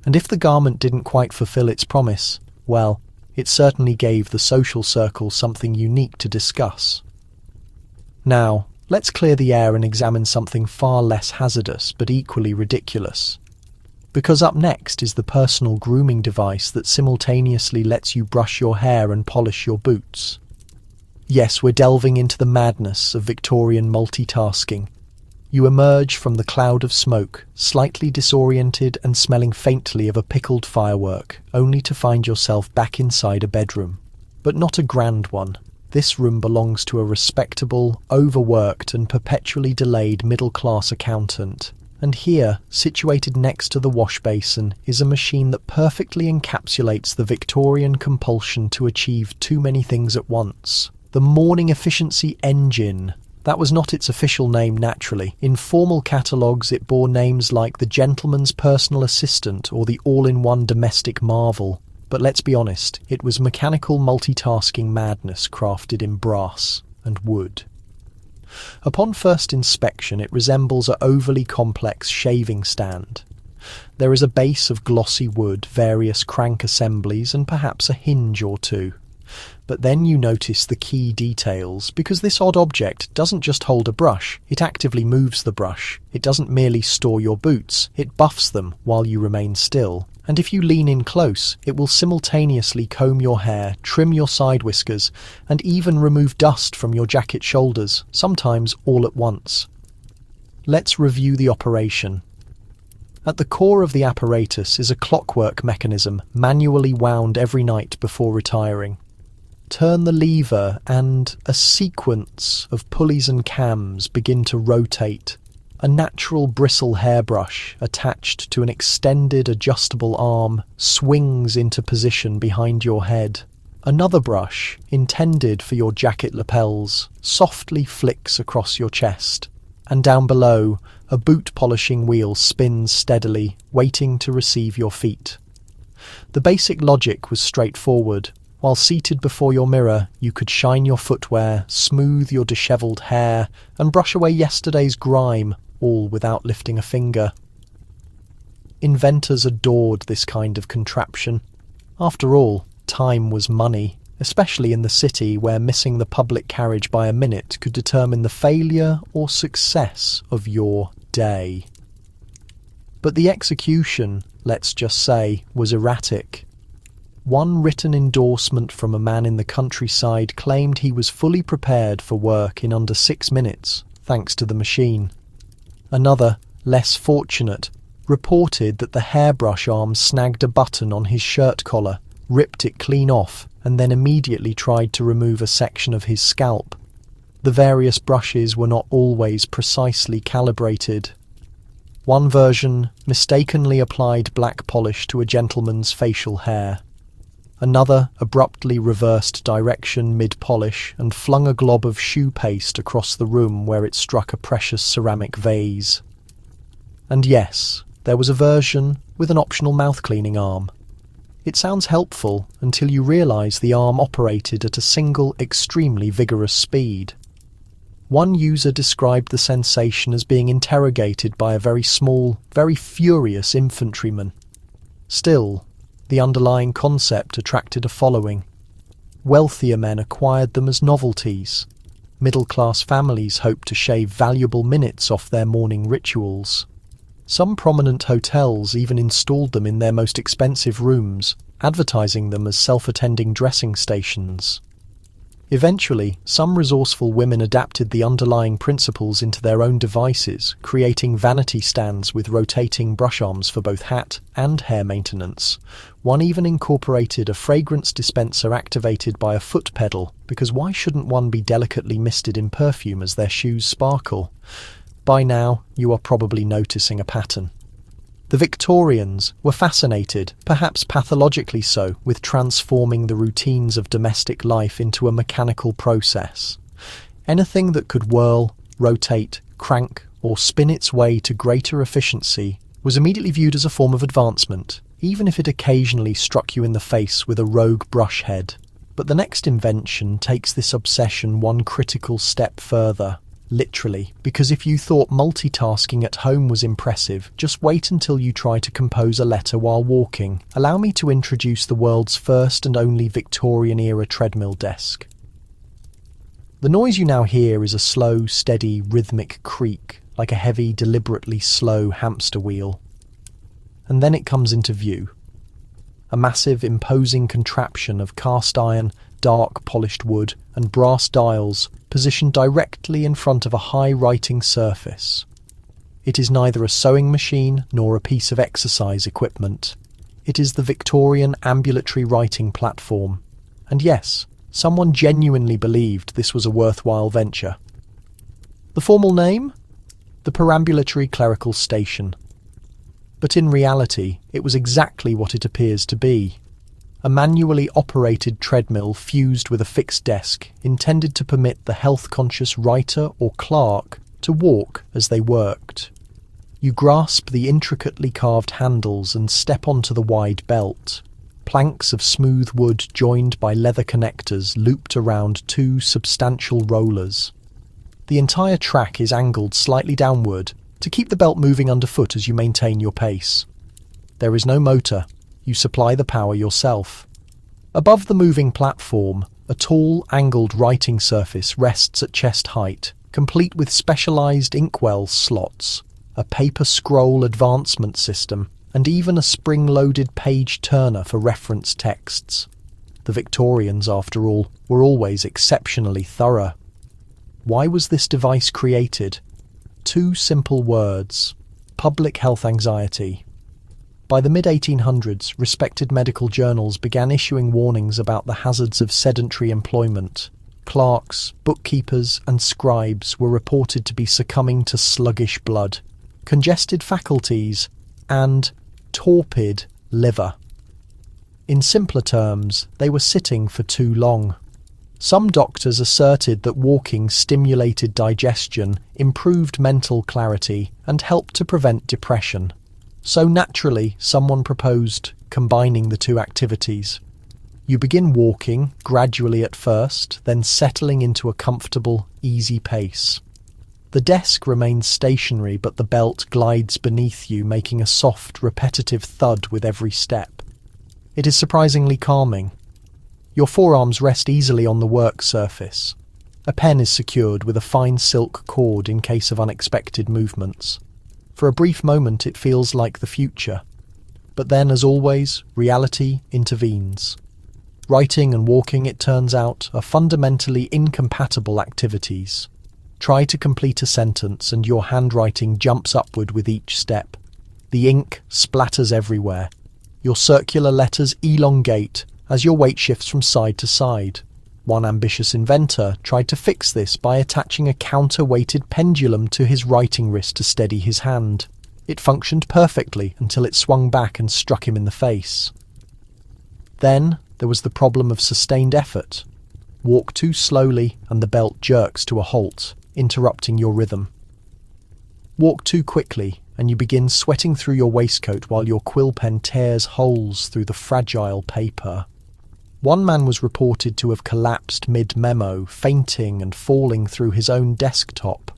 And if the garment didn't quite fulfill its promise, well, it certainly gave the social circle something unique to discuss. Now, let's clear the air and examine something far less hazardous but equally ridiculous. Because up next is the personal grooming device that simultaneously lets you brush your hair and polish your boots. Yes, we're delving into the madness of Victorian multitasking. You emerge from the cloud of smoke, slightly disoriented and smelling faintly of a pickled firework, only to find yourself back inside a bedroom. But not a grand one. This room belongs to a respectable, overworked and perpetually delayed middle-class accountant. And here, situated next to the wash basin, is a machine that perfectly encapsulates the Victorian compulsion to achieve too many things at once. The morning efficiency engine. That was not its official name naturally. In formal catalogues it bore names like the gentleman's personal assistant or the all-in-one domestic marvel. But let's be honest, it was mechanical multitasking madness crafted in brass and wood. Upon first inspection it resembles an overly complex shaving stand. There is a base of glossy wood, various crank assemblies and perhaps a hinge or two. But then you notice the key details, because this odd object doesn't just hold a brush, it actively moves the brush. It doesn't merely store your boots, it buffs them while you remain still. And if you lean in close, it will simultaneously comb your hair, trim your side whiskers, and even remove dust from your jacket shoulders, sometimes all at once. Let's review the operation. At the core of the apparatus is a clockwork mechanism, manually wound every night before retiring. Turn the lever and a sequence of pulleys and cams begin to rotate. A natural bristle hairbrush attached to an extended adjustable arm swings into position behind your head. Another brush, intended for your jacket lapels, softly flicks across your chest. And down below, a boot polishing wheel spins steadily, waiting to receive your feet. The basic logic was straightforward. While seated before your mirror, you could shine your footwear, smooth your dishevelled hair, and brush away yesterday's grime, all without lifting a finger. Inventors adored this kind of contraption. After all, time was money, especially in the city where missing the public carriage by a minute could determine the failure or success of your day. But the execution, let's just say, was erratic. One written endorsement from a man in the countryside claimed he was fully prepared for work in under 6 minutes, thanks to the machine. Another, less fortunate, reported that the hairbrush arm snagged a button on his shirt collar, ripped it clean off, and then immediately tried to remove a section of his scalp. The various brushes were not always precisely calibrated. One version mistakenly applied black polish to a gentleman's facial hair. Another abruptly reversed direction mid-polish and flung a glob of shoe paste across the room where it struck a precious ceramic vase. And yes, there was a version with an optional mouth-cleaning arm. It sounds helpful until you realise the arm operated at a single, extremely vigorous speed. One user described the sensation as being interrogated by a very small, very furious infantryman. Still, the underlying concept attracted a following. Wealthier men acquired them as novelties. Middle-class families hoped to shave valuable minutes off their morning rituals. Some prominent hotels even installed them in their most expensive rooms, advertising them as self-attending dressing stations. Eventually, some resourceful women adapted the underlying principles into their own devices, creating vanity stands with rotating brush arms for both hat and hair maintenance. One even incorporated a fragrance dispenser activated by a foot pedal, because why shouldn't one be delicately misted in perfume as their shoes sparkle? By now, you are probably noticing a pattern. The Victorians were fascinated, perhaps pathologically so, with transforming the routines of domestic life into a mechanical process. Anything that could whirl, rotate, crank, or spin its way to greater efficiency was immediately viewed as a form of advancement, even if it occasionally struck you in the face with a rogue brush head. But the next invention takes this obsession one critical step further. Literally, because if you thought multitasking at home was impressive, just wait until you try to compose a letter while walking. Allow me to introduce the world's first and only Victorian-era treadmill desk. The noise you now hear is a slow, steady, rhythmic creak, like a heavy, deliberately slow hamster wheel. And then it comes into view. A massive, imposing contraption of cast iron, dark polished wood, and brass dials positioned directly in front of a high writing surface. It is neither a sewing machine nor a piece of exercise equipment. It is the Victorian ambulatory writing platform. And yes, someone genuinely believed this was a worthwhile venture. The formal name? The Perambulatory Clerical Station. But in reality, it was exactly what it appears to be. A manually operated treadmill fused with a fixed desk intended to permit the health-conscious writer or clerk to walk as they worked. You grasp the intricately carved handles and step onto the wide belt. Planks of smooth wood joined by leather connectors looped around two substantial rollers. The entire track is angled slightly downward to keep the belt moving underfoot as you maintain your pace. There is no motor. You supply the power yourself. Above the moving platform, a tall, angled writing surface rests at chest height, complete with specialised inkwell slots, a paper scroll advancement system, and even a spring-loaded page turner for reference texts. The Victorians, after all, were always exceptionally thorough. Why was this device created? Two simple words: public health anxiety. By the mid-1800s, respected medical journals began issuing warnings about the hazards of sedentary employment. Clerks, bookkeepers, and scribes were reported to be succumbing to sluggish blood, congested faculties, and torpid liver. In simpler terms, they were sitting for too long. Some doctors asserted that walking stimulated digestion, improved mental clarity, and helped to prevent depression. So naturally, someone proposed combining the two activities. You begin walking, gradually at first, then settling into a comfortable, easy pace. The desk remains stationary, but the belt glides beneath you, making a soft, repetitive thud with every step. It is surprisingly calming. Your forearms rest easily on the work surface. A pen is secured with a fine silk cord in case of unexpected movements. For a brief moment it feels like the future. But then, as always, reality intervenes. Writing and walking, it turns out, are fundamentally incompatible activities. Try to complete a sentence and your handwriting jumps upward with each step. The ink splatters everywhere. Your circular letters elongate as your weight shifts from side to side. One ambitious inventor tried to fix this by attaching a counterweighted pendulum to his writing wrist to steady his hand. It functioned perfectly until it swung back and struck him in the face. Then there was the problem of sustained effort. Walk too slowly and the belt jerks to a halt, interrupting your rhythm. Walk too quickly and you begin sweating through your waistcoat while your quill pen tears holes through the fragile paper. One man was reported to have collapsed mid-memo, fainting and falling through his own desktop.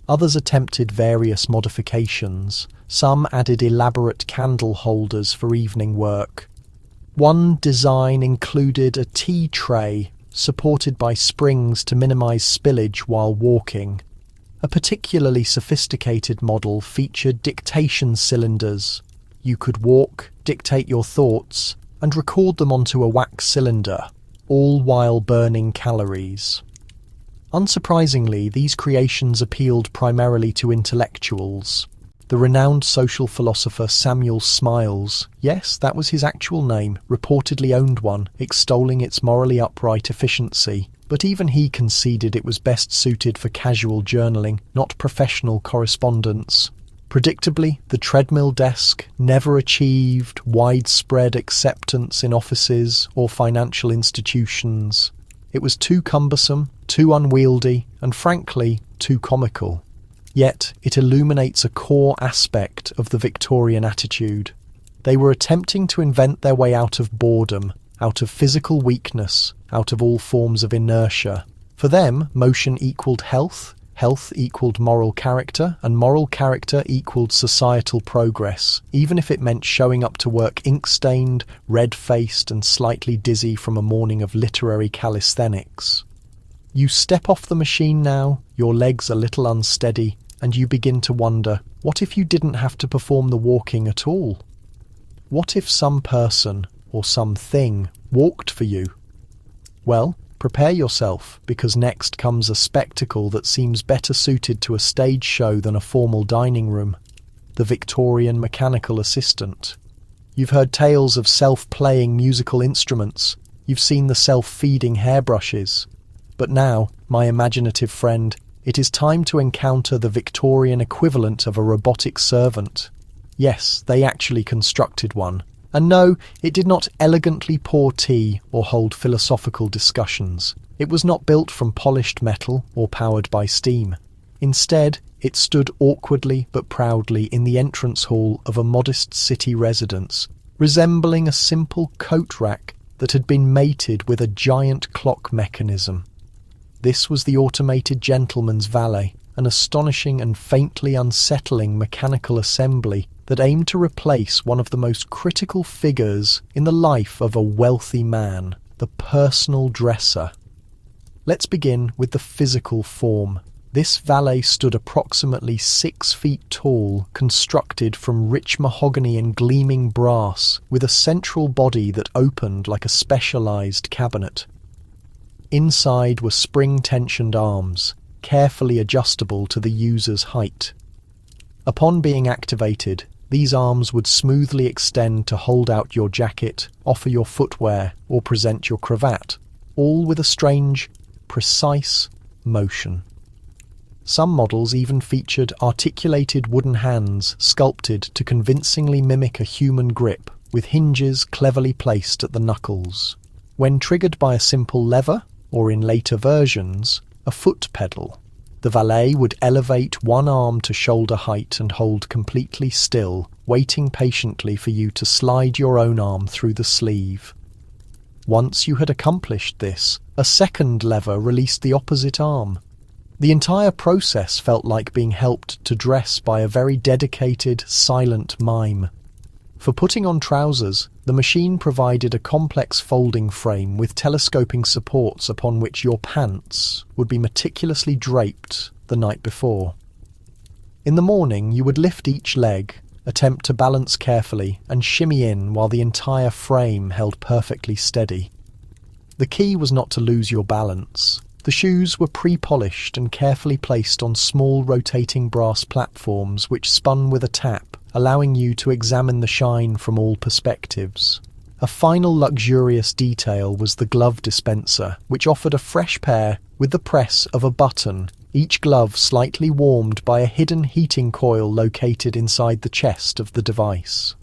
Others attempted various modifications. Some added elaborate candle holders for evening work. One design included a tea tray supported by springs to minimize spillage while walking. A particularly sophisticated model featured dictation cylinders. You could walk, dictate your thoughts, and record them onto a wax cylinder, all while burning calories. Unsurprisingly, these creations appealed primarily to intellectuals. The renowned social philosopher Samuel Smiles, yes, that was his actual name, reportedly owned one, extolling its morally upright efficiency, but even he conceded it was best suited for casual journaling, not professional correspondence. Predictably, the treadmill desk never achieved widespread acceptance in offices or financial institutions. It was too cumbersome, too unwieldy, and frankly, too comical. Yet it illuminates a core aspect of the Victorian attitude. They were attempting to invent their way out of boredom, out of physical weakness, out of all forms of inertia. For them, motion equaled health, health equaled moral character, and moral character equaled societal progress, even if it meant showing up to work ink-stained, red-faced, and slightly dizzy from a morning of literary calisthenics. You step off the machine now, your legs a little unsteady, and you begin to wonder, what if you didn't have to perform the walking at all? What if some person or something walked for you? Well, prepare yourself, because next comes a spectacle that seems better suited to a stage show than a formal dining room. The Victorian mechanical assistant. You've heard tales of self-playing musical instruments. You've seen the self-feeding hairbrushes. But now, my imaginative friend, it is time to encounter the Victorian equivalent of a robotic servant. Yes, they actually constructed one. And no, it did not elegantly pour tea or hold philosophical discussions. It was not built from polished metal or powered by steam. Instead, it stood awkwardly but proudly in the entrance hall of a modest city residence, resembling a simple coat rack that had been mated with a giant clock mechanism. This was the automated gentleman's valet, an astonishing and faintly unsettling mechanical assembly that aimed to replace one of the most critical figures in the life of a wealthy man, the personal dresser. Let's begin with the physical form. This valet stood approximately 6 feet tall, constructed from rich mahogany and gleaming brass, with a central body that opened like a specialized cabinet. Inside were spring-tensioned arms, carefully adjustable to the user's height. Upon being activated, these arms would smoothly extend to hold out your jacket, offer your footwear, or present your cravat, all with a strange, precise motion. Some models even featured articulated wooden hands sculpted to convincingly mimic a human grip, with hinges cleverly placed at the knuckles. When triggered by a simple lever, or in later versions, a foot pedal, the valet would elevate one arm to shoulder height and hold completely still, waiting patiently for you to slide your own arm through the sleeve. Once you had accomplished this, a second lever released the opposite arm. The entire process felt like being helped to dress by a very dedicated, silent mime. For putting on trousers, the machine provided a complex folding frame with telescoping supports upon which your pants would be meticulously draped the night before. In the morning, you would lift each leg, attempt to balance carefully, and shimmy in while the entire frame held perfectly steady. The key was not to lose your balance. The shoes were pre-polished and carefully placed on small rotating brass platforms which spun with a tap, allowing you to examine the shine from all perspectives. A final luxurious detail was the glove dispenser, which offered a fresh pair with the press of a button, each glove slightly warmed by a hidden heating coil located inside the chest of the device.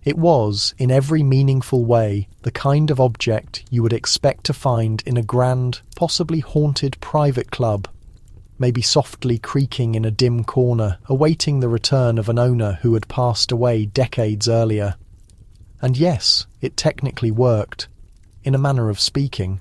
It was, in every meaningful way, the kind of object you would expect to find in a grand, possibly haunted private club. maybe softly creaking in a dim corner, awaiting the return of an owner who had passed away decades earlier. And yes, it technically worked, in a manner of speaking.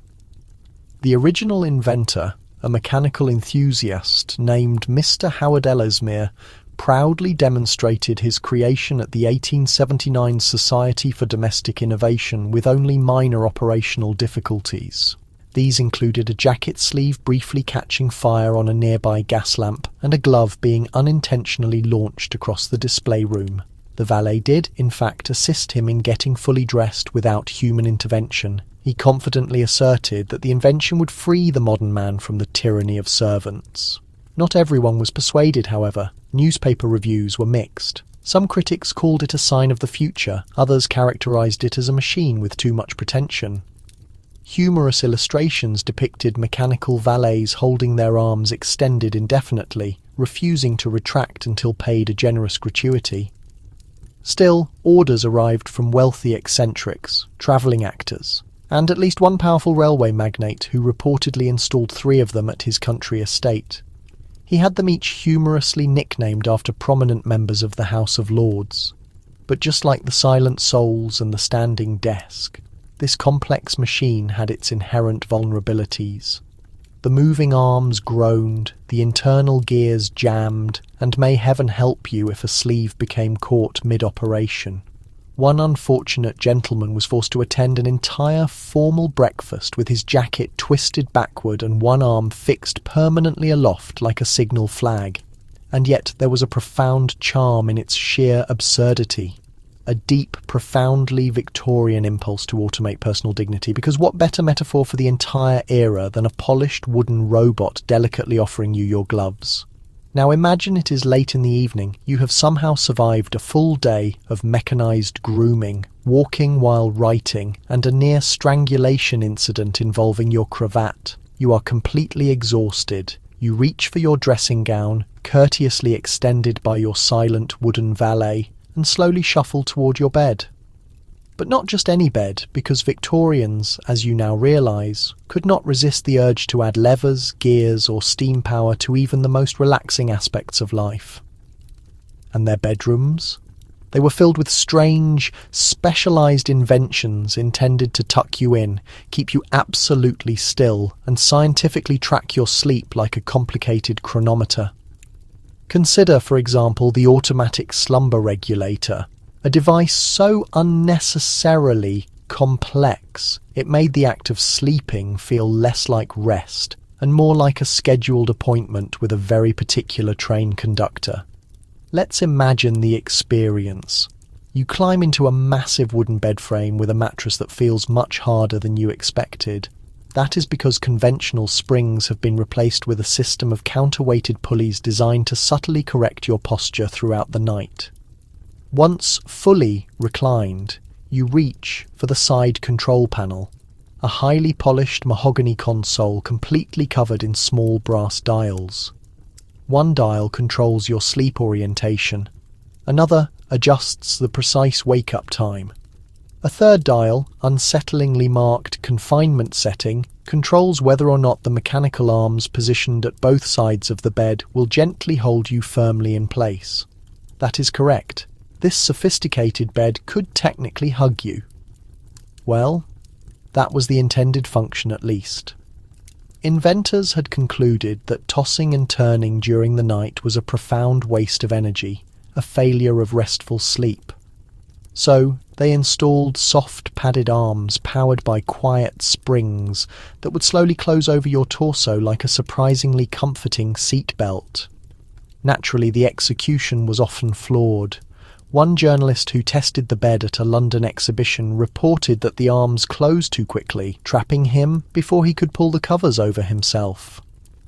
The original inventor, a mechanical enthusiast named Mr. Howard Ellesmere, proudly demonstrated his creation at the 1879 Society for Domestic Innovation with only minor operational difficulties. These included a jacket sleeve briefly catching fire on a nearby gas lamp and a glove being unintentionally launched across the display room. The valet did, in fact, assist him in getting fully dressed without human intervention. He confidently asserted that the invention would free the modern man from the tyranny of servants. Not everyone was persuaded, however. Newspaper reviews were mixed. Some critics called it a sign of the future, others characterized it as a machine with too much pretension. Humorous illustrations depicted mechanical valets holding their arms extended indefinitely, refusing to retract until paid a generous gratuity. Still, orders arrived from wealthy eccentrics, travelling actors, and at least one powerful railway magnate who reportedly installed 3 of them at his country estate. He had them each humorously nicknamed after prominent members of the House of Lords. But just like the silent souls and the standing desk, this complex machine had its inherent vulnerabilities. The moving arms groaned, the internal gears jammed, and may heaven help you if a sleeve became caught mid-operation. One unfortunate gentleman was forced to attend an entire formal breakfast with his jacket twisted backward and one arm fixed permanently aloft like a signal flag. And yet there was a profound charm in its sheer absurdity. A deep, profoundly Victorian impulse to automate personal dignity, because what better metaphor for the entire era than a polished wooden robot delicately offering you your gloves? Now imagine it is late in the evening, you have somehow survived a full day of mechanized grooming, walking while writing, and a near strangulation incident involving your cravat. You are completely exhausted. You reach for your dressing gown, courteously extended by your silent wooden valet, and slowly shuffle toward your bed. But not just any bed, because Victorians, as you now realise, could not resist the urge to add levers, gears, or steam power to even the most relaxing aspects of life. And their bedrooms? They were filled with strange, specialised inventions intended to tuck you in, keep you absolutely still, and scientifically track your sleep like a complicated chronometer. Consider, for example, the automatic slumber regulator, a device so unnecessarily complex it made the act of sleeping feel less like rest and more like a scheduled appointment with a very particular train conductor. Let's imagine the experience. You climb into a massive wooden bed frame with a mattress that feels much harder than you expected. That is because conventional springs have been replaced with a system of counterweighted pulleys designed to subtly correct your posture throughout the night. Once fully reclined, you reach for the side control panel, a highly polished mahogany console completely covered in small brass dials. One dial controls your sleep orientation, another adjusts the precise wake-up time. A third dial, unsettlingly marked confinement setting, controls whether or not the mechanical arms positioned at both sides of the bed will gently hold you firmly in place. That is correct. This sophisticated bed could technically hug you. Well, that was the intended function at least. Inventors had concluded that tossing and turning during the night was a profound waste of energy, a failure of restful sleep. So they installed soft padded arms powered by quiet springs that would slowly close over your torso like a surprisingly comforting seat belt. Naturally, the execution was often flawed. One journalist who tested the bed at a London exhibition reported that the arms closed too quickly, trapping him before he could pull the covers over himself.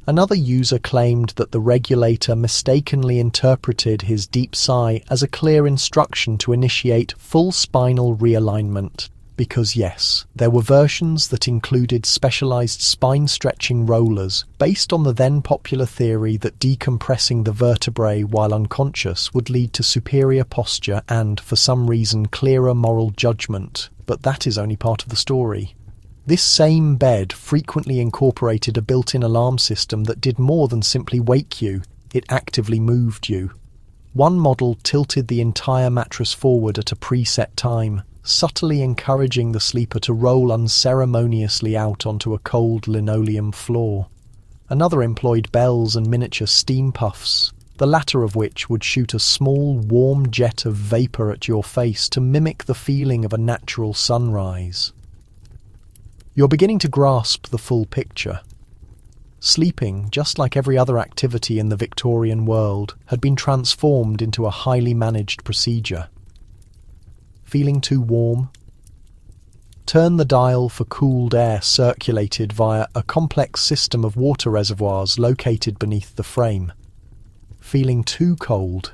Another user claimed that the regulator mistakenly interpreted his deep sigh as a clear instruction to initiate full spinal realignment. Because yes, there were versions that included specialised spine-stretching rollers based on the then popular theory that decompressing the vertebrae while unconscious would lead to superior posture and, for some reason, clearer moral judgment. But that is only part of the story. This same bed frequently incorporated a built-in alarm system that did more than simply wake you, it actively moved you. One model tilted the entire mattress forward at a preset time, subtly encouraging the sleeper to roll unceremoniously out onto a cold linoleum floor. Another employed bells and miniature steam puffs, the latter of which would shoot a small, warm jet of vapour at your face to mimic the feeling of a natural sunrise. You're beginning to grasp the full picture. Sleeping, just like every other activity in the Victorian world, had been transformed into a highly managed procedure. Feeling too warm? Turn the dial for cooled air circulated via a complex system of water reservoirs located beneath the frame. Feeling too cold?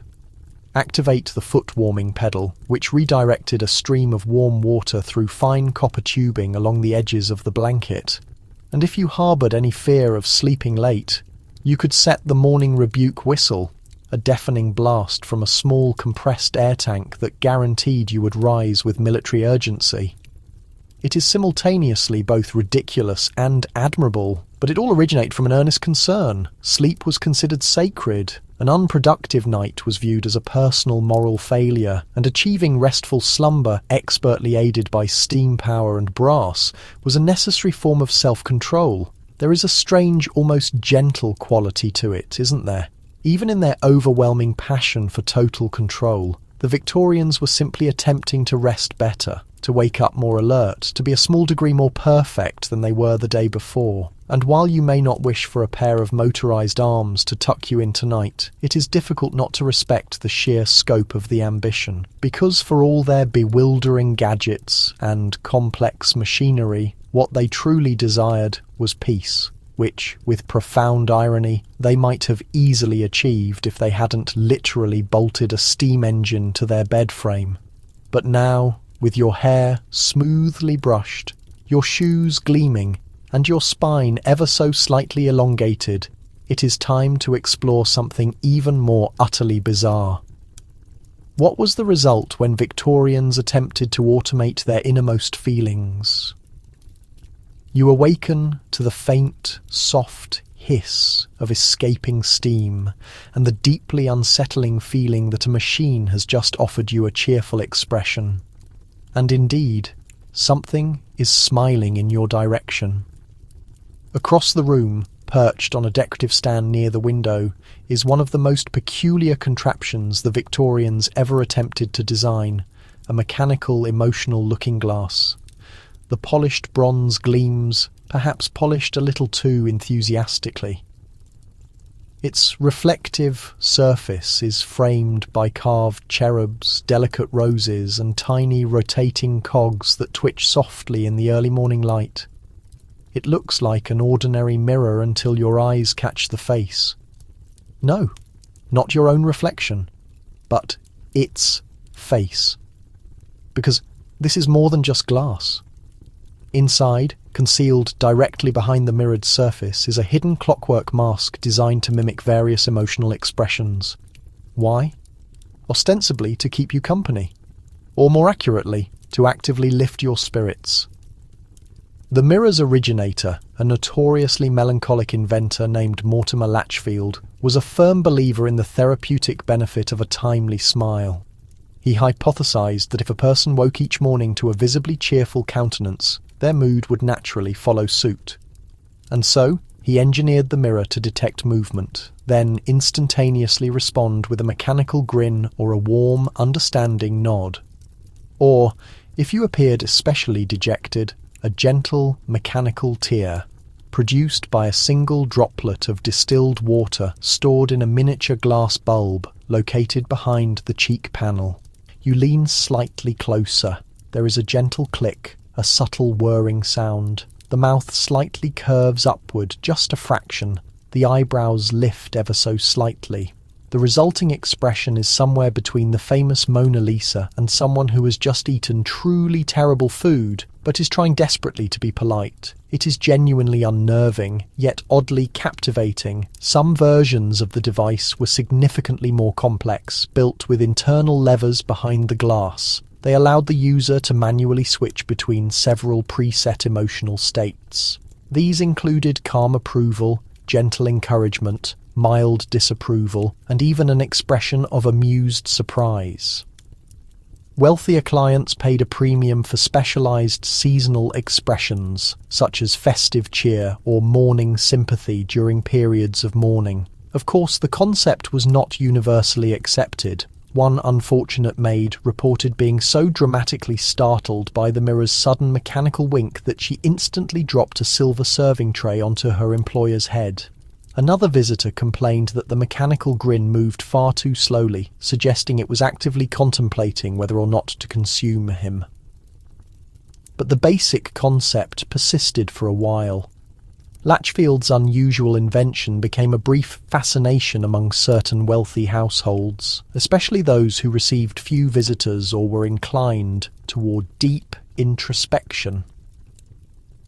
Activate the foot warming pedal, which redirected a stream of warm water through fine copper tubing along the edges of the blanket. And if you harboured any fear of sleeping late, you could set the morning rebuke whistle, a deafening blast from a small compressed air tank that guaranteed you would rise with military urgency. It is simultaneously both ridiculous and admirable, but it all originated from an earnest concern. Sleep was considered sacred. An unproductive night was viewed as a personal moral failure, and achieving restful slumber, expertly aided by steam power and brass, was a necessary form of self-control. There is a strange, almost gentle quality to it, isn't there? Even in their overwhelming passion for total control, the Victorians were simply attempting to rest better, to wake up more alert, to be a small degree more perfect than they were the day before. And while you may not wish for a pair of motorised arms to tuck you in tonight, it is difficult not to respect the sheer scope of the ambition, because for all their bewildering gadgets and complex machinery, what they truly desired was peace, which, with profound irony, they might have easily achieved if they hadn't literally bolted a steam engine to their bed frame. But now, with your hair smoothly brushed, your shoes gleaming, and your spine ever so slightly elongated, it is time to explore something even more utterly bizarre. What was the result when Victorians attempted to automate their innermost feelings? You awaken to the faint, soft hiss of escaping steam and the deeply unsettling feeling that a machine has just offered you a cheerful expression. And indeed, something is smiling in your direction. Across the room, perched on a decorative stand near the window, is one of the most peculiar contraptions the Victorians ever attempted to design, a mechanical, emotional looking-glass. The polished bronze gleams, perhaps polished a little too enthusiastically. Its reflective surface is framed by carved cherubs, delicate roses, and tiny rotating cogs that twitch softly in the early morning light. It looks like an ordinary mirror until your eyes catch the face. No, not your own reflection, but its face. Because this is more than just glass. Inside, concealed directly behind the mirrored surface, is a hidden clockwork mask designed to mimic various emotional expressions. Why? Ostensibly to keep you company, or more accurately, to actively lift your spirits. The mirror's originator, a notoriously melancholic inventor named Mortimer Latchfield, was a firm believer in the therapeutic benefit of a timely smile. He hypothesized that if a person woke each morning to a visibly cheerful countenance, their mood would naturally follow suit. And so, he engineered the mirror to detect movement, then instantaneously respond with a mechanical grin or a warm, understanding nod. Or, if you appeared especially dejected, a gentle, mechanical tear, produced by a single droplet of distilled water stored in a miniature glass bulb located behind the cheek panel. You lean slightly closer. There is a gentle click, a subtle whirring sound. The mouth slightly curves upward, just a fraction. The eyebrows lift ever so slightly. The resulting expression is somewhere between the famous Mona Lisa and someone who has just eaten truly terrible food, but is trying desperately to be polite. It is genuinely unnerving, yet oddly captivating. Some versions of the device were significantly more complex, built with internal levers behind the glass. They allowed the user to manually switch between several preset emotional states. These included calm approval, gentle encouragement, mild disapproval, and even an expression of amused surprise. Wealthier clients paid a premium for specialized seasonal expressions, such as festive cheer or morning sympathy during periods of mourning. Of course, the concept was not universally accepted. One unfortunate maid reported being so dramatically startled by the mirror's sudden mechanical wink that she instantly dropped a silver serving tray onto her employer's head. Another visitor complained that the mechanical grin moved far too slowly, suggesting it was actively contemplating whether or not to consume him. But the basic concept persisted for a while. Latchfield's unusual invention became a brief fascination among certain wealthy households, especially those who received few visitors or were inclined toward deep introspection.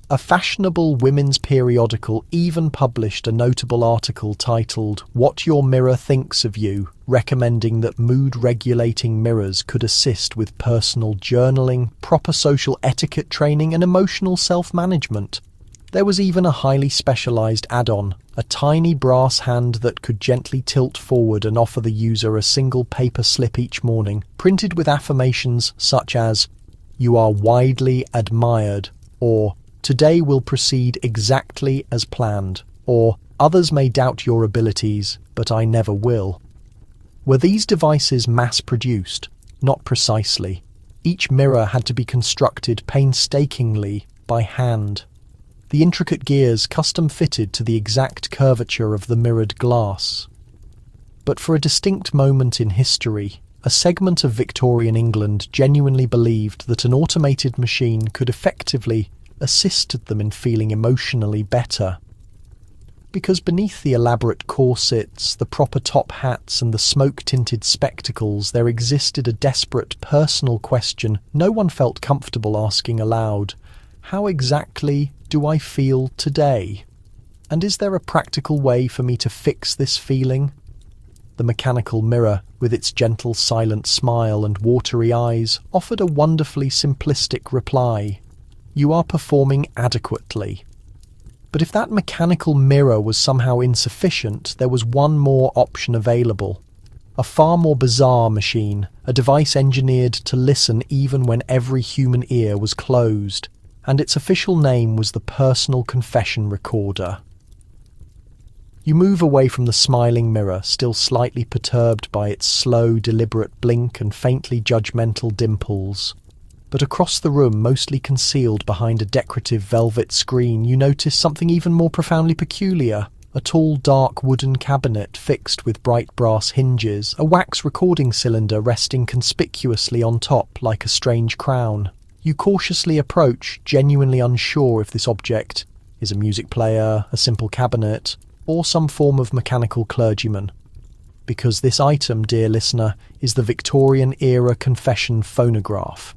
A fashionable women's periodical even published a notable article titled "What Your Mirror Thinks of You," recommending that mood-regulating mirrors could assist with personal journaling, proper social etiquette training, and emotional self-management. There was even a highly specialized add-on, a tiny brass hand that could gently tilt forward and offer the user a single paper slip each morning, printed with affirmations such as, "You are widely admired," or "Today will proceed exactly as planned," or "Others may doubt your abilities, but I never will." Were these devices mass-produced? Not precisely. Each mirror had to be constructed painstakingly by hand. The intricate gears custom-fitted to the exact curvature of the mirrored glass. But for a distinct moment in history, a segment of Victorian England genuinely believed that an automated machine could effectively assist them in feeling emotionally better. Because beneath the elaborate corsets, the proper top hats, and the smoke-tinted spectacles, there existed a desperate personal question no one felt comfortable asking aloud. How exactly do I feel today? And is there a practical way for me to fix this feeling? The mechanical mirror, with its gentle, silent smile and watery eyes, offered a wonderfully simplistic reply. You are performing adequately. But if that mechanical mirror was somehow insufficient, there was one more option available. A far more bizarre machine, a device engineered to listen even when every human ear was closed, and its official name was the Personal Confession Recorder. You move away from the smiling mirror, still slightly perturbed by its slow, deliberate blink and faintly judgmental dimples. But across the room, mostly concealed behind a decorative velvet screen, you notice something even more profoundly peculiar. A tall, dark wooden cabinet fixed with bright brass hinges, a wax recording cylinder resting conspicuously on top like a strange crown. You cautiously approach, genuinely unsure if this object is a music player, a simple cabinet, or some form of mechanical clergyman. Because this item, dear listener, is the Victorian-era confession phonograph.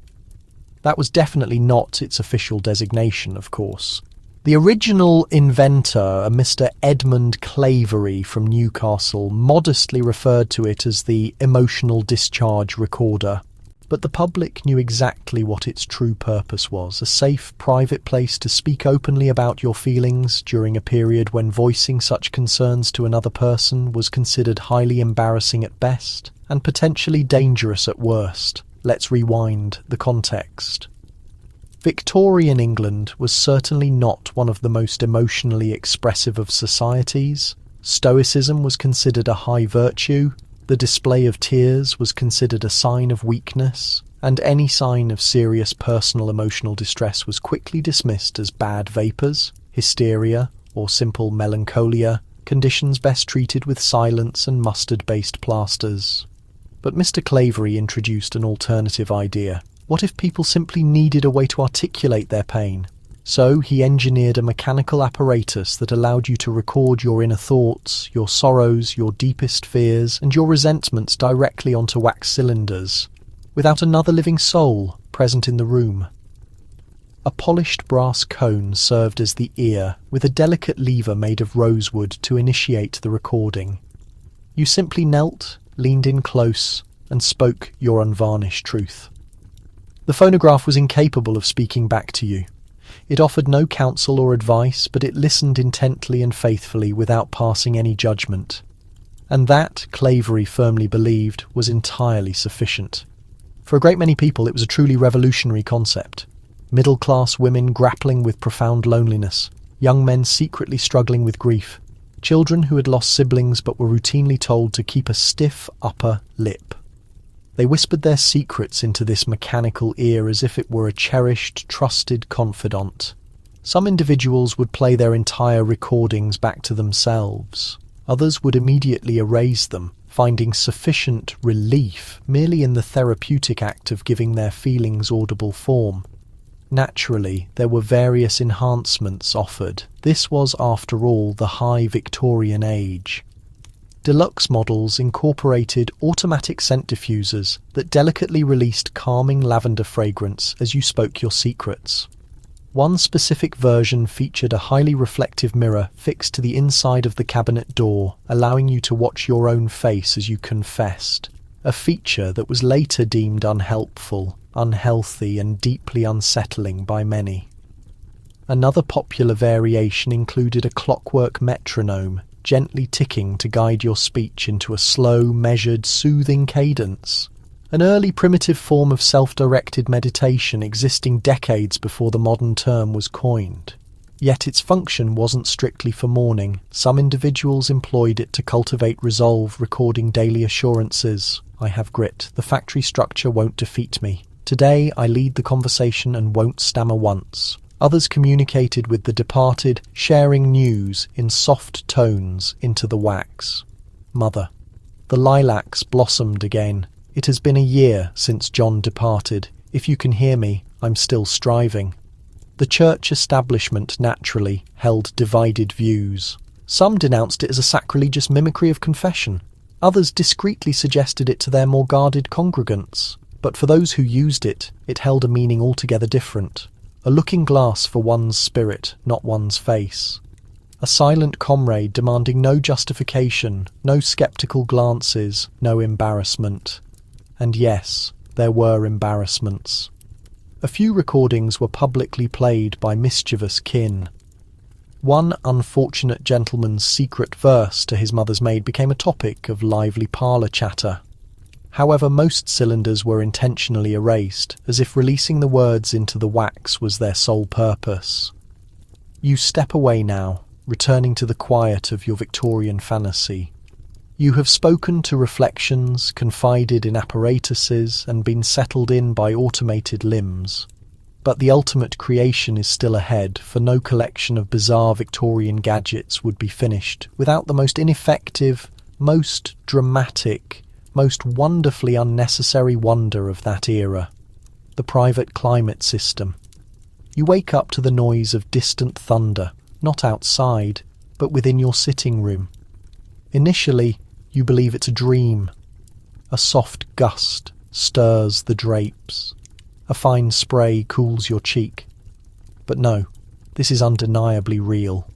That was definitely not its official designation, of course. The original inventor, a Mr. Edmund Clavery from Newcastle, modestly referred to it as the emotional discharge recorder. But the public knew exactly what its true purpose was, a safe, private place to speak openly about your feelings during a period when voicing such concerns to another person was considered highly embarrassing at best and potentially dangerous at worst. Let's rewind the context. Victorian England was certainly not one of the most emotionally expressive of societies. Stoicism was considered a high virtue. The display of tears was considered a sign of weakness, and any sign of serious personal emotional distress was quickly dismissed as bad vapours, hysteria, or simple melancholia, conditions best treated with silence and mustard-based plasters. But Mr. Clavery introduced an alternative idea. What if people simply needed a way to articulate their pain? So he engineered a mechanical apparatus that allowed you to record your inner thoughts, your sorrows, your deepest fears, and your resentments directly onto wax cylinders, without another living soul present in the room. A polished brass cone served as the ear, with a delicate lever made of rosewood to initiate the recording. You simply knelt, leaned in close, and spoke your unvarnished truth. The phonograph was incapable of speaking back to you. It offered no counsel or advice, but it listened intently and faithfully without passing any judgment. And that, Clavery firmly believed, was entirely sufficient. For a great many people, it was a truly revolutionary concept. Middle-class women grappling with profound loneliness, young men secretly struggling with grief, children who had lost siblings but were routinely told to keep a stiff upper lip. They whispered their secrets into this mechanical ear as if it were a cherished, trusted confidant. Some individuals would play their entire recordings back to themselves. Others would immediately erase them, finding sufficient relief merely in the therapeutic act of giving their feelings audible form. Naturally, there were various enhancements offered. This was, after all, the high Victorian age. Deluxe models incorporated automatic scent diffusers that delicately released calming lavender fragrance as you spoke your secrets. One specific version featured a highly reflective mirror fixed to the inside of the cabinet door, allowing you to watch your own face as you confessed, a feature that was later deemed unhelpful, unhealthy, and deeply unsettling by many. Another popular variation included a clockwork metronome, gently ticking to guide your speech into a slow, measured, soothing cadence. An early primitive form of self-directed meditation existing decades before the modern term was coined. Yet its function wasn't strictly for mourning. Some individuals employed it to cultivate resolve, recording daily assurances. I have grit. The factory structure won't defeat me. Today I lead the conversation and won't stammer once. Others communicated with the departed, sharing news in soft tones into the wax. Mother. The lilacs blossomed again. It has been a year since John departed. If you can hear me, I'm still striving. The church establishment naturally held divided views. Some denounced it as a sacrilegious mimicry of confession. Others discreetly suggested it to their more guarded congregants. But for those who used it, it held a meaning altogether different. A looking glass for one's spirit, not one's face. A silent comrade demanding no justification, no sceptical glances, no embarrassment. And yes, there were embarrassments. A few recordings were publicly played by mischievous kin. One unfortunate gentleman's secret verse to his mother's maid became a topic of lively parlour chatter. However, most cylinders were intentionally erased, as if releasing the words into the wax was their sole purpose. You step away now, returning to the quiet of your Victorian fantasy. You have spoken to reflections, confided in apparatuses, and been settled in by automated limbs. But the ultimate creation is still ahead, for no collection of bizarre Victorian gadgets would be finished without the most ineffective, most dramatic, most wonderfully unnecessary wonder of that era, the private climate system. You wake up to the noise of distant thunder, not outside, but within your sitting room. Initially, you believe it's a dream. A soft gust stirs the drapes. A fine spray cools your cheek. But no, this is undeniably real.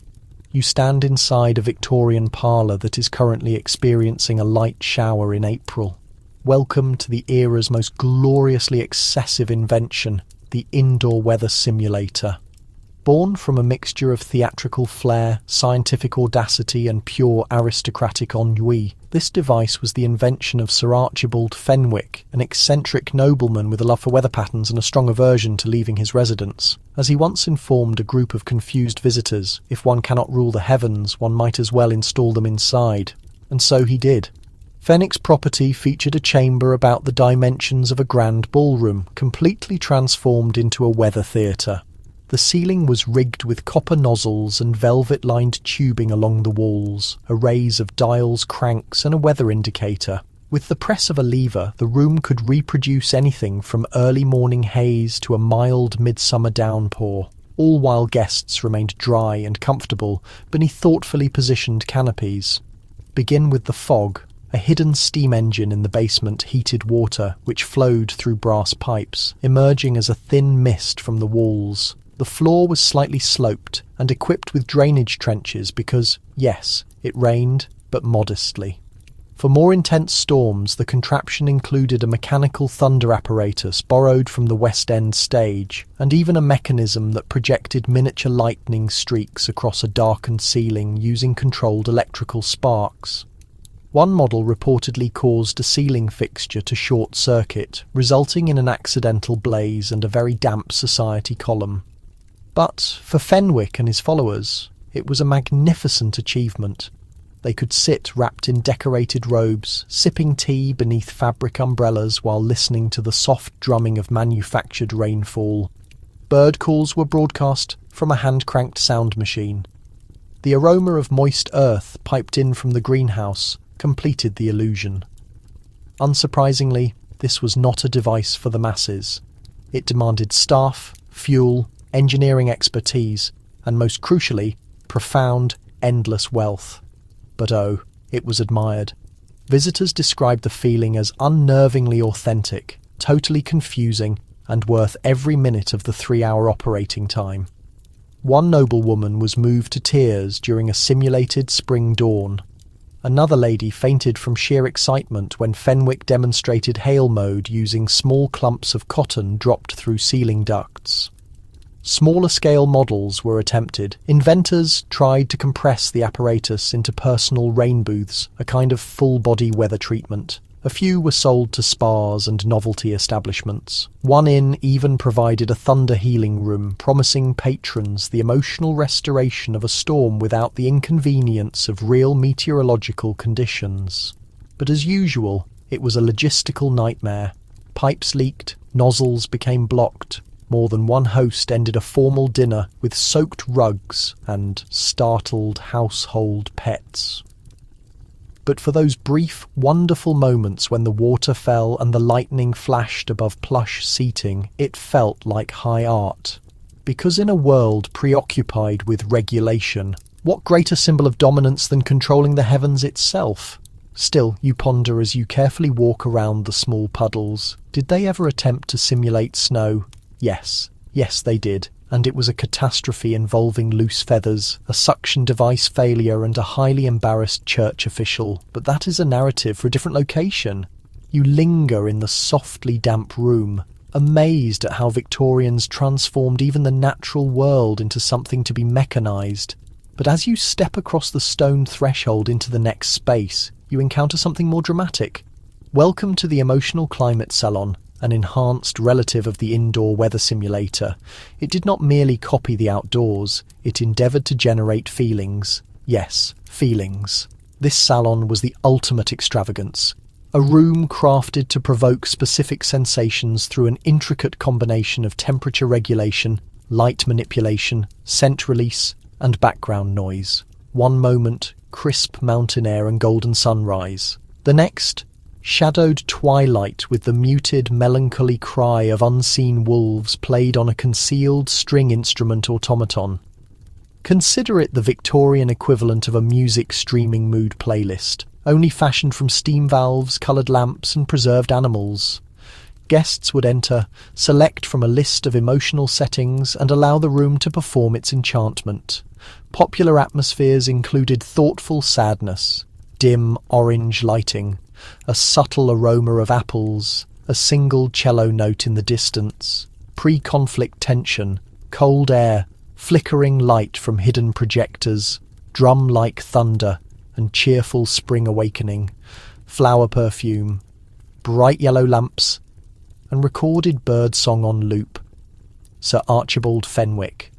You stand inside a Victorian parlour that is currently experiencing a light shower in April. Welcome to the era's most gloriously excessive invention, the indoor weather simulator. Born from a mixture of theatrical flair, scientific audacity and pure aristocratic ennui, this device was the invention of Sir Archibald Fenwick, an eccentric nobleman with a love for weather patterns and a strong aversion to leaving his residence. As he once informed a group of confused visitors, if one cannot rule the heavens, one might as well install them inside. And so he did. Fenwick's property featured a chamber about the dimensions of a grand ballroom, completely transformed into a weather theatre. The ceiling was rigged with copper nozzles and velvet-lined tubing along the walls, arrays of dials, cranks, and a weather indicator. With the press of a lever, the room could reproduce anything from early morning haze to a mild midsummer downpour, all while guests remained dry and comfortable beneath thoughtfully positioned canopies. Begin with the fog. A hidden steam engine in the basement heated water, which flowed through brass pipes, emerging as a thin mist from the walls. The floor was slightly sloped and equipped with drainage trenches because, yes, it rained, but modestly. For more intense storms, the contraption included a mechanical thunder apparatus borrowed from the West End stage, and even a mechanism that projected miniature lightning streaks across a darkened ceiling using controlled electrical sparks. One model reportedly caused a ceiling fixture to short-circuit, resulting in an accidental blaze and a very damp society column. But for Fenwick and his followers, it was a magnificent achievement. They could sit wrapped in decorated robes, sipping tea beneath fabric umbrellas while listening to the soft drumming of manufactured rainfall. Bird calls were broadcast from a hand-cranked sound machine. The aroma of moist earth piped in from the greenhouse completed the illusion. Unsurprisingly, this was not a device for the masses. It demanded staff, fuel, engineering expertise, and most crucially, profound, endless wealth. But oh, it was admired. Visitors described the feeling as unnervingly authentic, totally confusing, and worth every minute of the 3-hour operating time. One noblewoman was moved to tears during a simulated spring dawn. Another lady fainted from sheer excitement when Fenwick demonstrated hail mode using small clumps of cotton dropped through ceiling ducts. Smaller-scale models were attempted. Inventors tried to compress the apparatus into personal rain booths, a kind of full-body weather treatment. A few were sold to spas and novelty establishments. One inn even provided a thunder healing room, promising patrons the emotional restoration of a storm without the inconvenience of real meteorological conditions. But as usual, it was a logistical nightmare. Pipes leaked, nozzles became blocked. More than one host ended a formal dinner with soaked rugs and startled household pets. But for those brief, wonderful moments when the water fell and the lightning flashed above plush seating, it felt like high art. Because in a world preoccupied with regulation, what greater symbol of dominance than controlling the heavens itself? Still, you ponder as you carefully walk around the small puddles. Did they ever attempt to simulate snow? Yes, they did, and it was a catastrophe involving loose feathers, a suction device failure and a highly embarrassed church official. But that is a narrative for a different location. You linger in the softly damp room, amazed at how Victorians transformed even the natural world into something to be mechanised. But as you step across the stone threshold into the next space, you encounter something more dramatic. Welcome to the Emotional Climate Salon, an enhanced relative of the indoor weather simulator. It did not merely copy the outdoors, it endeavoured to generate feelings. Yes, feelings. This salon was the ultimate extravagance. A room crafted to provoke specific sensations through an intricate combination of temperature regulation, light manipulation, scent release, and background noise. One moment, crisp mountain air and golden sunrise. The next, shadowed twilight with the muted, melancholy cry of unseen wolves played on a concealed string instrument automaton. Consider it the Victorian equivalent of a music streaming mood playlist, only fashioned from steam valves, coloured lamps and preserved animals. Guests would enter, select from a list of emotional settings and allow the room to perform its enchantment. Popular atmospheres included thoughtful sadness, dim orange lighting, a subtle aroma of apples, a single cello note in the distance, pre-conflict tension, cold air, flickering light from hidden projectors, drum-like thunder, and cheerful spring awakening, flower perfume, bright yellow lamps, and recorded birdsong on loop. Sir Archibald Fenwick.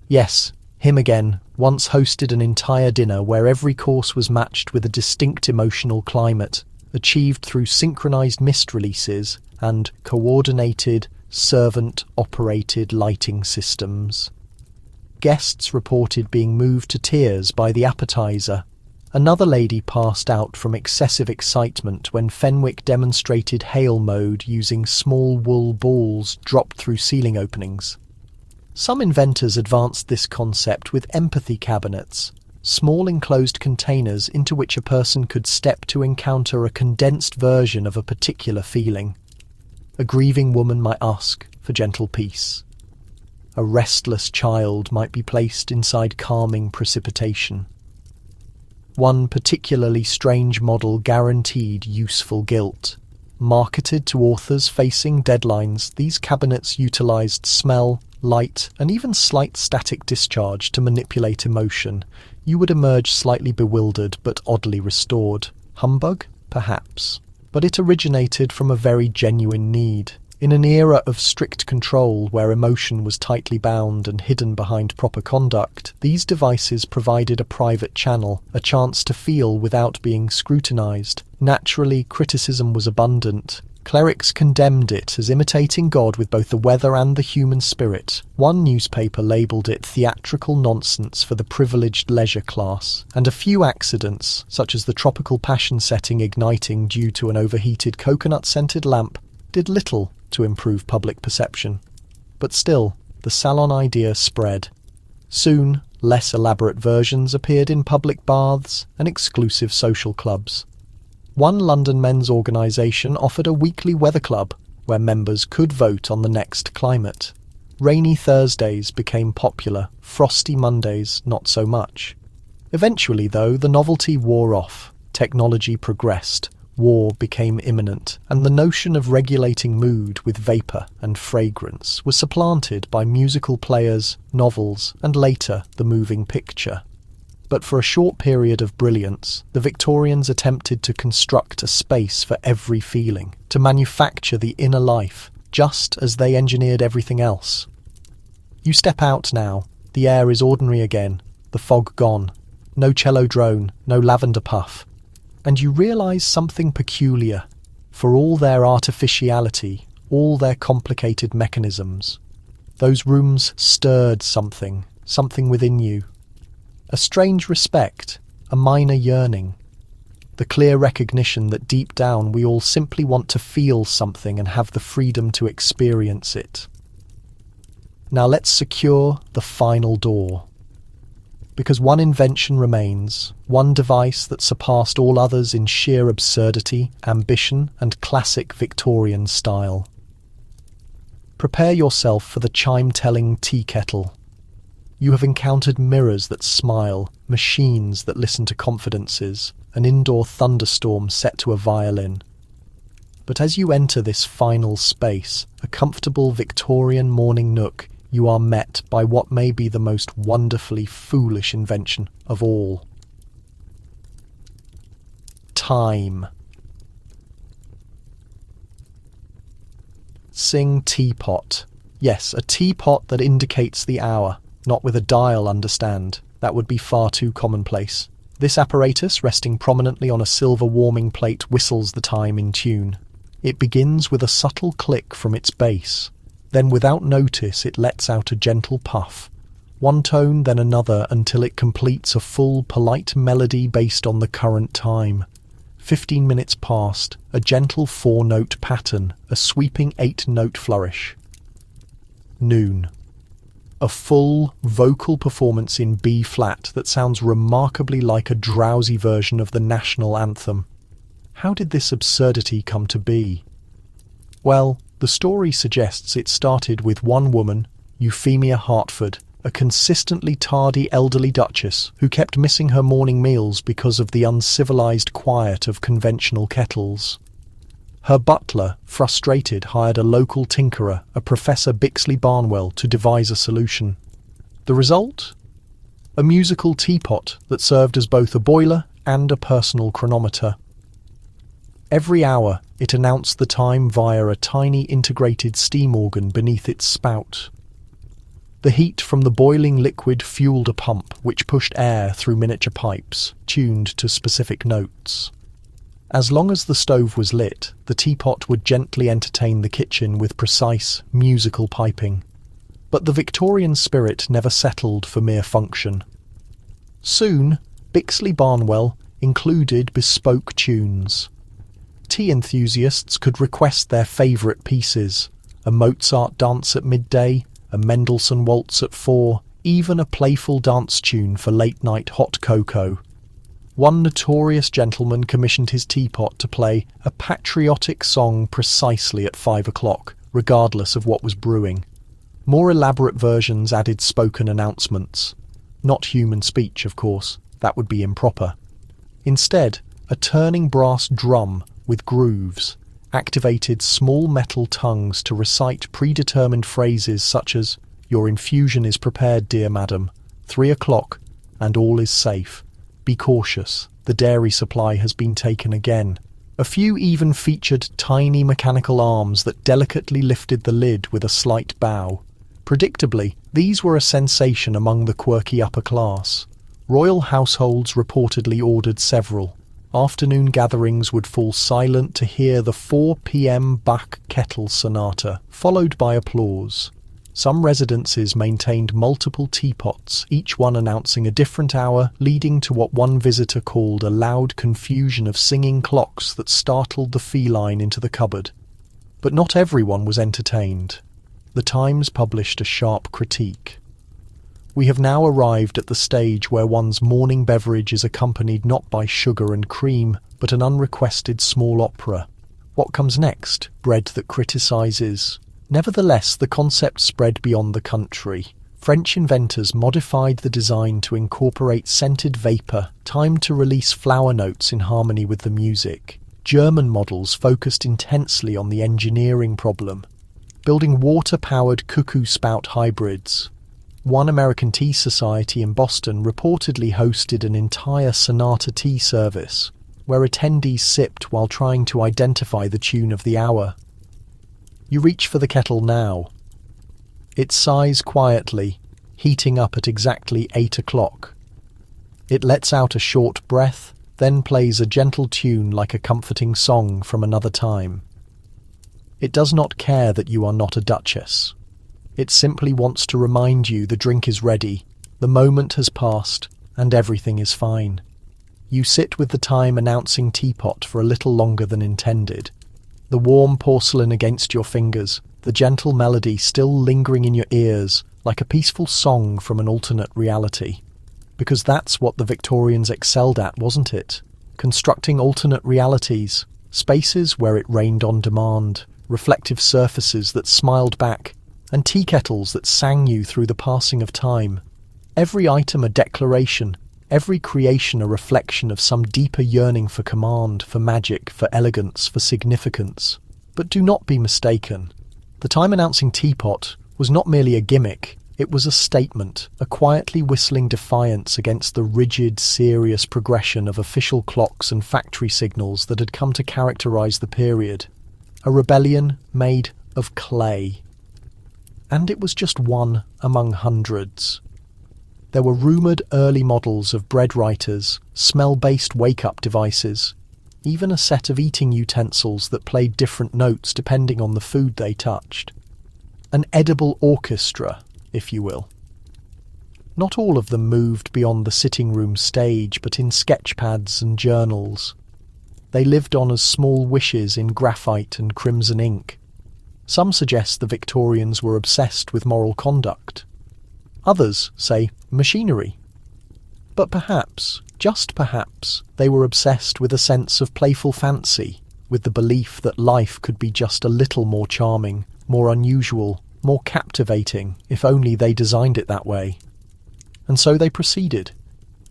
Yes, him again, once hosted an entire dinner where every course was matched with a distinct emotional climate, achieved through synchronized mist releases and coordinated, servant-operated lighting systems. Guests reported being moved to tears by the appetizer. Another lady passed out from excessive excitement when Fenwick demonstrated hail mode using small wool balls dropped through ceiling openings. Some inventors advanced this concept with empathy cabinets, small enclosed containers into which a person could step to encounter a condensed version of a particular feeling. A grieving woman might ask for gentle peace. A restless child might be placed inside calming precipitation. One particularly strange model guaranteed useful guilt. Marketed to authors facing deadlines, these cabinets utilized smell, light, and even slight static discharge to manipulate emotion. You would emerge slightly bewildered but oddly restored. Humbug? Perhaps. But it originated from a very genuine need. In an era of strict control where emotion was tightly bound and hidden behind proper conduct, these devices provided a private channel, a chance to feel without being scrutinized. Naturally, criticism was abundant. Clerics condemned it as imitating God with both the weather and the human spirit. One newspaper labelled it theatrical nonsense for the privileged leisure class, and a few accidents, such as the tropical passion setting igniting due to an overheated coconut-scented lamp, did little to improve public perception. But still, the salon idea spread. Soon, less elaborate versions appeared in public baths and exclusive social clubs. One London men's organisation offered a weekly weather club where members could vote on the next climate. Rainy Thursdays became popular, frosty Mondays not so much. Eventually, though, the novelty wore off. Technology progressed. War became imminent, and the notion of regulating mood with vapour and fragrance was supplanted by musical players, novels, and later the moving picture. But for a short period of brilliance, the Victorians attempted to construct a space for every feeling, to manufacture the inner life, just as they engineered everything else. You step out now, the air is ordinary again, the fog gone, no cello drone, no lavender puff, and you realise something peculiar. For all their artificiality, all their complicated mechanisms, those rooms stirred something within you. A strange respect, a minor yearning, the clear recognition that deep down we all simply want to feel something and have the freedom to experience it. Now let's secure the final door. Because one invention remains, one device that surpassed all others in sheer absurdity, ambition, and classic Victorian style. Prepare yourself for the chime-telling tea kettle. You have encountered mirrors that smile, machines that listen to confidences, an indoor thunderstorm set to a violin. But as you enter this final space, a comfortable Victorian morning nook, you are met by what may be the most wonderfully foolish invention of all. Time. Sing teapot. Yes, a teapot that indicates the hour. Not with a dial, understand. That would be far too commonplace. This apparatus, resting prominently on a silver warming plate, whistles the time in tune. It begins with a subtle click from its base. Then, without notice, it lets out a gentle puff. One tone, then another, until it completes a full, polite melody based on the current time. 15 minutes passed, a gentle 4-note pattern, a sweeping 8-note flourish. Noon. A full, vocal performance in B-flat that sounds remarkably like a drowsy version of the national anthem. How did this absurdity come to be? Well, the story suggests it started with one woman, Euphemia Hartford, a consistently tardy elderly duchess who kept missing her morning meals because of the uncivilized quiet of conventional kettles. Her butler, frustrated, hired a local tinkerer, a Professor Bixley Barnwell, to devise a solution. The result? A musical teapot that served as both a boiler and a personal chronometer. Every hour, it announced the time via a tiny integrated steam organ beneath its spout. The heat from the boiling liquid fueled a pump which pushed air through miniature pipes, tuned to specific notes. As long as the stove was lit, the teapot would gently entertain the kitchen with precise, musical piping. But the Victorian spirit never settled for mere function. Soon, Bixley Barnwell included bespoke tunes. Tea enthusiasts could request their favourite pieces, a Mozart dance at midday, a Mendelssohn waltz at 4, even a playful dance tune for late-night hot cocoa. One notorious gentleman commissioned his teapot to play a patriotic song precisely at 5 o'clock, regardless of what was brewing. More elaborate versions added spoken announcements. Not human speech, of course. That would be improper. Instead, a turning brass drum with grooves activated small metal tongues to recite predetermined phrases such as, "Your infusion is prepared, dear madam. 3 o'clock, and all is safe. Be cautious, the dairy supply has been taken again." A few even featured tiny mechanical arms that delicately lifted the lid with a slight bow. Predictably, these were a sensation among the quirky upper class. Royal households reportedly ordered several. Afternoon gatherings would fall silent to hear the 4 p.m. Bach kettle sonata, followed by applause. Some residences maintained multiple teapots, each one announcing a different hour, leading to what one visitor called a loud confusion of singing clocks that startled the feline into the cupboard. But not everyone was entertained. The Times published a sharp critique. "We have now arrived at the stage where one's morning beverage is accompanied not by sugar and cream, but an unrequested small opera. What comes next? Bread that criticizes." Nevertheless, the concept spread beyond the country. French inventors modified the design to incorporate scented vapor, timed to release flower notes in harmony with the music. German models focused intensely on the engineering problem, building water-powered cuckoo spout hybrids. One American tea society in Boston reportedly hosted an entire sonata tea service, where attendees sipped while trying to identify the tune of the hour. You reach for the kettle now. It sighs quietly, heating up at exactly 8 o'clock. It lets out a short breath, then plays a gentle tune like a comforting song from another time. It does not care that you are not a duchess. It simply wants to remind you the drink is ready, the moment has passed, and everything is fine. You sit with the time announcing teapot for a little longer than intended. The warm porcelain against your fingers, the gentle melody still lingering in your ears, like a peaceful song from an alternate reality. Because that's what the Victorians excelled at, wasn't it? Constructing alternate realities, spaces where it rained on demand, reflective surfaces that smiled back, and tea kettles that sang you through the passing of time. Every item a declaration, every creation a reflection of some deeper yearning for command, for magic, for elegance, for significance. But do not be mistaken. The time-announcing teapot was not merely a gimmick, it was a statement, a quietly whistling defiance against the rigid, serious progression of official clocks and factory signals that had come to characterize the period. A rebellion made of clay. And it was just one among hundreds. There were rumoured early models of bread writers, smell-based wake-up devices, even a set of eating utensils that played different notes depending on the food they touched. An edible orchestra, if you will. Not all of them moved beyond the sitting room stage, but in sketchpads and journals. They lived on as small wishes in graphite and crimson ink. Some suggest the Victorians were obsessed with moral conduct. Others say machinery. But perhaps, just perhaps, they were obsessed with a sense of playful fancy, with the belief that life could be just a little more charming, more unusual, more captivating, if only they designed it that way. And so they proceeded.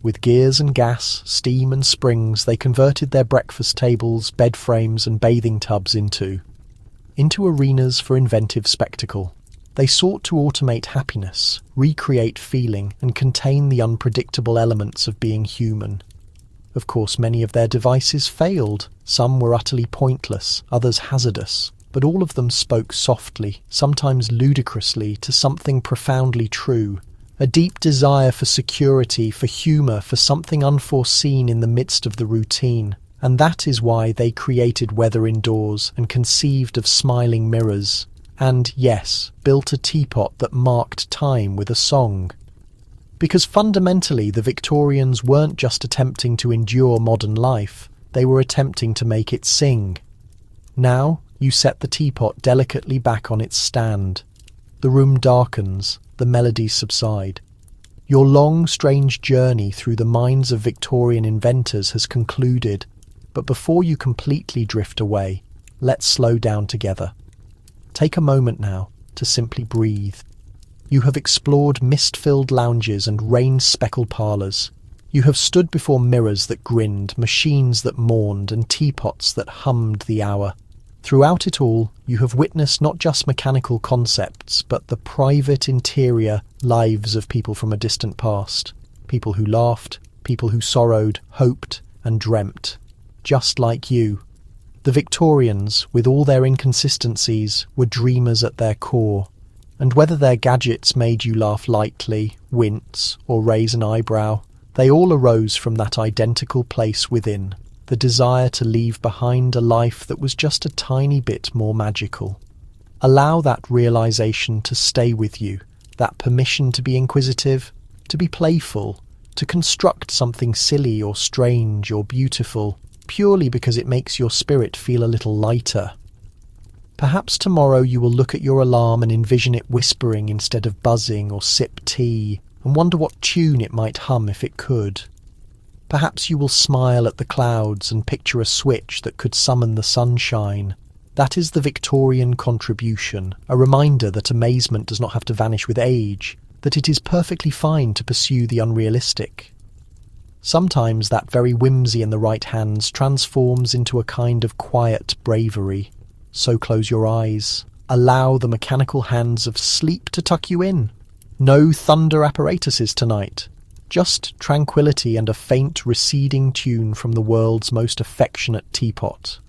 With gears and gas, steam and springs, they converted their breakfast tables, bed frames and bathing tubs into arenas for inventive spectacle. They sought to automate happiness, recreate feeling, and contain the unpredictable elements of being human. Of course, many of their devices failed. Some were utterly pointless, others hazardous, but all of them spoke softly, sometimes ludicrously, to something profoundly true. A deep desire for security, for humour, for something unforeseen in the midst of the routine. And that is why they created weather indoors and conceived of smiling mirrors. And, yes, built a teapot that marked time with a song. Because fundamentally the Victorians weren't just attempting to endure modern life, they were attempting to make it sing. Now you set the teapot delicately back on its stand. The room darkens, the melodies subside. Your long, strange journey through the minds of Victorian inventors has concluded, but before you completely drift away, let's slow down together. Take a moment now to simply breathe. You have explored mist-filled lounges and rain-speckled parlours. You have stood before mirrors that grinned, machines that mourned, and teapots that hummed the hour. Throughout it all, you have witnessed not just mechanical concepts, but the private interior lives of people from a distant past. People who laughed, people who sorrowed, hoped, and dreamt. Just like you. The Victorians, with all their inconsistencies, were dreamers at their core. And whether their gadgets made you laugh lightly, wince, or raise an eyebrow, they all arose from that identical place within, the desire to leave behind a life that was just a tiny bit more magical. Allow that realization to stay with you, that permission to be inquisitive, to be playful, to construct something silly or strange or beautiful, purely because it makes your spirit feel a little lighter. Perhaps tomorrow you will look at your alarm and envision it whispering instead of buzzing, or sip tea, and wonder what tune it might hum if it could. Perhaps you will smile at the clouds and picture a switch that could summon the sunshine. That is the Victorian contribution, a reminder that amazement does not have to vanish with age, that it is perfectly fine to pursue the unrealistic. Sometimes that very whimsy in the right hands transforms into a kind of quiet bravery. So close your eyes. Allow the mechanical hands of sleep to tuck you in. No thunder apparatuses tonight. Just tranquility and a faint receding tune from the world's most affectionate teapot.